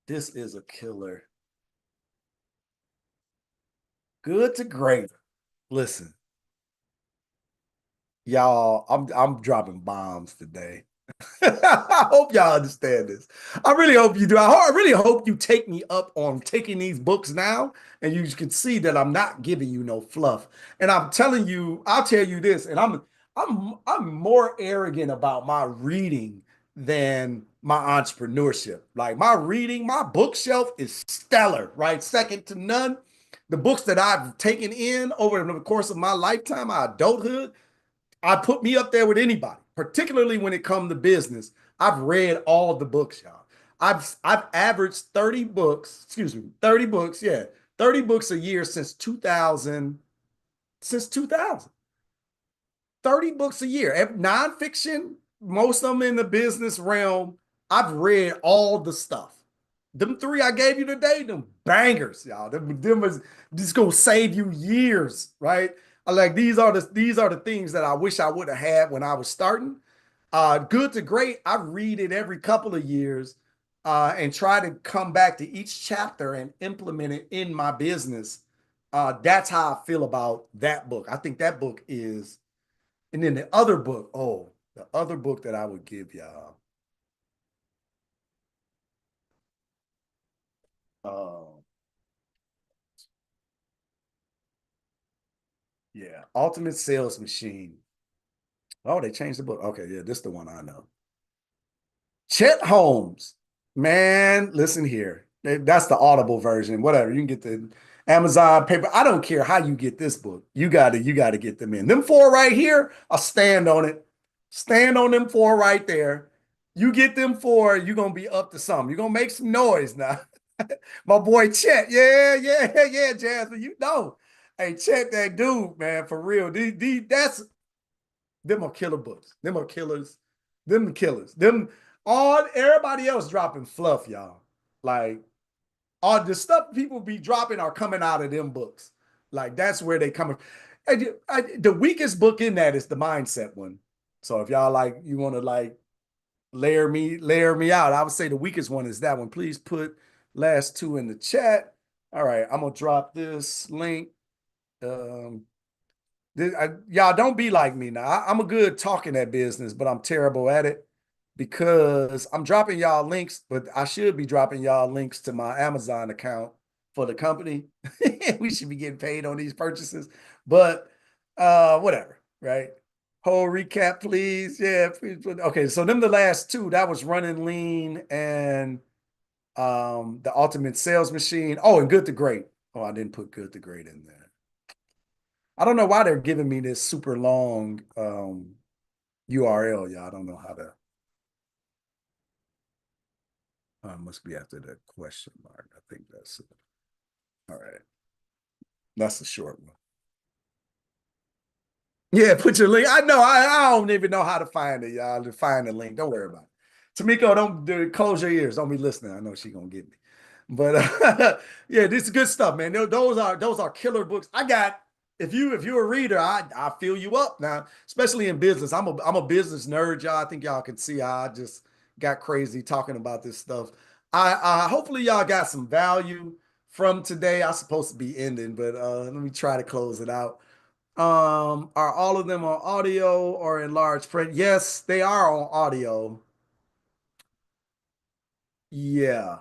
this is a killer. Good to Great. Listen, y'all, I'm dropping bombs today. I hope y'all understand this. I really hope you do. I really hope you take me up on taking these books now, and you can see that I'm not giving you no fluff. And I'll tell you this, and I'm more arrogant about my reading than my entrepreneurship. Like my reading, my bookshelf is stellar, right? Second to none. The books that I've taken in over the course of my lifetime, my adulthood, I put me up there with anybody, particularly when it comes to business. I've read all the books, y'all. I've averaged 30 books, 30 books, yeah, 30 books a year since 2000, 30 books a year. Nonfiction, most of them in the business realm. I've read all the stuff. Them 3 I gave you today, them bangers, y'all. Them is just gonna save you years, right? Like these are the things that I wish I would have had when I was starting. Good to Great, I read it every couple of years and try to come back to each chapter and implement it in my business. That's how I feel about that book. I think that book is, and then the other book that I would give y'all. Yeah, Ultimate Sales Machine. Oh, they changed the book. Okay, yeah, this is the one I know. Chet Holmes, man, listen here. That's the Audible version. Whatever, you can get the Amazon paper. I don't care how you get this book. You got to get them in. Them 4 right here, I'll stand on it. Stand on them 4 right there. You get them 4, you're gonna be up to something. You're gonna make some noise now. My boy Chet, yeah, Jasmine, you know. Hey, check that dude, man, for real. Them are killer books. Them are killers. Them killers. Them all everybody else dropping fluff, y'all. Like all the stuff people be dropping are coming out of them books. Like that's where they coming. The weakest book in that is the mindset one. So if y'all like you want to like layer me out, I would say the weakest one is that one. Please put last two in the chat. All right, I'm gonna drop this link. Y'all don't be like me now. I'm a good talking at business, but I'm terrible at it because I'm dropping y'all links, but I should be dropping y'all links to my Amazon account for the company. We should be getting paid on these purchases, but whatever, right? Whole recap, please. Yeah, please. Okay, so them the last two. That was Running Lean and the Ultimate Sales Machine. Oh, and Good to Great. Oh, I didn't put Good to Great in there. I don't know why they're giving me this super long URL, y'all. I don't know how to. Must be after the question mark. I think that's it. All right. That's the short one. Yeah, put your link. I know. I don't even know how to find it, y'all. To find the link. Don't worry about it. Tamiko, don't close your ears. Don't be listening. I know she's gonna get me. But yeah, this is good stuff, man. Those are killer books. I got. If you're a reader, I fill you up now, especially in business. I'm a business nerd, y'all. I think y'all can see how I just got crazy talking about this stuff. I hopefully y'all got some value from today. I'm supposed to be ending, but let me try to close it out. Are all of them on audio or in large print? Yes, they are on audio. Yeah.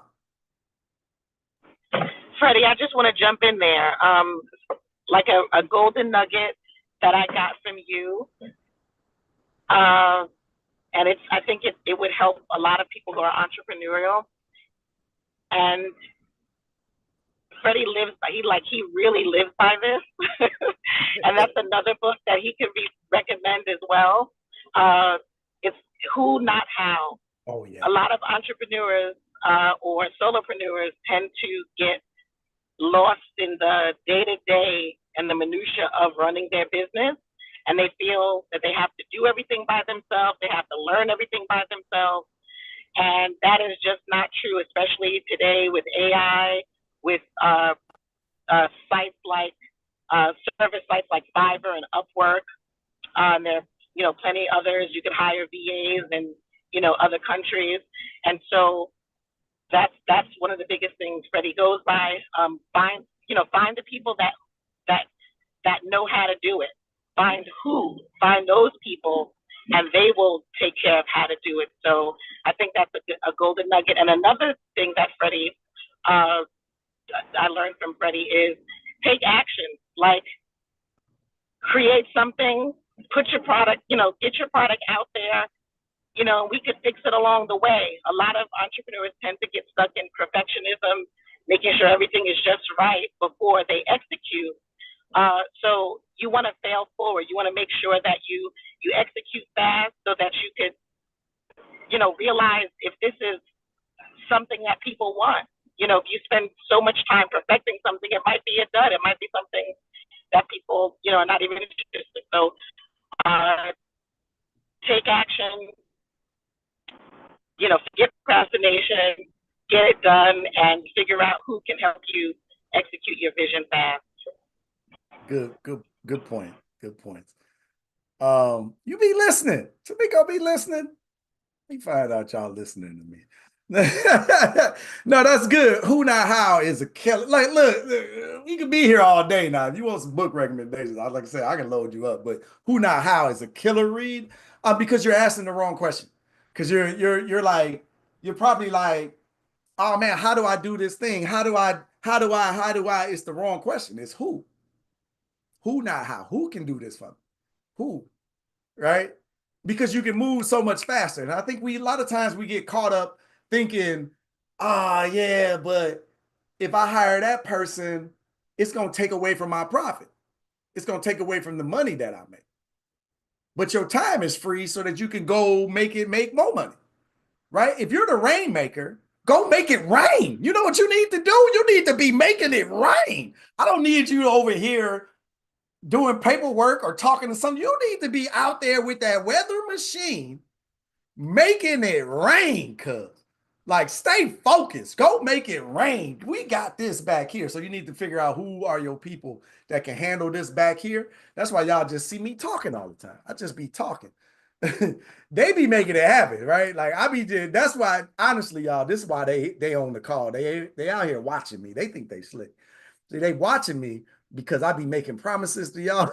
Freddie, I just want to jump in there. Like a golden nugget that I got from you. And I think it would help a lot of people who are entrepreneurial. And Freddie he really lives by this. And that's another book that he can recommend as well. It's Who Not How. Oh yeah. A lot of entrepreneurs or solopreneurs tend to get lost in the day-to-day and the minutia of running their business, and they feel that they have to do everything by themselves, they have to learn everything by themselves, and that is just not true, especially today with AI, with sites like service sites like Fiverr and Upwork. There are plenty others. You can hire VAs in other countries, and so that's one of the biggest things Freddie goes by. Find the people that know how to do it. Find those people, and they will take care of how to do it. So I think that's a golden nugget. And another thing that I learned from Freddie is take action. Like create something, put your product, get your product out there. We could fix it along the way. A lot of entrepreneurs tend to get stuck in perfectionism, making sure everything is just right before they execute. So you want to fail forward. You want to make sure that you execute fast so that you could, realize if this is something that people want. If you spend so much time perfecting something, it might be a dud. It might be something that people, are not even interested. So take action. Forget procrastination, get it done, and figure out who can help you execute your vision fast. Good point. Good points. You be listening. Tamiko be listening. Let me find out y'all listening to me. No, that's good. Who Not How is a killer. Like, look, we could be here all day now. If you want some book recommendations, like I said, I can load you up. But Who Not How is a killer read because you're asking the wrong question. Because you're probably like, oh man, how do I do this thing? How do I? It's the wrong question. It's who. Who not how? Who can do this for me? Who? Right? Because you can move so much faster. And I think a lot of times we get caught up thinking, yeah, but if I hire that person, it's going to take away from my profit. It's going to take away from the money that I make. But your time is free so that you can go make more money, right? If you're the rainmaker, Go make it rain. You know what you need to do? You need to be making it rain. I don't need you over here doing paperwork or talking to something. You need to be out there with that weather machine making it rain, cuz. Like, stay focused. Go make it rain. We got this back here. So you need to figure out who are your people that can handle this back here. That's why y'all just see me talking all the time. I just be talking. They be making it happen, right? Like I be doing. That's why, honestly, y'all, this is why they own the call. They out here watching me. They think they slick. See, they watching me because I be making promises to y'all.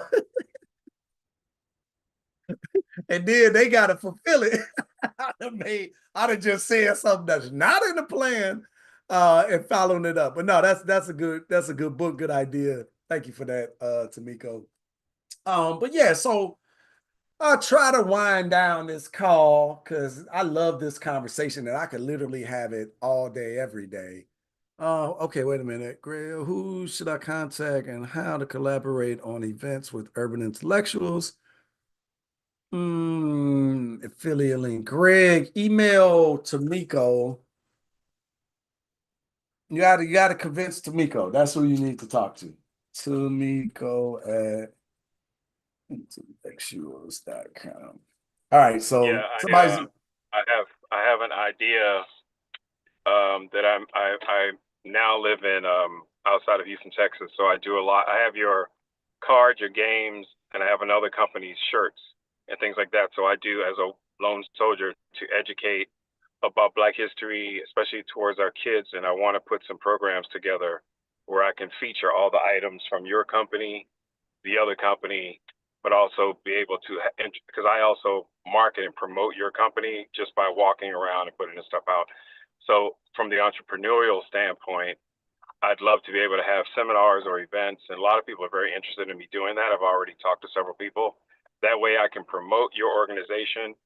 And then they gotta fulfill it. I'd have just said something that's not in the plan and following it up. But no, that's a good book, good idea. Thank you for that, Tamiko. But yeah, so I'll try to wind down this call because I love this conversation and I could literally have it all day, every day. Okay, wait a minute. Greg, who should I contact and how to collaborate on events with urban intellectuals? Affiliate link. Greg, email Tamiko. You gotta convince Tamiko. That's who you need to talk to. Tamiko at intellectuals.com. All right, so Yeah, somebody's I have an idea that I now live in outside of Houston, Texas. So I do a lot. I have your cards, your games, and I have another company's shirts and things like that. So I do as a lone soldier to educate about Black history, especially towards our kids. And I want to put some programs together where I can feature all the items from your company, the other company, but also be able to, because I also market and promote your company just by walking around and putting this stuff out. So from the entrepreneurial standpoint, I'd love to be able to have seminars or events. And a lot of people are very interested in me doing that. I've already talked to several people. That way I can promote your organization,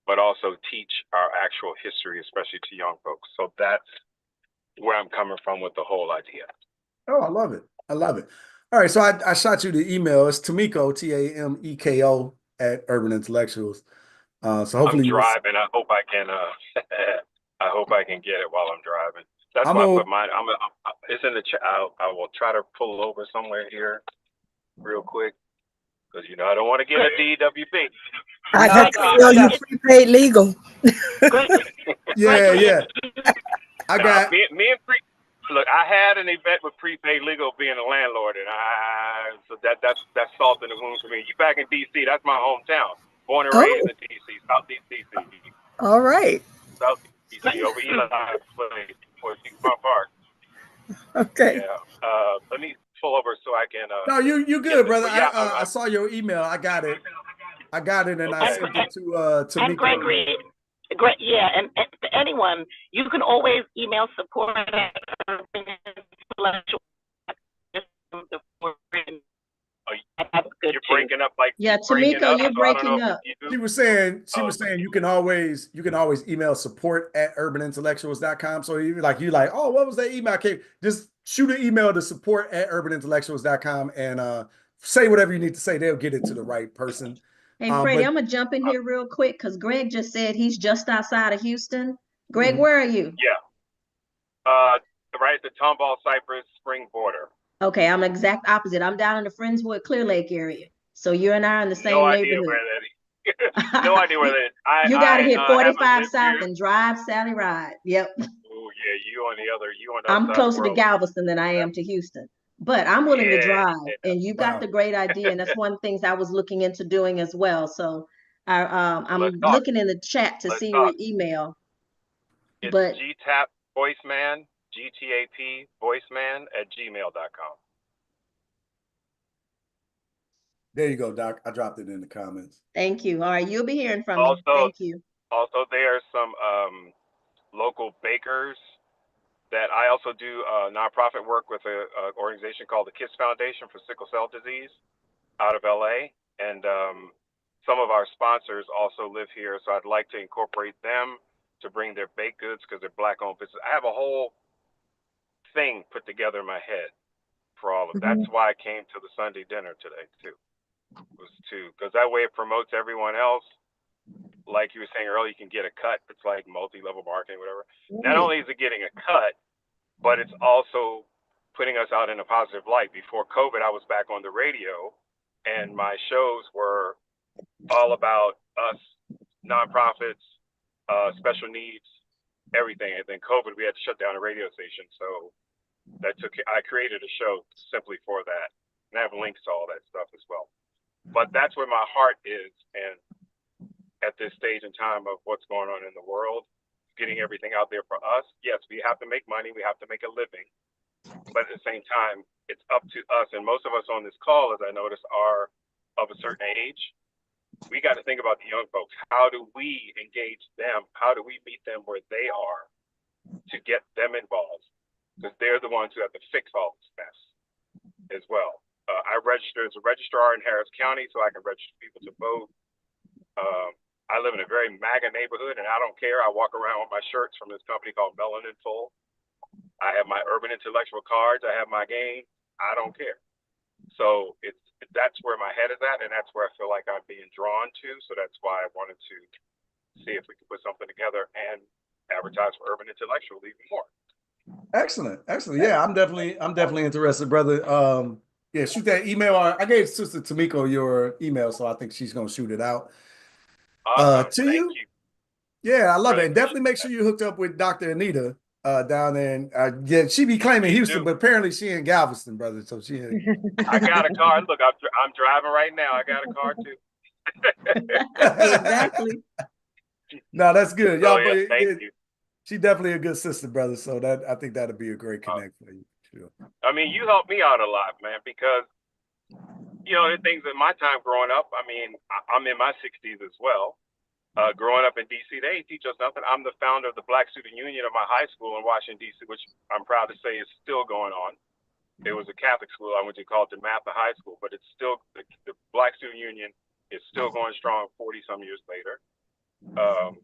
but also teach our actual history, especially to young folks. So that's where I'm coming from with the whole idea. Oh, I love it. I love it. All right, so I shot you the email. It's Tamiko, Tameko at Urban Intellectuals. So hopefully I'm driving. I hope I can. I hope I can get it while I'm driving. That's why I put mine. It's in the chat. I will try to pull over somewhere here, real quick, because I don't want to get a DWP. I have to sell you prepaid legal. Yeah. I got me and look. I had an event with prepaid legal being a landlord, and so that's salt in the wound for me. You back in DC? That's my hometown. Born and raised in DC, Southeast DC. All right. Southeast DC, over Eli Place, or Seafront Park. Okay. Yeah. Let me pull over so I can. No, you good, brother. Yeah, I saw your email. I got it, and I sent it to Tamiko. And Gregory, yeah, and to anyone, you can always email support at intellectual. You're breaking up like Tamiko, you're breaking up. She was saying you can always email support at urbanintellectuals.com. So you like, oh, what was that email? Okay, just shoot an email to support at urbanintellectuals.com and say whatever you need to say. They'll get it to the right person. Hey, Freddie, I'm gonna jump in here real quick because Greg just said he's just outside of Houston. Greg, where are you? Yeah. Right at the Tomball Cypress Spring border. Okay, I'm exact opposite. I'm down in the Friendswood, Clear Lake area. So you and I are in the same neighborhood. No idea where that is. You gotta hit 45 South and drive Sally Ride. Yep. Oh yeah, you on the I'm closer to Galveston than I am to Houston. But I'm willing to drive, and you got the great idea, and that's one of the things I was looking into doing as well. So I'm looking in the chat to see your email. It's GTAP voiceman, GTAP voiceman @gmail.com. There you go, Doc. I dropped it in the comments. Thank you. All right, you'll be hearing from me. Thank you. Also, there are some local bakers that I also do nonprofit work with an organization called the Kids Foundation for Sickle Cell Disease out of LA. And some of our sponsors also live here. So I'd like to incorporate them to bring their baked goods because they're Black-owned business. I have a whole thing put together in my head for all of it. That's why I came to the Sunday dinner today, too. Because that way it promotes everyone else. like you were saying earlier, you can get a cut. It's like multi-level marketing, whatever. Not only is it getting a cut, but it's also putting us out in a positive light. Before COVID, I was back on the radio, and my shows were all about us, nonprofits, special needs, everything. And then COVID, we had to shut down a radio station. So I created a show simply for that. And I have links to all that stuff as well. But that's where my heart is. And at this stage in time of what's going on in the world, getting everything out there for us. Yes, we have to make money. We have to make a living. But at the same time, it's up to us. And most of us on this call, as I noticed, are of a certain age. We got to think about the young folks. How do we engage them? How do we meet them where they are to get them involved? Because they're the ones who have to fix all this mess as well. I register as a registrar in Harris County so I can register people to vote. I live in a very MAGA neighborhood, and I don't care. I walk around with my shirts from this company called Melanin Full. I have my urban intellectual cards. I have my game. I don't care. So that's where my head is at, and that's where I feel like I'm being drawn to. So that's why I wanted to see if we could put something together and advertise for urban intellectual even more. Excellent. Yeah, I'm definitely interested, brother. Yeah, shoot that email. I gave Sister Tamiko your email, so I think she's gonna shoot it out. Awesome. To Thank you. you. Yeah, I love Really it. And definitely make sure you hooked up with Dr. Anita down there. And yeah, she be claiming Houston, but apparently she in Galveston, brother. So she in. I got a car. Look, I'm driving right now. I got a car too. Exactly. No, that's good. Y'all, yeah, thank you. She definitely a good sister, brother. So I think that'd be a great connect for you. Sure. I mean, you helped me out a lot, man, because the things in my time growing up. I mean, I'm in my 60s as well. Growing up in DC, they ain't teach us nothing. I'm the founder of the Black Student Union of my high school in Washington, DC, which I'm proud to say is still going on. It was a Catholic school I went to called DeMatha High School, but it's still the Black Student Union is still going strong 40 some years later.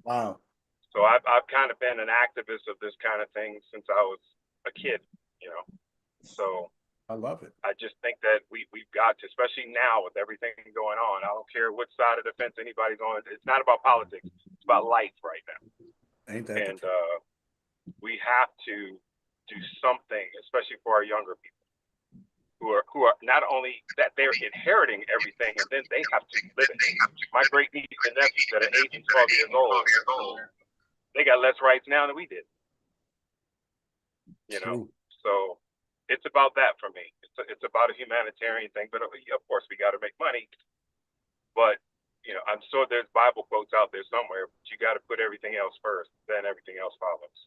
Wow. So I've kind of been an activist of this kind of thing since I was a kid, So I love it. I just think that we've got to, especially now with everything going on. I don't care which side of the fence anybody's on. It's not about politics. It's about life right now. Ain't that? And we have to do something, especially for our younger people, who are not only that they're inheriting everything, and then they have to live it. My great niece and nephews that are 8 and 12 years old, they got less rights now than we did. So it's about that for me. It's about a humanitarian thing, but of course we got to make money. But I'm sure there's Bible quotes out there somewhere. But you got to put everything else first, then everything else follows.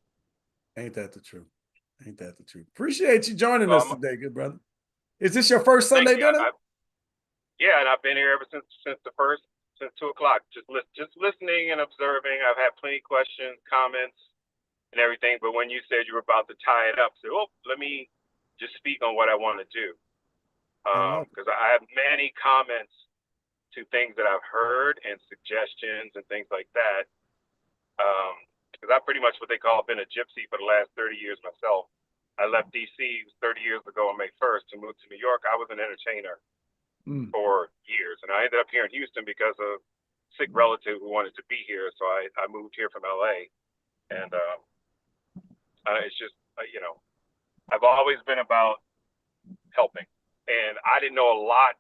Ain't that the truth? Appreciate you joining us today, good brother. Is this your first Sunday dinner? Yeah, and I've been here ever since 2 o'clock, just listening and observing. I've had plenty of questions, comments, and everything. But when you said you were about to tie it up, I said, let me just speak on what I want to do. Because I have many comments to things that I've heard and suggestions and things like that. Because I pretty much what they call been a gypsy for the last 30 years myself. I left DC 30 years ago on May 1st to move to New York. I was an entertainer for years. And I ended up here in Houston because of a sick relative who wanted to be here. So I moved here from LA. And it's just, I've always been about helping. And I didn't know a lot.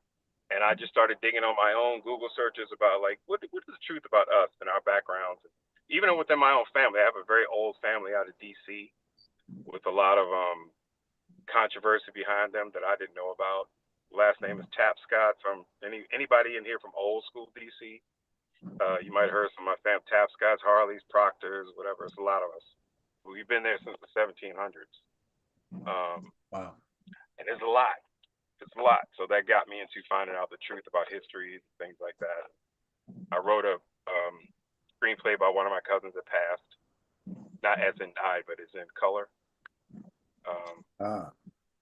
And I just started digging on my own Google searches about what is the truth about us and our backgrounds. Even within my own family, I have a very old family out of DC with a lot of controversy behind them that I didn't know about. Last name is Tapscott. From anybody in here from old school DC, you might have heard some of my fam Tapscotts, Harleys, Proctors, whatever. It's a lot of us. We've been there since the 1700s. Wow. And it's a lot. It's a lot. So that got me into finding out the truth about history and things like that. I wrote a screenplay about one of my cousins that passed, not as in died, but as in color.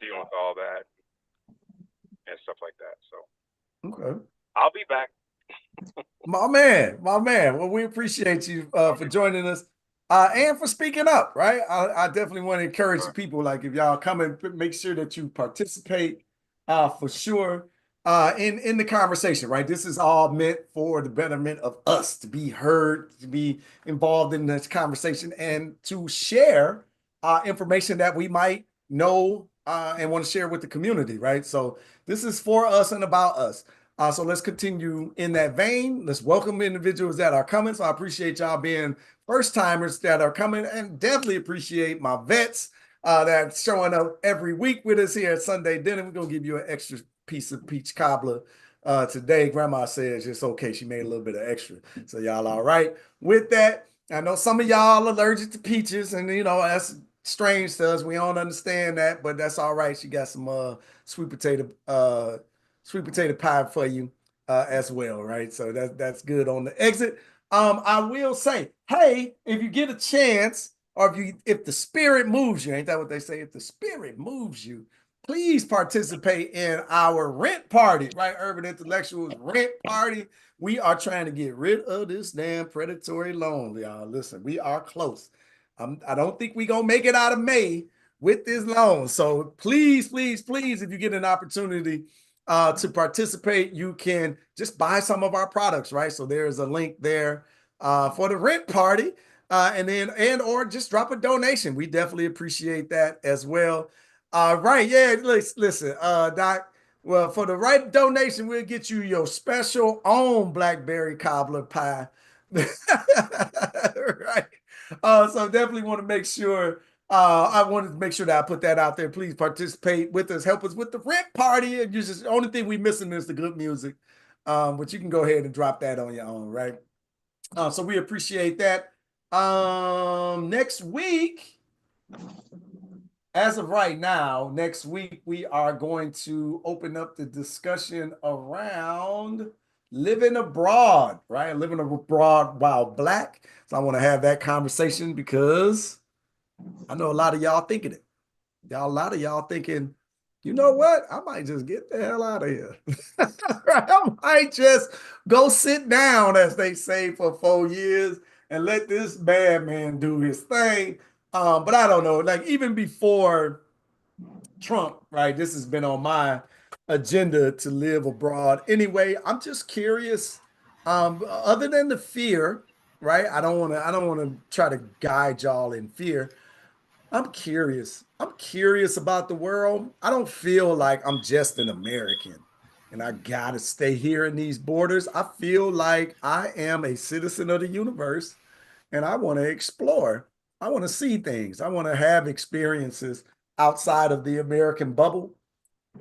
Dealing with all that and stuff like that. So okay, I'll be back. my man. Well, we appreciate you for joining us and for speaking up. Right, I definitely want to encourage people. Like if y'all come and make sure that you participate for sure. in the conversation, right? This is all meant for the betterment of us, to be heard, to be involved in this conversation, and to share information that we might know and want to share with the community, right? So this is for us and about us. So let's continue in that vein. Let's welcome individuals that are coming. So I appreciate y'all being first timers that are coming, and definitely appreciate my vets that are showing up every week with us here at Sunday Dinner. We're going to give you an extra piece of peach cobbler today. Grandma says it's okay. She made a little bit of extra. So y'all all right with that? I know some of y'all allergic to peaches, and you know, that's strange to us. We don't understand that, but that's all right. She got some sweet potato pie for you as well, right? So that's good on the exit. I will say, hey, if you get a chance, or if the spirit moves you, ain't that what they say? If the spirit moves you, please participate in our rent party, right? Urban Intellectuals rent party. We are trying to get rid of this damn predatory loan, y'all. Listen, we are close. I don't think we're going to make it out of May with this loan. So please, please, please, if you get an opportunity to participate, you can just buy some of our products, right? So there's a link there for the rent party, or just drop a donation. We definitely appreciate that as well. Right, yeah, listen, Doc, well, for the right donation, we'll get you your special own blackberry cobbler pie. Right. So definitely want to make sure, I wanted to make sure that I put that out there. Please participate with us, help us with the rent party. And the only thing we missing is the good music. But you can go ahead and drop that on your own, right? So we appreciate that. Next week, as of right now, next week, we are going to open up the discussion around living abroad, right? Living abroad while Black. So I want to have that conversation because I know a lot of y'all thinking it. A lot of y'all thinking, you know what? I might just get the hell out of here. I might just go sit down, as they say, for 4 years and let this bad man do his thing. But I don't know, like even before Trump, right? This has been on my agenda to live abroad. Anyway, I'm just curious. Other than the fear, right? I don't want to try to guide y'all in fear. I'm curious. I'm curious about the world. I don't feel like I'm just an American and I gotta stay here in these borders. I feel like I am a citizen of the universe and I want to explore. I want to see things. I want to have experiences outside of the American bubble.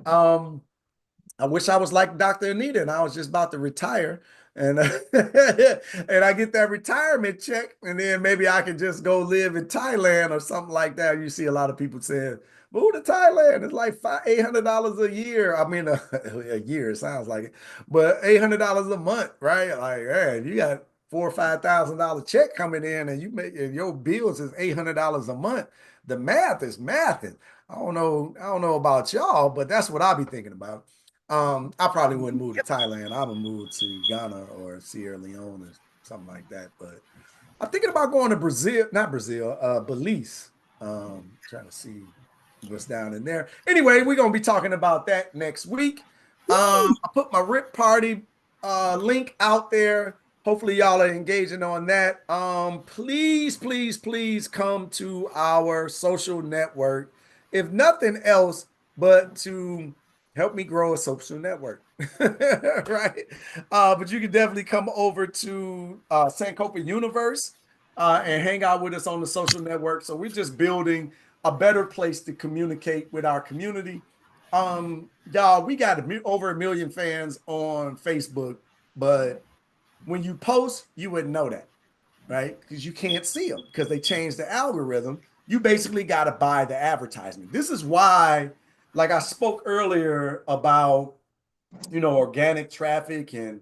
I wish I was like Dr. Anita and I was just about to retire and and I get that retirement check and then maybe I could just go live in Thailand or something like that. You see a lot of people saying, move to Thailand. It's like $800 a year. I mean, a year, it sounds like it, but $800 a month, right? Like, man, you got $4,000 or $5,000 check coming in and and your bills is $800 a month. The math is mathing. I don't know about y'all, but that's what I'll be thinking about. I probably wouldn't move to Thailand. I would move to Ghana or Sierra Leone or something like that. But I'm thinking about going to Brazil, not Brazil, Belize. Trying to see what's down in there. Anyway, we're gonna be talking about that next week. I put my RIP party link out there. Hopefully y'all are engaging on that. Please, please, please come to our social network. If nothing else, but to help me grow a social network, right? But you can definitely come over to Sankofa Universe and hang out with us on the social network. So we're just building a better place to communicate with our community. Y'all, we got over 1 million fans on Facebook, but when you post, you wouldn't know that, right? Because you can't see them because they changed the algorithm. You basically got to buy the advertisement. This is why, like I spoke earlier about, organic traffic and,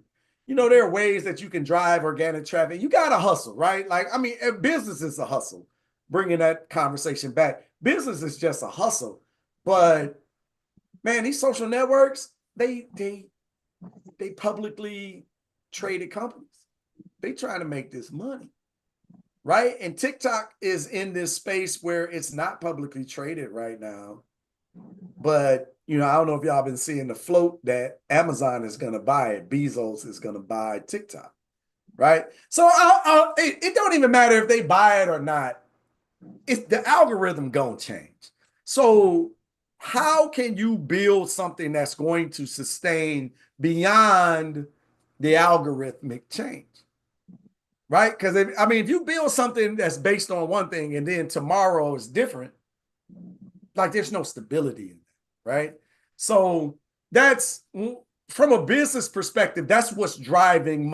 there are ways that you can drive organic traffic. You got to hustle, right? Like, I mean, business is a hustle. Bringing that conversation back. Business is just a hustle. But man, these social networks, they publicly traded companies. They trying to make this money, right? And TikTok is in this space where it's not publicly traded right now, but I don't know if y'all been seeing the float that Amazon is going to buy it. Bezos is going to buy TikTok, right? So it don't even matter if they buy it or not. It's the algorithm going to change. So how can you build something that's going to sustain beyond the algorithmic change? Right? Because if you build something that's based on one thing and then tomorrow is different, like there's no stability in that, right? So that's from a business perspective, that's what's driving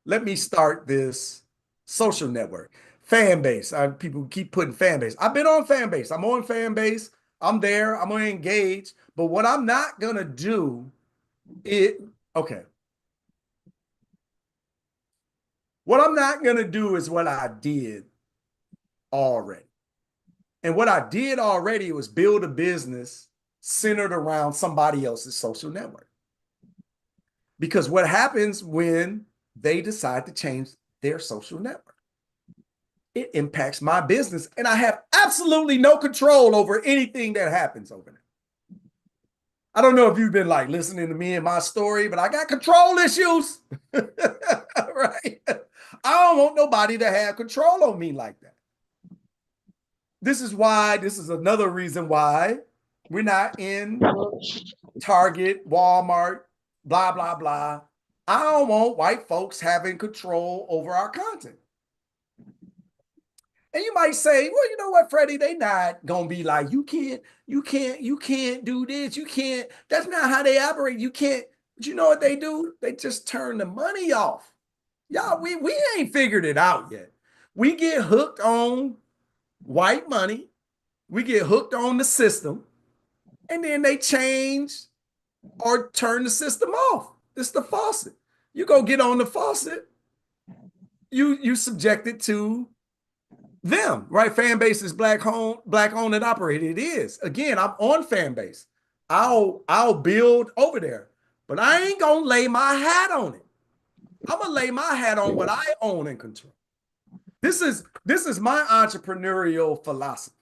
let me start this social network. Fan base. People keep putting fan base. I've been on fan base. I'm on fan base. I'm there. I'm going to engage. But what I'm not going to do okay. What I'm not going to do is what I did already. And what I did already was build a business centered around somebody else's social network. Because what happens when they decide to change their social network? It impacts my business, and I have absolutely no control over anything that happens over there. I don't know if you've been like listening to me and my story, but I got control issues, right? I don't want nobody to have control on me like that. This is another reason why we're not in Target, Walmart, blah, blah, blah. I don't want white folks having control over our content. And you might say, well, you know what, Freddie, they not going to be like, you can't do this. You can't, that's not how they operate. You can't, but you know what they do? They just turn the money off. Y'all, we ain't figured it out yet. We get hooked on white money. We get hooked on the system, and then they change or turn the system off. It's the faucet. You go get on the faucet, you subject it to them, right? Fan base is black owned and operated. It is. Again, I'm on fan base. I'll build over there, but I ain't gonna lay my hat on it. I'm gonna lay my hat on what I own and control. This is my entrepreneurial philosophy.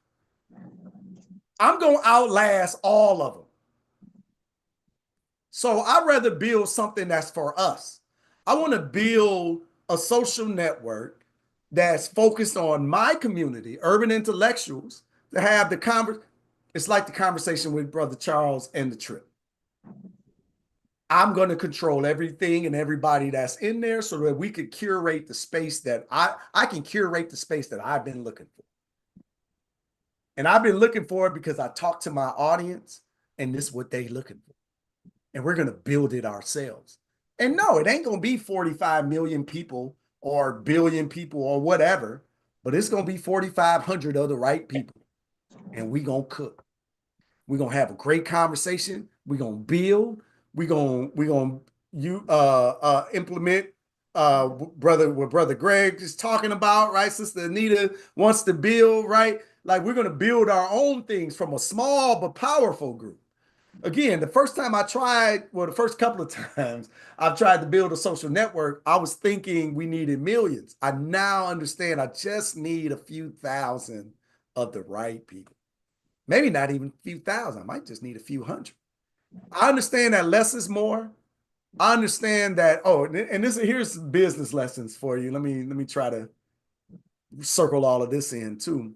I'm going to outlast all of them. So I'd rather build something that's for us. I want to build a social network that's focused on my community, urban intellectuals, to have it's like the conversation with Brother Charles and the trip. I'm going to control everything and everybody that's in there so that we could curate the space that I can curate the space that I've been looking for. And I've been looking for it because I talk to my audience and this is what they looking for. And we're going to build it ourselves. And no, it ain't going to be 45 million people or billion people or whatever, but it's going to be 4,500 of the right people. And we're going to cook. We're going to have a great conversation. We're going to build. We're going to implement what Brother Greg is talking about, right? Sister Anita wants to build, right? Like we're going to build our own things from a small but powerful group. Again, the first couple of times I've tried to build a social network, I was thinking we needed millions. I now understand I just need a few thousand of the right people. Maybe not even a few thousand. I might just need a few hundred. I understand that less is more. I understand that, here's some business lessons for you. Let me try to circle all of this in too.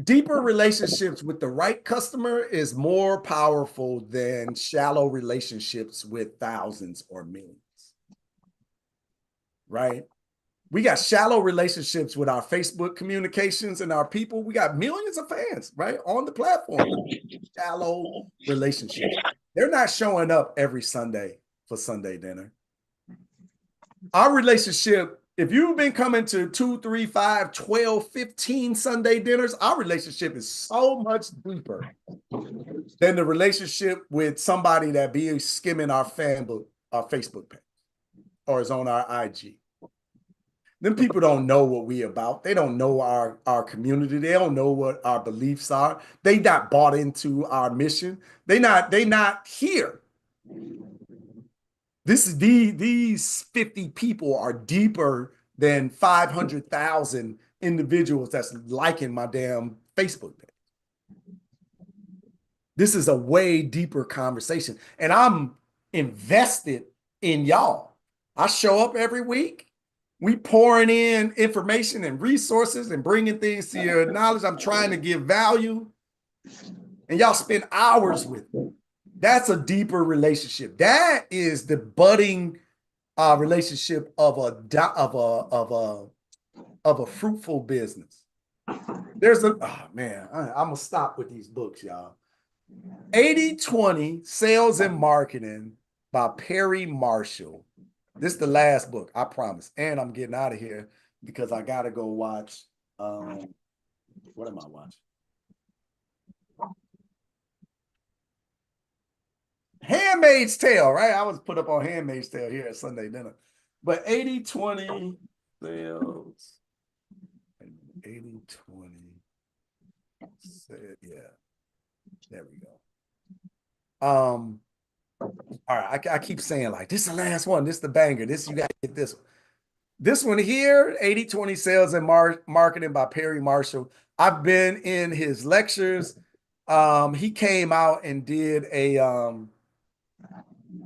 Deeper relationships with the right customer is more powerful than shallow relationships with thousands or millions, right? We got shallow relationships with our Facebook communications and our people. We got millions of fans, right, on the platform. Shallow relationships. They're not showing up every Sunday for Sunday dinner. Our relationship, if you've been coming to 2, 3, 5, 12, 15 Sunday dinners, our relationship is so much deeper than the relationship with somebody that be skimming our Facebook page or is on our IG. Them people don't know what we about. They don't know our community. They don't know what our beliefs are. They not bought into our mission. They not here. These 50 people are deeper than 500,000 individuals that's liking my damn Facebook page. This is a way deeper conversation. And I'm invested in y'all. I show up every week. We pouring in information and resources and bringing things to your knowledge. I'm trying to give value. And y'all spend hours with me. That's a deeper relationship. That is the budding relationship of a fruitful business. There's I'm gonna stop with these books, y'all. 80/20 Sales and Marketing by Perry Marshall. This is the last book, I promise. And I'm getting out of here because I gotta go watch. What am I watching? Handmaid's Tale, right? I was put up on Handmaid's Tale here at Sunday dinner. But 80/20 sales. 80/20. Yeah. There we go. All right. I keep saying like this is the last one. This is the banger. This you gotta get this one. This one here, 80/20 Sales and Marketing by Perry Marshall. I've been in his lectures. He came out and did a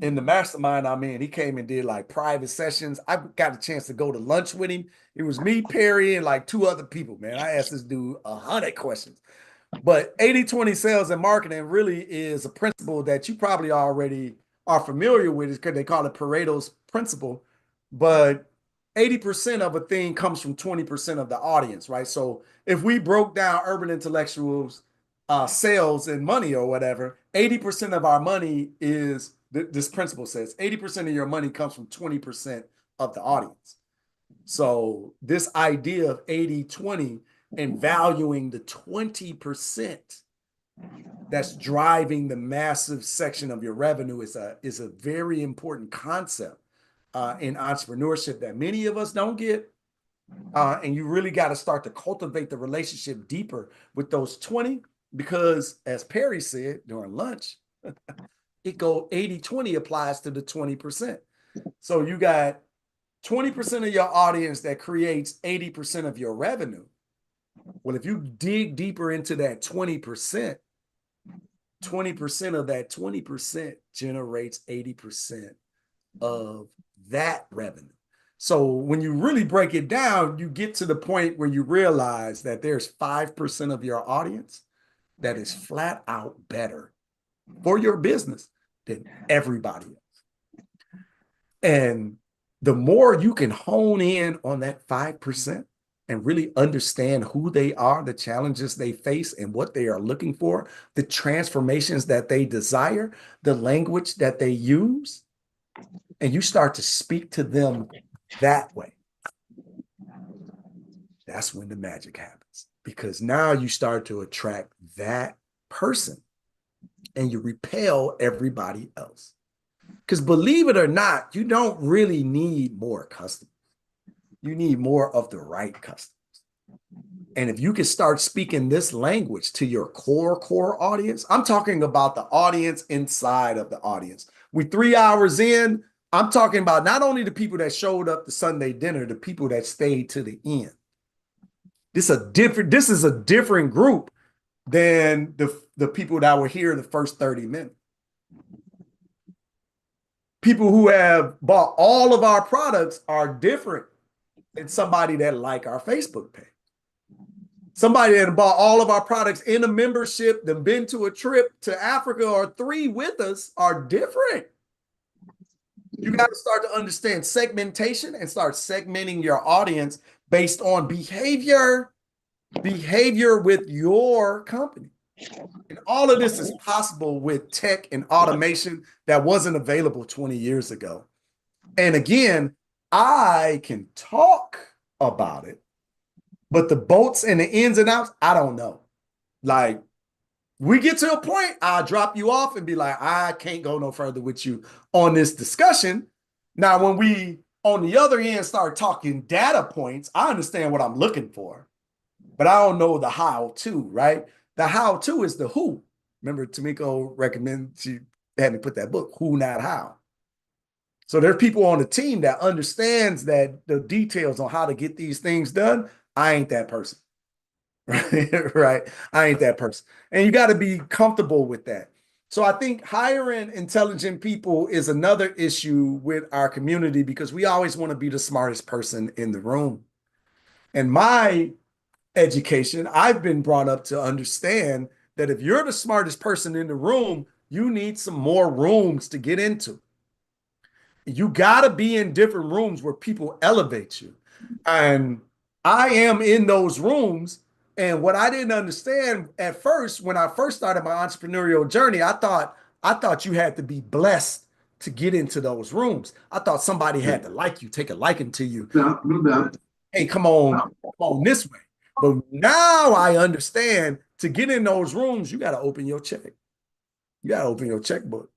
in the mastermind I'm in, he came and did like private sessions. I got a chance to go to lunch with him. It was me, Perry, and like 2 other people, man. I asked this dude 100 questions. But 80/20 Sales and Marketing really is a principle that you probably already are familiar with, because they call it Pareto's principle. But 80% of a thing comes from 20% of the audience, right? So if we broke down urban intellectuals, sales and money or whatever, 80% of our money is, this principle says 80% of your money comes from 20% of the audience. So this idea of 80/20 and valuing the 20% that's driving the massive section of your revenue is a very important concept in entrepreneurship that many of us don't get. And you really got to start to cultivate the relationship deeper with those 20, because as Perry said during lunch, it go 80/20 applies to the 20%. So you got 20% of your audience that creates 80% of your revenue. Well, if you dig deeper into that 20%, 20% of that 20% generates 80% of that revenue. So when you really break it down, you get to the point where you realize that there's 5% of your audience that is flat out better for your business than everybody else. And the more you can hone in on that 5% and really understand who they are, the challenges they face, and what they are looking for, the transformations that they desire, the language that they use, and you start to speak to them that way, that's when the magic happens. Because now you start to attract that person and you repel everybody else. Because believe it or not, you don't really need more customers. You need more of the right customers. And if you can start speaking this language to your core audience, I'm talking about the audience inside of the audience. We're 3 hours in. I'm talking about not only the people that showed up to Sunday dinner, the people that stayed to the end. This is a different group than the people that were here the first 30 minutes. People who have bought all of our products are different than somebody that like our Facebook page. Somebody that bought all of our products in a membership, then been to a trip to Africa or 3 with us are different. You got to start to understand segmentation and start segmenting your audience based on behavior with your company. And all of this is possible with tech and automation that wasn't available 20 years ago. And again, I can talk about it, but the bolts and the ins and outs, I don't know. Like, we get to a point, I'll drop you off and be like, I can't go no further with you on this discussion. Now, when we, on the other end, start talking data points, I understand what I'm looking for, but I don't know the how-to, right? The how-to is the who. Remember, Tamiko recommended, she had me put that book, Who Not How. So there's people on the team that understands that the details on how to get these things done. I ain't that person. Right? Right. I ain't that person. And you got to be comfortable with that. So I think hiring intelligent people is another issue with our community because we always want to be the smartest person in the room. And my education, I've been brought up to understand that if you're the smartest person in the room, you need some more rooms to get into. You got to be in different rooms where people elevate you. And I am in those rooms. And what I didn't understand at first, when I first started my entrepreneurial journey, I thought you had to be blessed to get into those rooms. I thought somebody had to like you, take a liking to you. Hey, come on this way. But now I understand to get in those rooms, you got to open your check. You got to open your checkbook.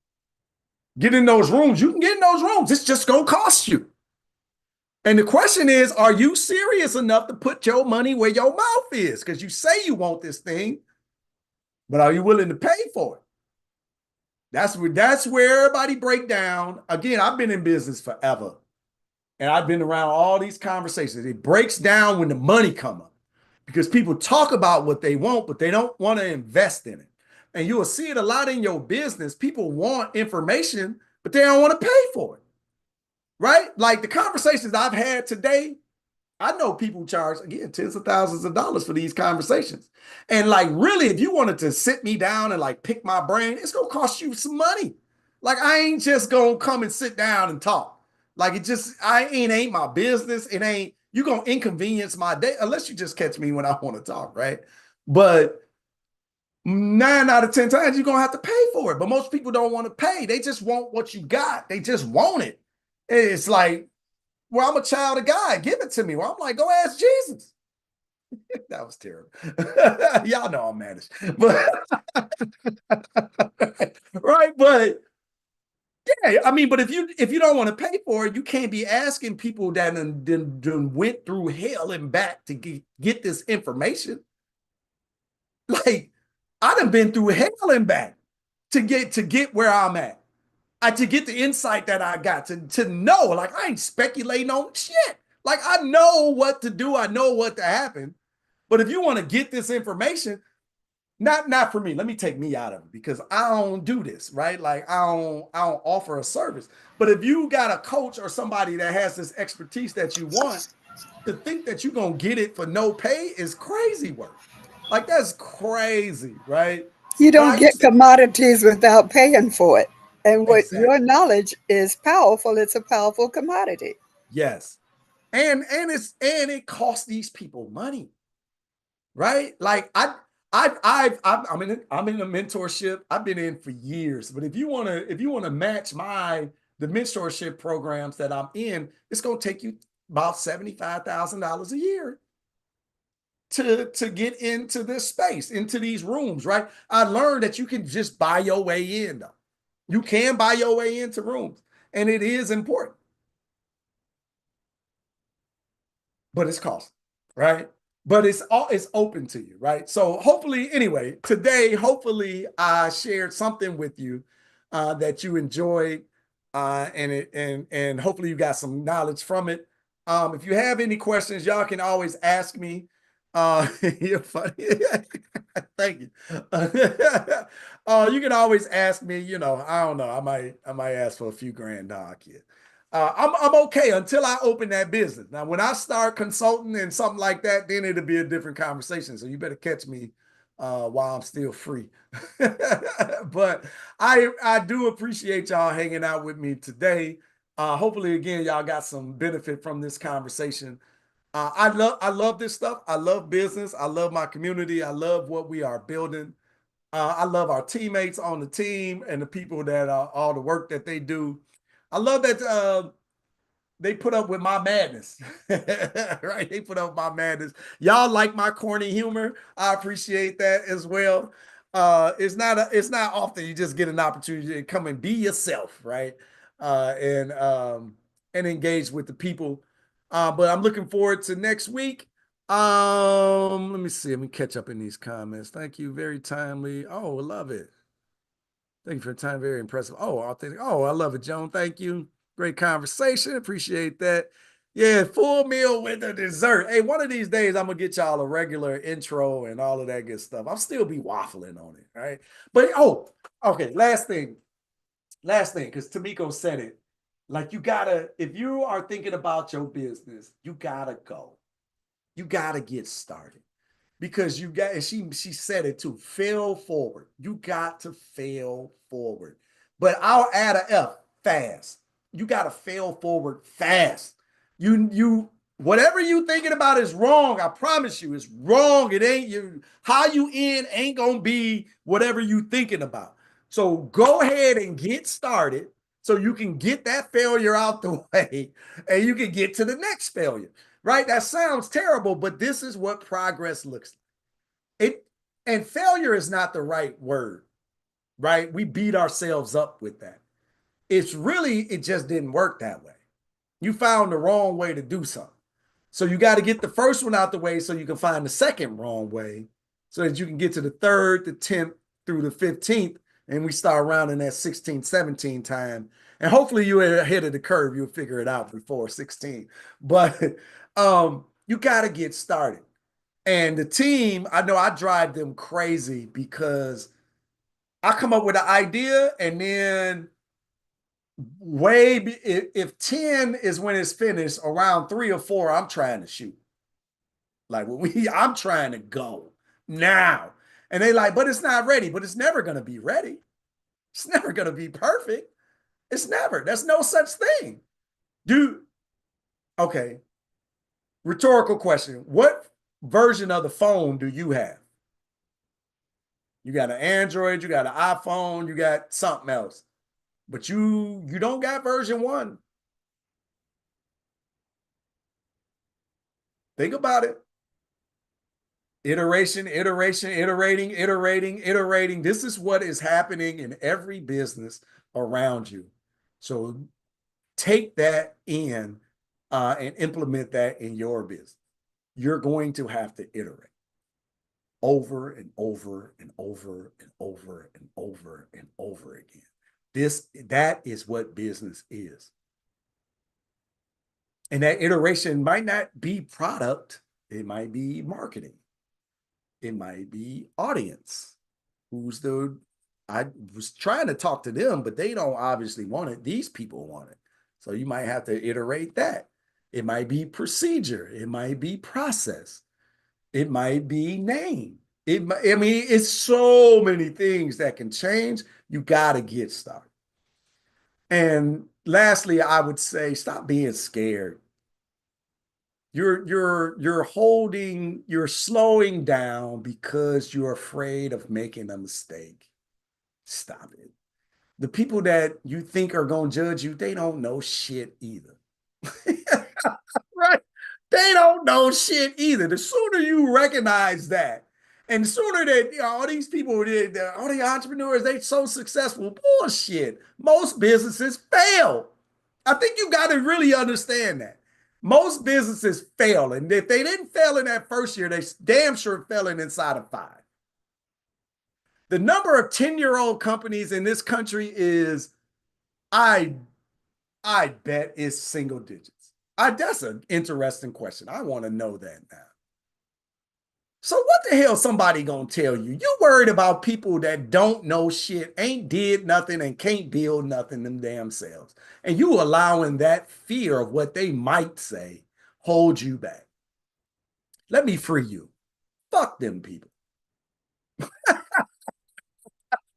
Get in those rooms. You can get in those rooms. It's just going to cost you. And the question is, are you serious enough to put your money where your mouth is? Because you say you want this thing, but are you willing to pay for it? That's where everybody break down. Again, I've been in business forever. And I've been around all these conversations. It breaks down when the money come up because people talk about what they want, but they don't want to invest in it. And you will see it a lot in your business. People want information, but they don't want to pay for it. Right? Like the conversations I've had today, I know people charge, again, tens of thousands of dollars for these conversations. And like, really, if you wanted to sit me down and like pick my brain, it's going to cost you some money. Like, I ain't just going to come and sit down and talk. Like, ain't my business. It ain't, you're going to inconvenience my day unless you just catch me when I want to talk, right? But 9 out of 10 times, you're going to have to pay for it. But most people don't want to pay. They just want what you got. They just want it. It's like, well, I'm a child of God. Give it to me. Well, I'm like, go ask Jesus. That was terrible. Y'all know I'm managed. But right. But yeah, I mean, but if you don't want to pay for it, you can't be asking people that done went through hell and back to get this information. Like, I done been through hell and back to get where I'm at. To get the insight that I got to know, like, I ain't speculating on shit. Like, I know what to do. I know what to happen. But if you want to get this information, not for me. Let me take me out of it because I don't do this, right? Like, I don't offer a service. But if you got a coach or somebody that has this expertise that you want, to think that you're going to get it for no pay is crazy work. Like, that's crazy, right? You don't get commodities without paying for it. And what Exactly. your knowledge is powerful, it's a powerful commodity. Yes. And it costs these people money. Right? Like I'm in a mentorship. I've been in for years. But if you want to match the mentorship programs that I'm in, it's going to take you about $75,000 a year to get into this space, into these rooms, right? I learned that you can just buy your way in, though. You can buy your way into rooms, and it is important. But it's costly, right? But it's open to you, right? So hopefully, anyway, today, hopefully I shared something with you that you enjoyed, and hopefully you got some knowledge from it. If you have any questions, y'all can always ask me. You're funny. Thank you. You can always ask me. You know, I don't know. I might ask for a few grand, kid. I'm okay until I open that business. Now, when I start consulting and something like that, then it'll be a different conversation. So you better catch me while I'm still free. But I do appreciate y'all hanging out with me today. Hopefully, again, y'all got some benefit from this conversation. I love this stuff. I love business. I love my community. I love what we are building. I love our teammates on the team and the people that all the work that they do. I love that they put up with my madness, right? They put up with my madness. Y'all like my corny humor. I appreciate that as well. It's not often you just get an opportunity to come and be yourself, right? And engage with the people. But I'm looking forward to next week. Let me see. Let me catch up in these comments. Thank you. Very timely. Oh, I love it. Thank you for your time. Very impressive. Oh, authentic. Oh, I love it, Joan. Thank you. Great conversation. Appreciate that. Yeah, full meal with a dessert. Hey, one of these days I'm gonna get y'all a regular intro and all of that good stuff. I'll still be waffling on it, right? But okay, last thing, because Tamiko said it. Like you gotta, if you are thinking about your business, you gotta go. You gotta get started. Because you got, and she said it too, fail forward. You got to fail forward. But I'll add a F, fast. You got to fail forward fast. Whatever you thinking about is wrong. I promise you, it's wrong. It ain't you. How you end ain't gonna be whatever you thinking about. So go ahead and get started so you can get that failure out the way and you can get to the next failure. Right? That sounds terrible, but this is what progress looks like. And failure is not the right word, right? We beat ourselves up with that. It just didn't work that way. You found the wrong way to do something. So you got to get the first one out the way so you can find the second wrong way so that you can get to the third, the 10th through the 15th. And we start rounding that 16, 17 time. And hopefully you're ahead of the curve. You'll figure it out before 16. But you got to get started. And the team, I know I drive them crazy because I come up with an idea and then if 10 is when it's finished, around 3 or 4, I'm trying to shoot. Like I'm trying to go now. And they like, but it's not ready, but it's never going to be ready. It's never going to be perfect. It's never. There's no such thing. Okay. Rhetorical question. What version of the phone do you have? You got an Android, you got an iPhone, you got something else. But you don't got version 1. Think about it. Iteration, iterating. This is what is happening in every business around you. So take that in and implement that in your business. You're going to have to iterate over and over and over and over and over and over again. That is what business is. And that iteration might not be product, it might be marketing. It might be audience. I was trying to talk to them, but they don't obviously want it. These people want it. So you might have to iterate that. It might be procedure. It might be process. It might be name. It's so many things that can change. You got to get started. And lastly, I would say stop being scared. You're slowing down because you're afraid of making a mistake. Stop it. The people that you think are going to judge you, they don't know shit either. Right? They don't know shit either. The sooner you recognize that, and the sooner that all these people, all the entrepreneurs, they so successful, bullshit. Most businesses fail. I think you got to really understand that. Most businesses fail. And if they didn't fail in that first year, they damn sure failing inside of 5. The number of 10-year-old companies in this country is, I bet is single digits. That's an interesting question. I want to know that now. So what the hell somebody gonna tell you? You worried about people that don't know shit, ain't did nothing, and can't build nothing them damn selves. And you allowing that fear of what they might say hold you back. Let me free you. Fuck them people.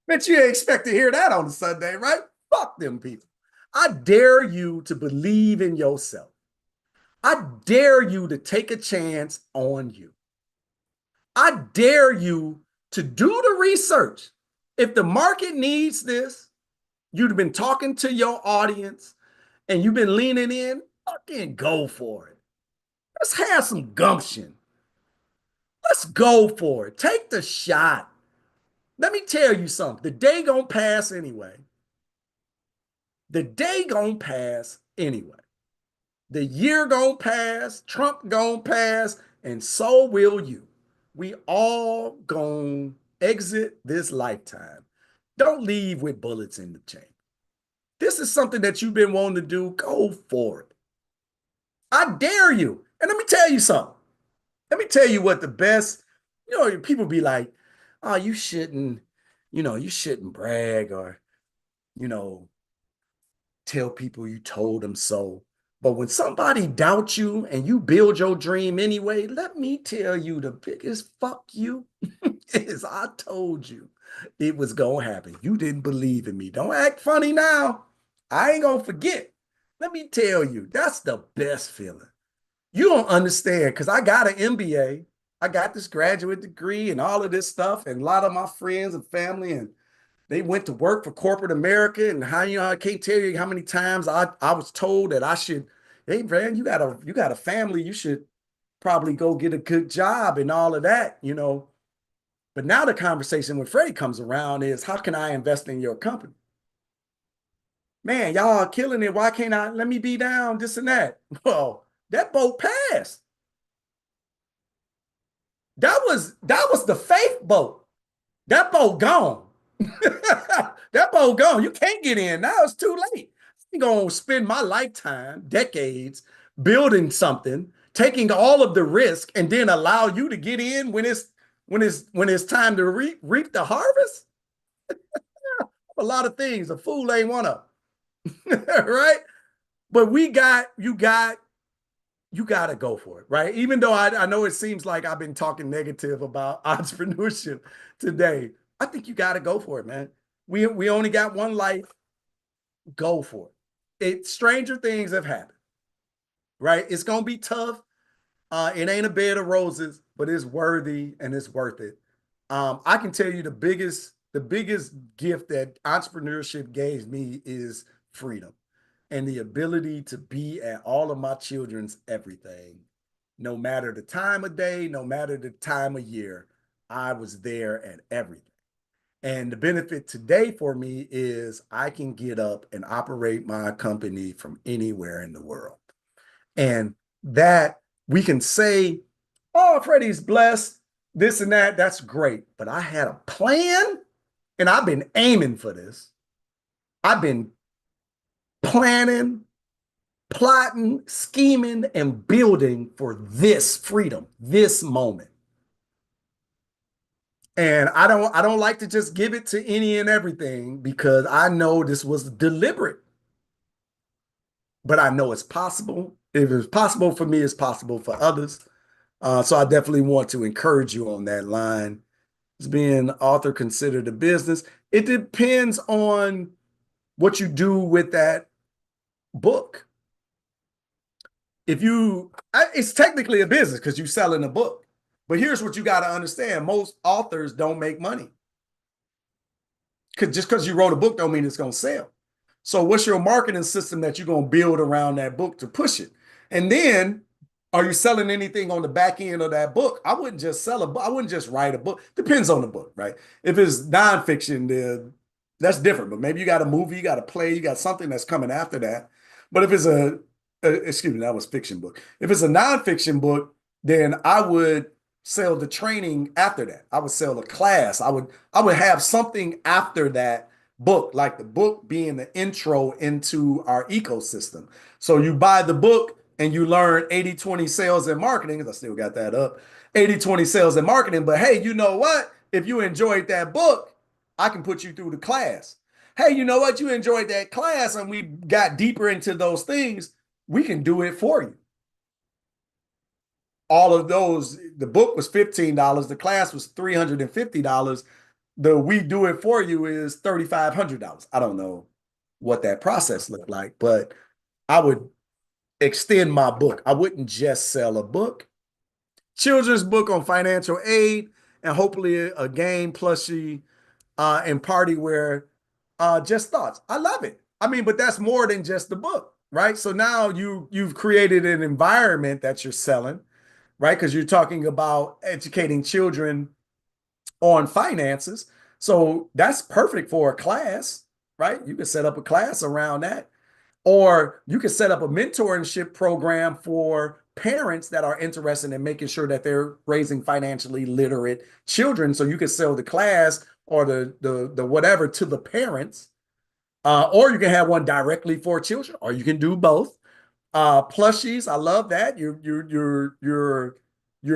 Bet you didn't expect to hear that on a Sunday, right? Fuck them people. I dare you to believe in yourself. I dare you to take a chance on you. I dare you to do the research. If the market needs this, you've been talking to your audience and you've been leaning in, fucking go for it. Let's have some gumption. Let's go for it. Take the shot. Let me tell you something. The day gonna pass anyway. The day gonna pass anyway. The year gonna pass, Trump gonna pass, and so will you. We all gonna exit this lifetime. Don't leave with bullets in the chamber. This is something that you've been wanting to do. Go for it. I dare you. And let me tell you something. Let me tell you what the best, people be like, oh, you shouldn't brag or, you know, tell people you told them so. But when somebody doubts you and you build your dream anyway, let me tell you the biggest fuck you is I told you it was going to happen. You didn't believe in me. Don't act funny now. I ain't going to forget. Let me tell you, that's the best feeling. You don't understand because I got an MBA. I got this graduate degree and all of this stuff. And a lot of my friends and family, and they went to work for corporate America. And I can't tell you how many times I was told that I should, hey, man, you got a family. You should probably go get a good job and all of that, But now the conversation with Freddie comes around is, how can I invest in your company? Man, y'all are killing it. Why can't I? Let me be down, this and that. Well, that boat passed. That was the faith boat. That boat gone. That boat gone. You can't get in. Now it's too late. I'm going to spend my lifetime, decades, building something, taking all of the risk, and then allow you to get in when it's time to reap the harvest. A lot of things. A fool ain't one of them. Right? But you got to go for it, right? Even though I know it seems like I've been talking negative about entrepreneurship today, I think you got to go for it, man. We only got one life. Go for it. Stranger things have happened, right? It's going to be tough. It ain't a bed of roses, but it's worthy and it's worth it. I can tell you the biggest gift that entrepreneurship gave me is freedom and the ability to be at all of my children's everything. No matter the time of day, no matter the time of year, I was there at everything. And the benefit today for me is I can get up and operate my company from anywhere in the world. And that we can say, oh, Freddie's blessed, this and that, that's great. But I had a plan and I've been aiming for this. I've been planning, plotting, scheming, and building for this freedom, this moment. And I don't like to just give it to any and everything because I know this was deliberate. But I know it's possible. If it's possible for me, it's possible for others. So I definitely want to encourage you on that line. Is being author considered a business? It depends on what you do with that book. It's technically a business because you're selling a book. But here's what you got to understand. Most authors don't make money. Just because you wrote a book don't mean it's going to sell. So what's your marketing system that you're going to build around that book to push it? And then, are you selling anything on the back end of that book? I wouldn't just sell a book. I wouldn't just write a book. Depends on the book, right? If it's nonfiction, that's different. But maybe you got a movie, you got a play, you got something that's coming after that. But if it's excuse me, that was fiction book. If it's a nonfiction book, then I would sell the training after that. I would sell a class. I would have something after that book, like the book being the intro into our ecosystem. So you buy the book and you learn 80-20 sales and marketing, because I still got that up, 80-20 sales and marketing. But hey, you know what? If you enjoyed that book, I can put you through the class. Hey, you know what? You enjoyed that class and we got deeper into those things. We can do it for you. All of those, the book was $15, the class was $350. The we do it for you is $3,500. I don't know what that process looked like, but I would extend my book. I wouldn't just sell a book. Children's book on financial aid, and hopefully a game plushie and party where just thoughts. I love it. I mean, but that's more than just the book, right? So now you've created an environment that you're selling, right? Because you're talking about educating children on finances. So that's perfect for a class, right? You can set up a class around that. Or you can set up a mentorship program for parents that are interested in making sure that they're raising financially literate children. So you can sell the class or the whatever to the parents. Or you can have one directly for children, or you can do both. Plushies, I love that. You're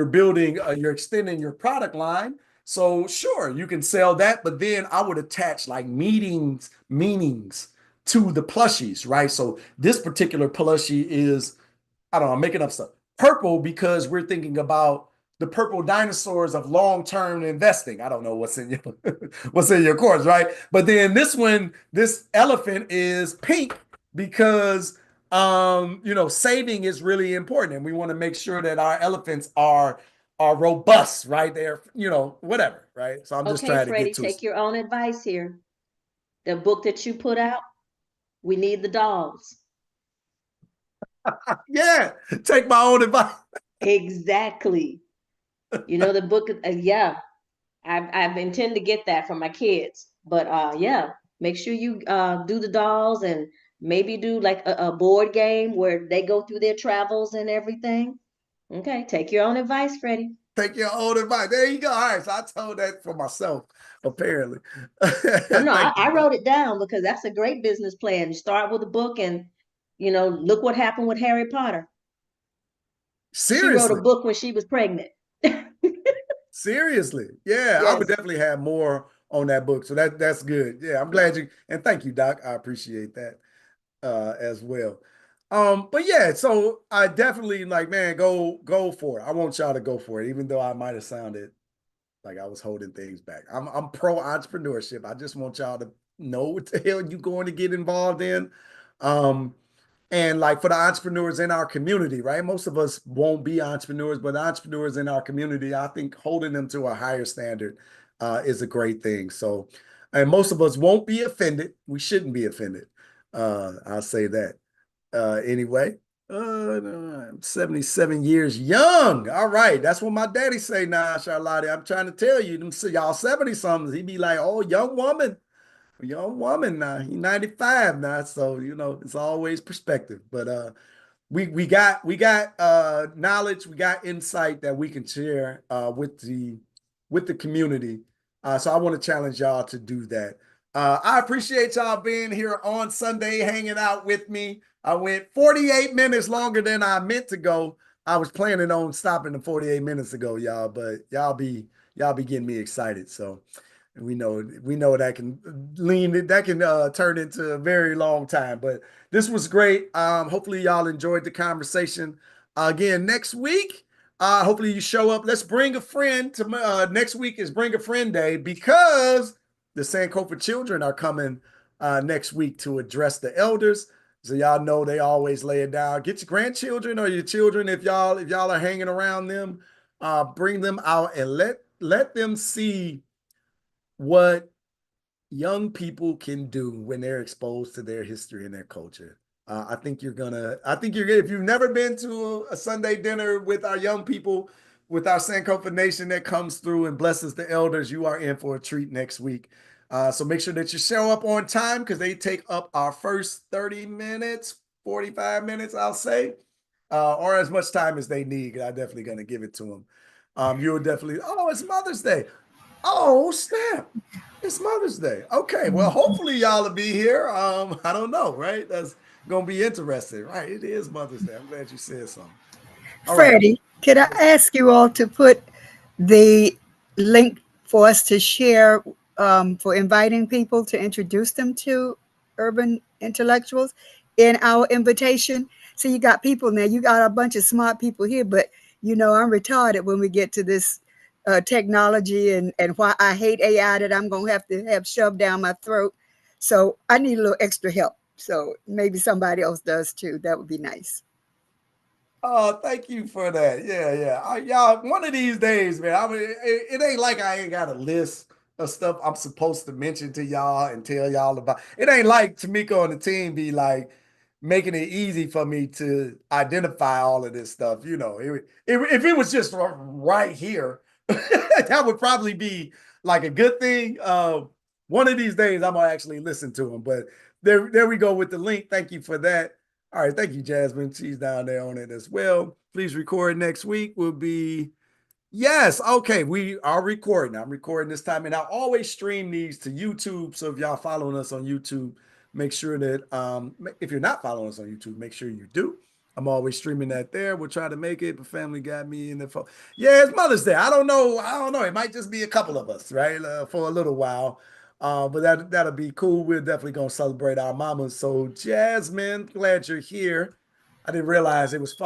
building, you're extending your product line. So sure, you can sell that, but then I would attach like meanings to the plushies, right? So this particular plushie is, I don't know, I'm making up stuff. Purple because we're thinking about the purple dinosaurs of long-term investing. I don't know what's in your what's in your course, right? But then this one, this elephant is pink because saving is really important, and we want to make sure that our elephants are robust, right? They're, whatever, right? So I'm just Okay, trying to Freddie, get to it. take your own advice here. The book that you put out, we need the dolls. Yeah, take my own advice. Exactly. The book, yeah, I've intended to get that for my kids, but yeah, make sure you do the dolls and maybe do like a board game where they go through their travels and everything. Okay, take your own advice, Freddie. Take your own advice. There you go. All right, so I told that for myself, apparently. Oh no, Thank I you. wrote it down because that's a great business plan. You start with a book and look what happened with Harry Potter. She wrote a Seriously. book when she was pregnant. Seriously. Yeah, I would Yes. definitely have more on that book. So that's good. Yeah, I'm glad you, and thank you, Doc. I appreciate that as well. But yeah, so I definitely like, man, go for it. I want y'all to go for it, even though I might have sounded like I was holding things back. I'm pro entrepreneurship. I just want y'all to know what the hell you going to get involved in. Um, And like for the entrepreneurs in our community, right? Most of us won't be entrepreneurs, but the entrepreneurs in our community, I think holding them to a higher standard is a great thing. So, and most of us won't be offended. We shouldn't be offended. I'll say that. Anyway, I'm 77 years young. All right. That's what my daddy say now, Charlotte. I'm trying to tell you, them y'all 70 somethings. He be like, oh, young woman now. He 95 now, so it's always perspective. But we got knowledge, we got insight that we can share with the community. So I want to challenge y'all to do that. I appreciate y'all being here on Sunday, hanging out with me. I went 48 minutes longer than I meant to go. I was planning on stopping the 48 minutes ago, y'all, but y'all be getting me excited. So we know that can turn into a very long time, but this was great. Hopefully y'all enjoyed the conversation. Again, next week, hopefully you show up. Let's bring a friend to next week is Bring a Friend Day because the Sankofa children are coming next week to address the elders. So y'all know they always lay it down. Get your grandchildren or your children if y'all are hanging around them. Bring them out and let them see what young people can do when they're exposed to their history and their culture. I think you're if you've never been to a Sunday dinner with our young people, with our Sankofa Nation that comes through and blesses the elders, you are in for a treat next week. So make sure that you show up on time because they take up our first 30 minutes, 45 minutes, I'll say, or as much time as they need. I'm definitely going to give it to them. You'll definitely, oh, it's Mother's Day. Oh, snap. It's Mother's Day. Okay. Well, hopefully y'all will be here. I don't know, right? That's gonna be interesting, right? It is Mother's Day. I'm glad you said something. All right. Freddie, could I ask you all to put the link for us to share for inviting people to introduce them to urban intellectuals in our invitation? So you got people now, you got a bunch of smart people here, but I'm retarded when we get to this technology and why I hate AI that I'm going to have shoved down my throat. So I need a little extra help. So maybe somebody else does too. That would be nice. Oh, thank you for that. Yeah. Y'all, one of these days, man, it ain't like I ain't got a list of stuff I'm supposed to mention to y'all and tell y'all about. It ain't like Tamika on the team be like making it easy for me to identify all of this stuff. If it was just right here, that would probably be like a good thing. One of these days, I'm gonna actually listen to them. But there we go with the link. Thank you for that. All right, thank you, Jasmine. She's down there on it as well. Please record next week. Will be yes. Okay, we are recording. I'm recording this time, and I always stream these to YouTube. So if y'all following us on YouTube, make sure that if you're not following us on YouTube, make sure you do. I'm always streaming that there. We'll try to make it, but family got me in the phone. Yeah, it's Mother's Day. I don't know. It might just be a couple of us, right? For a little while. But that'll be cool. We're definitely gonna celebrate our mamas. So Jasmine, glad you're here. I didn't realize it was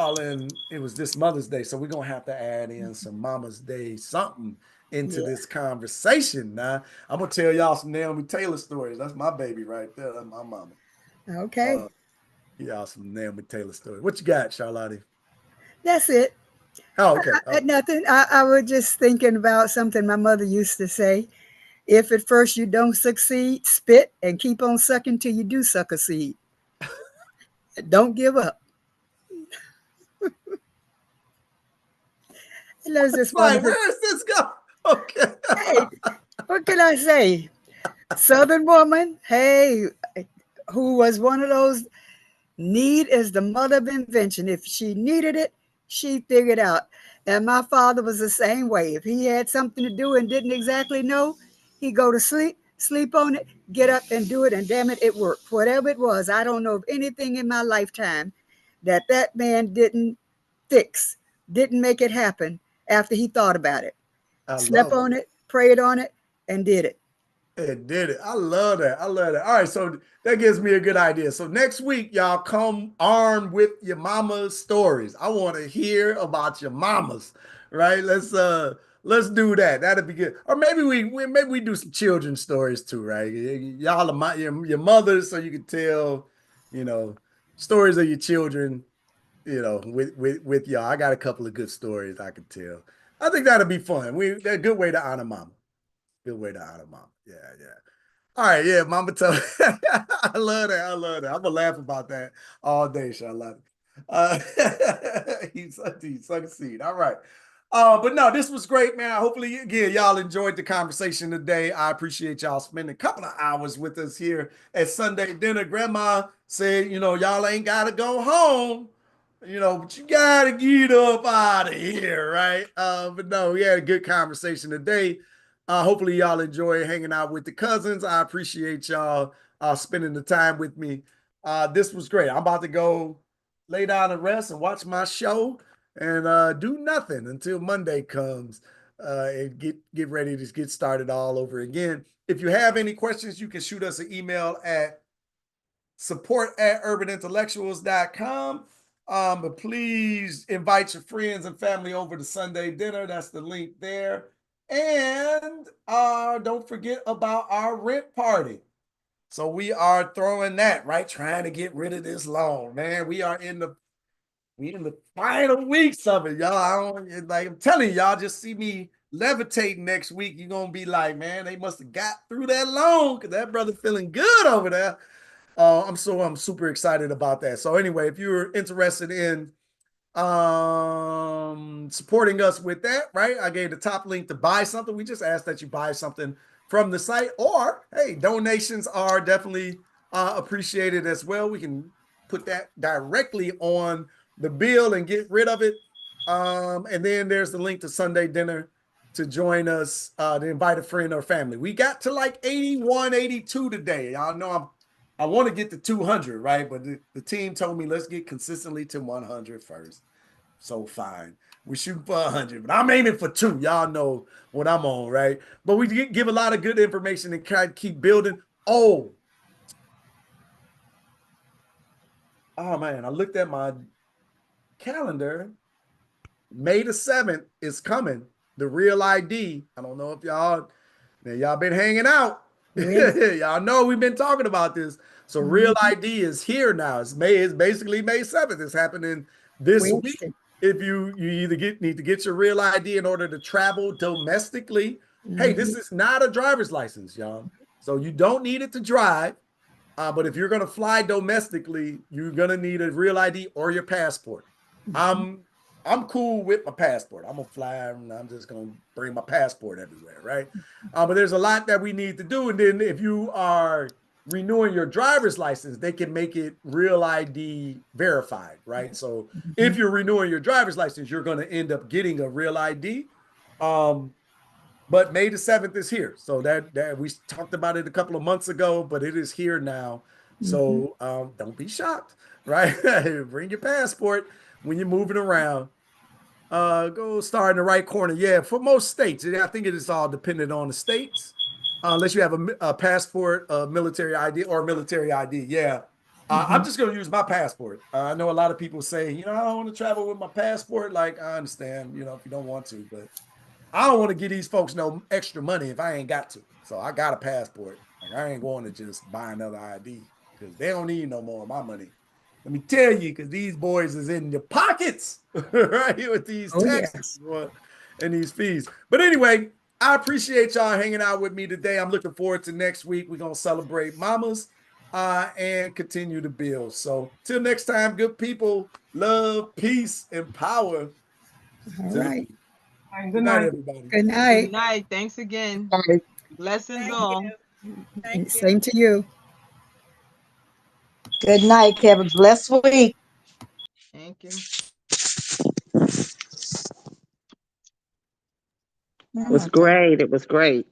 this Mother's Day. So we're gonna have to add in some Mama's Day something into this conversation. Now, I'm gonna tell y'all some Naomi Taylor stories. That's my baby right there. That's my mama. Okay. Y'all some Naomi Taylor story. What you got, Charlotte? That's it. Oh, okay. Nothing. I was just thinking about something my mother used to say. If at first you don't succeed, spit and keep on sucking till you do suck a seed. Don't give up. And there's this Like, wonderful. where is this going? Okay. Hey, what can I say? Southern woman, hey, who was one of those, need is the mother of invention. If she needed it, she figured out. And my father was the same way. If he had something to do and didn't exactly know, he'd go to sleep on it, get up and do it, and damn it, it worked. Whatever it was, I don't know of anything in my lifetime that man didn't fix, didn't make it happen after he thought about it. Slept on it, prayed on it, and did it. It did it. I love that. All right, so that gives me a good idea. So next week, y'all come armed with your mama's stories. I want to hear about your mamas, right? Let's do that. That'd be good. Or maybe we do some children's stories too, right? Y'all are your mothers, so you can tell, stories of your children, with y'all. I got a couple of good stories I could tell. I think that'd be fun. That's a good way to honor mama. Good way to honor mom. Yeah. All right, yeah, Mama tell. I love that. I'm gonna laugh about that all day, Charlotte. He's succeed. All right. But no, this was great, man. Hopefully, again, y'all enjoyed the conversation today. I appreciate y'all spending a couple of hours with us here at Sunday dinner. Grandma said, y'all ain't gotta go home. But you gotta get up out of here, right? But no, we had a good conversation today. Hopefully y'all enjoy hanging out with the cousins. I appreciate y'all spending the time with me. This was great. I'm about to go lay down and rest and watch my show and do nothing until Monday comes and get ready to get started all over again. If you have any questions, you can shoot us an email at support@urbanintellectuals.com. But please invite your friends and family over to Sunday dinner. That's the link there. And don't forget about our rent party. So we are throwing that, right? Trying to get rid of this loan, man. We in the final weeks of it, y'all. I'm telling y'all, just see me levitating next week. You're gonna be like, man, they must have got through that loan because that brother feeling good over there. I'm super excited about that. So anyway, if you're interested in supporting us with that, right? I gave the top link to buy something. We just ask that you buy something from the site, or hey, donations are definitely appreciated as well. We can put that directly on the bill and get rid of it. And then there's the link to Sunday dinner to join us, to invite a friend or family. We got to like 81, 82 today. Y'all know I want to get to 200, right? But the team told me let's get consistently to 100 first. So fine. We shoot for 100, but I'm aiming for 2. Y'all know what I'm on, right? But we give a lot of good information and kind of keep building. Oh, man, I looked at my calendar. May the 7th is coming. The Real ID. I don't know if y'all been hanging out. Y'all know we've been talking about this. So Real ID is here now. It's basically May 7th. It's happening this week. If you either need to get your Real ID in order to travel domestically. Hey, this is not a driver's license, y'all. So you don't need it to drive. But if you're going to fly domestically, you're going to need a Real ID or your passport. I'm cool with my passport. I'm going to fly and I'm just going to bring my passport everywhere, right? But there's a lot that we need to do. And then if you are renewing your driver's license, they can make it Real ID verified, right? So if you're renewing your driver's license, you're going to end up getting a Real ID. But May the 7th is here. So that we talked about it a couple of months ago, but it is here now. So don't be shocked, right? Bring your passport when you're moving around. Go start in the right corner. Yeah, for most states, I think it is all dependent on the states. Unless you have a passport, a military ID, or military ID. Yeah. I'm just going to use my passport. I know a lot of people say, I don't want to travel with my passport. Like, I understand, if you don't want to, but I don't want to give these folks no extra money if I ain't got to. So I got a passport. Like, I ain't going to just buy another ID because they don't need no more of my money. Let me tell you, because these boys is in your pockets, right? With these taxes and these fees. But anyway, I appreciate y'all hanging out with me today. I'm looking forward to next week. We're going to celebrate mamas and continue to build. So till next time, good people, love, peace, and power. All right. Good night, everybody. Good night. Good night. Thanks again. Blessings all. Same to you. Good night. Have a blessed week. Thank you. It was great. It was great.